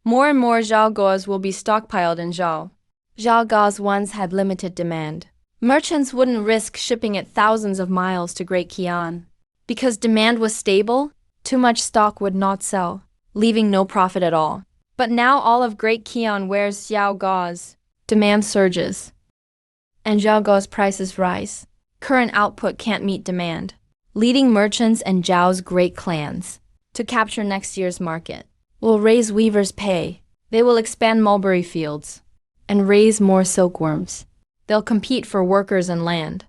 S1: More and more Zhao gauze will be stockpiled in Zhao. Zhao gauze once had limited demand. Merchants wouldn't risk shipping it thousands of miles to Great Qian. Because demand was stable, too much stock would not sell, leaving no profit at all. But now all of Great Qian wears Zhao gauze. Demand surges, and Zhao gauze prices rise. Current output can't meet demand, leading merchants and Zhao's great clans to capture next year's market, will raise weavers' pay. They will expand mulberry fields and raise more silkworms. They'll compete for workers and land.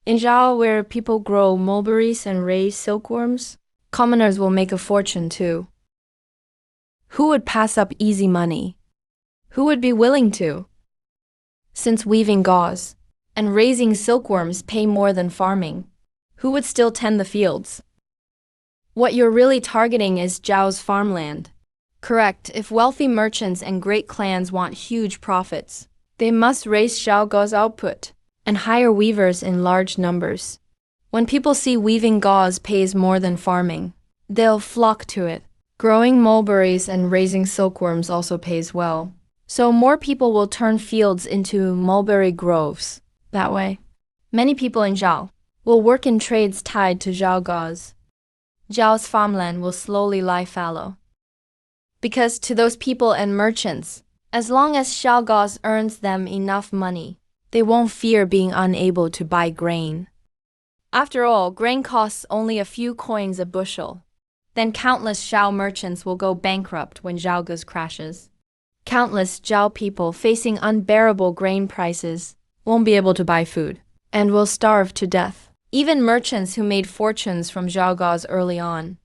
S1: In Zhao, where people grow mulberries and raise silkworms, commoners will make a fortune too. Who would pass up easy money? Who would be willing to? Since weaving gauze and raising silkworms pay more than farming, who would still tend the fields? What you're really targeting is Zhao's farmland. Correct. If wealthy merchants and great clans want huge profits, they must raise Zhao gauze output and hire weavers in large numbers. When people see weaving gauze pays more than farming, they'll flock to it. Growing mulberries and raising silkworms also pays well. So more people will turn fields into mulberry groves. That way, many people in Zhao will work in trades tied to Zhao gauze. Zhao's farmland will slowly lie fallow. Because to those people and merchants, as long as Zhao gauze earns them enough money, they won't fear being unable to buy grain. After all, grain costs only a few coins a bushel. Then countless Zhao merchants will go bankrupt when Zhao gauze crashes. Countless Zhao people facing unbearable grain prices won't be able to buy food and will starve to death. Even merchants who made fortunes from Zhao gauze early on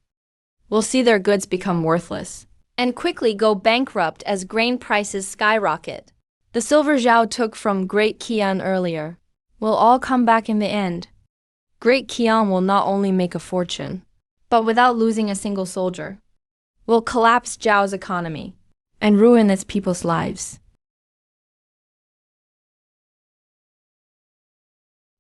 S1: will see their goods become worthless and quickly go bankrupt as grain prices skyrocket. The silver Zhao took from Great Qian earlier will all come back in the end. Great Qian will not only make a fortune, but without losing a single soldier, will collapse Zhao's economy and ruin its people's lives.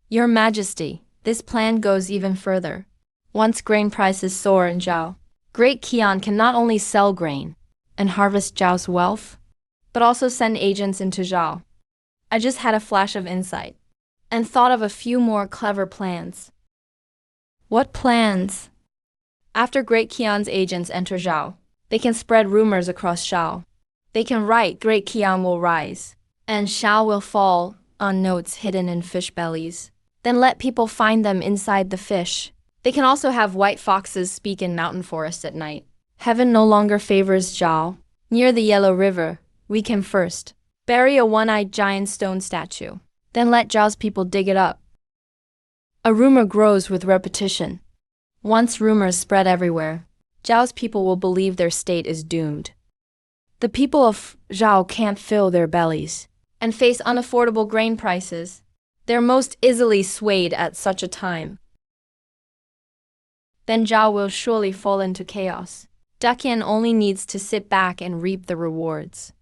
S1: Your Majesty, this plan goes even further. Once grain prices soar in Zhao, Great Qian can not only sell grain and harvest Zhao's wealth, but also send agents into Zhao. I just had a flash of insight and thought of a few more clever plans. What plans? After Great Qian's agents enter Zhao, they can spread rumors across Zhao. They can write Great Qian will rise, and Zhao will fall on notes hidden in fish bellies. Then let people find them inside the fish. They can also have white foxes speak in mountain forests at night. Heaven no longer favors Zhao. Near the Yellow River, we can first bury a one-eyed giant stone statue. Then let Zhao's people dig it up. A rumor grows with repetition. Once rumors spread everywhere, Zhao's people will believe their state is doomed. The people of Zhao can't fill their bellies and face unaffordable grain prices. They're most easily swayed at such a time. Then Zhao will surely fall into chaos. Daqian only needs to sit back and reap the rewards.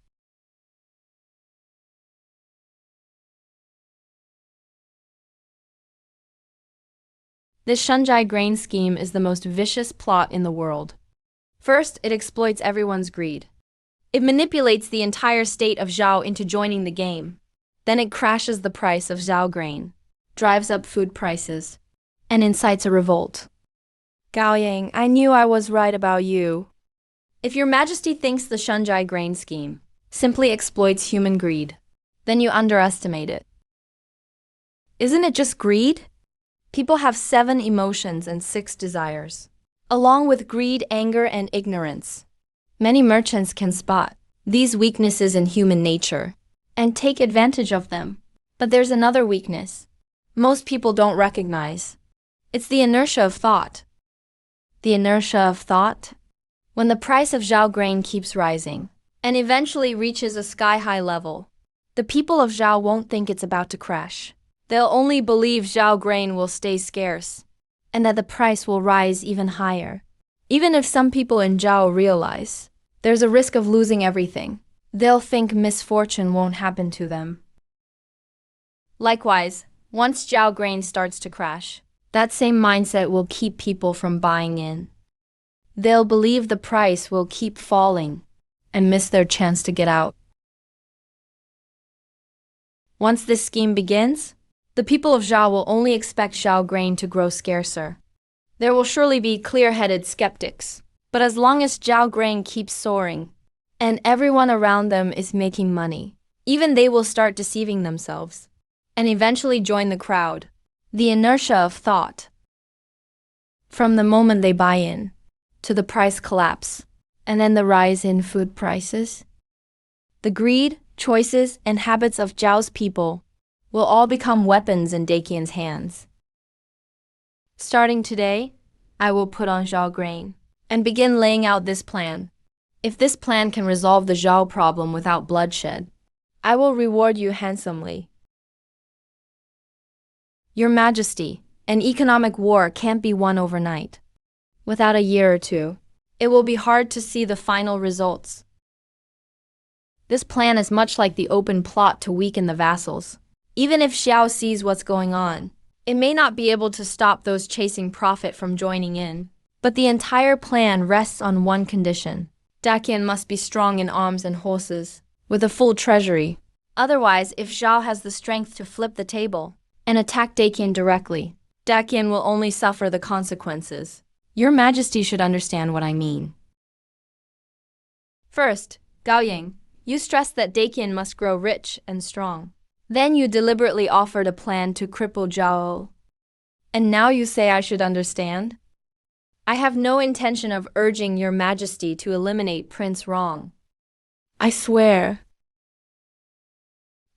S1: This Shunjai grain scheme is the most vicious plot in the world. First, it exploits everyone's greed. It manipulates the entire state of Zhao into joining the game. Then it crashes the price of Zhao grain, drives up food prices, and incites a revolt. Gao Yang, I knew I was right about you. If your Majesty thinks the Shunjai grain scheme simply exploits human greed, then you underestimate it. Isn't it just greed? People have 7 emotions and 6 desires, along with greed, anger, and ignorance. Many merchants can spot these weaknesses in human nature and take advantage of them. But there's another weakness most people don't recognize. It's the inertia of thought. The inertia of thought? When the price of Zhao grain keeps rising and eventually reaches a sky-high level, the people of Zhao won't think it's about to crash. They'll only believe Zhao grain will stay scarce and that the price will rise even higher. Even if some people in Zhao realize there's a risk of losing everything, they'll think misfortune won't happen to them. Likewise, once Zhao grain starts to crash, that same mindset will keep people from buying in. They'll believe the price will keep falling and miss their chance to get out. Once this scheme begins, the people of Zhao will only expect Zhao grain to grow scarcer. There will surely be clear-headed skeptics, but as long as Zhao grain keeps soaring, and everyone around them is making money, even they will start deceiving themselves, and eventually join the crowd. The inertia of thought. From the moment they buy in, to the price collapse, and then the rise in food prices. The greed, choices, and habits of Zhao's people will all become weapons in Dakian's hands. Starting today, I will put on Zhao grain and begin laying out this plan. If this plan can resolve the Zhao problem without bloodshed, I will reward you handsomely. Your Majesty, an economic war can't be won overnight. Without a year or two, it will be hard to see the final results. This plan is much like the open plot to weaken the vassals. Even if Xiao sees what's going on, it may not be able to stop those chasing profit from joining in. But the entire plan rests on one condition. Dakian must be strong in arms and horses, with a full treasury. Otherwise, if Zhao has the strength to flip the table and attack Dakian directly, Dakian will only suffer the consequences. Your Majesty should understand what I mean. First, Gao Ying, you stressed that Dakian must grow rich and strong. Then you deliberately offered a plan to cripple Zhao. And now you say I should understand? I have no intention of urging Your Majesty to eliminate Prince Rong. I swear.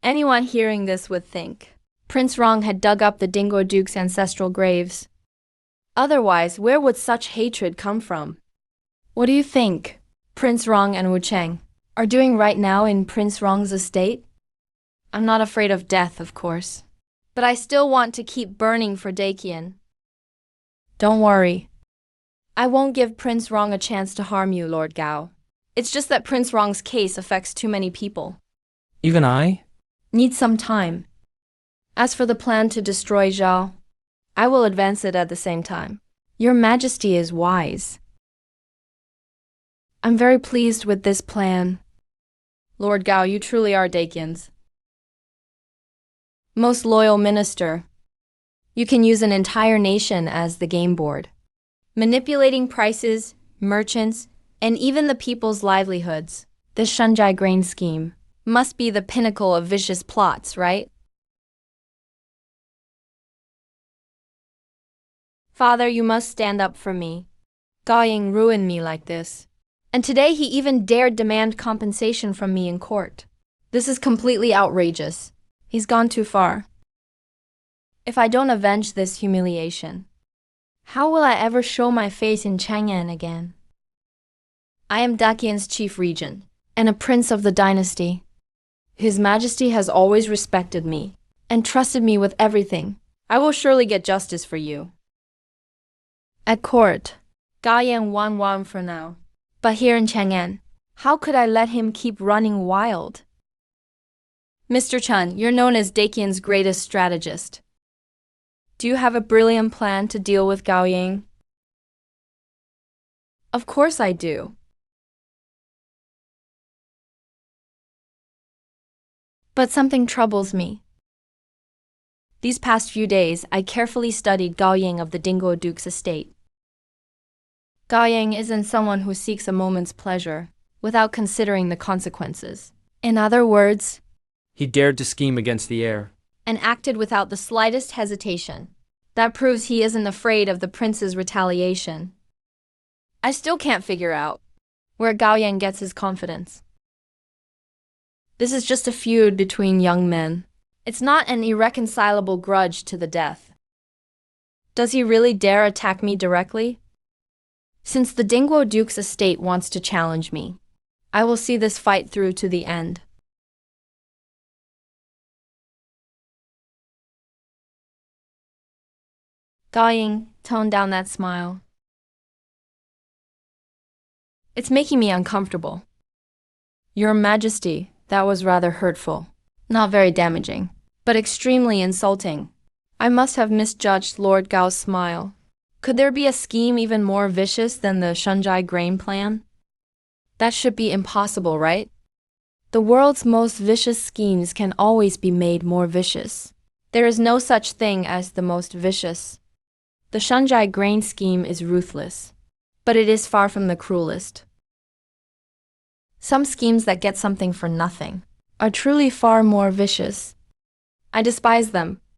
S1: Anyone hearing this would think Prince Rong had dug up the Dingo Duke's ancestral graves. Otherwise, where would such hatred come from? What do you think Prince Rong and Wu Cheng are doing right now in Prince Rong's estate? I'm not afraid of death, of course, but I still want to keep burning for Dakian. Don't worry. I won't give Prince Rong a chance to harm you, Lord Gao. It's just that Prince Rong's case affects too many people.
S2: Even I?
S1: Need some time. As for the plan to destroy Zhao, I will advance it at the same time. Your Majesty is wise. I'm very pleased with this plan. Lord Gao, you truly are Dakian's most loyal minister. You can use an entire nation as the game board, manipulating prices, merchants, and even the people's livelihoods. This Shanzhai grain scheme must be the pinnacle of vicious plots, right? Father, you must stand up for me. Gao Ying ruined me like this. And today he even dared demand compensation from me in court. This is completely outrageous. He's gone too far. If I don't avenge this humiliation, how will I ever show my face in Chang'an again? I am Dakian's chief regent and a prince of the dynasty. His Majesty has always respected me and trusted me with everything. I will surely get justice for you. At court, Gao Yan won for now. But here in Chang'an, how could I let him keep running wild? Mr. Chen, you're known as Dakian's greatest strategist. Do you have a brilliant plan to deal with Gao Ying? Of course I do. But something troubles me. These past few days, I carefully studied Gao Ying of the Dingo Duke's estate. Gao Ying isn't someone who seeks a moment's pleasure without considering the consequences. In other words,
S2: He dared to scheme against the heir.
S1: and acted without the slightest hesitation. That proves he isn't afraid of the prince's retaliation. I still can't figure out where Gao Yan gets his confidence. This is just a feud between young men. It's not an irreconcilable grudge to the death. Does he really dare attack me directly? Since the Dingo Duke's estate wants to challenge me, I will see this fight through to the end. Gao Ying toned down that smile. It's making me uncomfortable. Your Majesty, that was rather hurtful. Not very damaging, but extremely insulting. I must have misjudged Lord Gao's smile. Could there be a scheme even more vicious than the Shanzhai grain plan? That should be impossible, right? The world's most vicious schemes can always be made more vicious. There is no such thing as the most vicious. The Shanzhai grain scheme is ruthless, but it is far from the cruelest. Some schemes that get something for nothing are truly far more vicious. I despise them.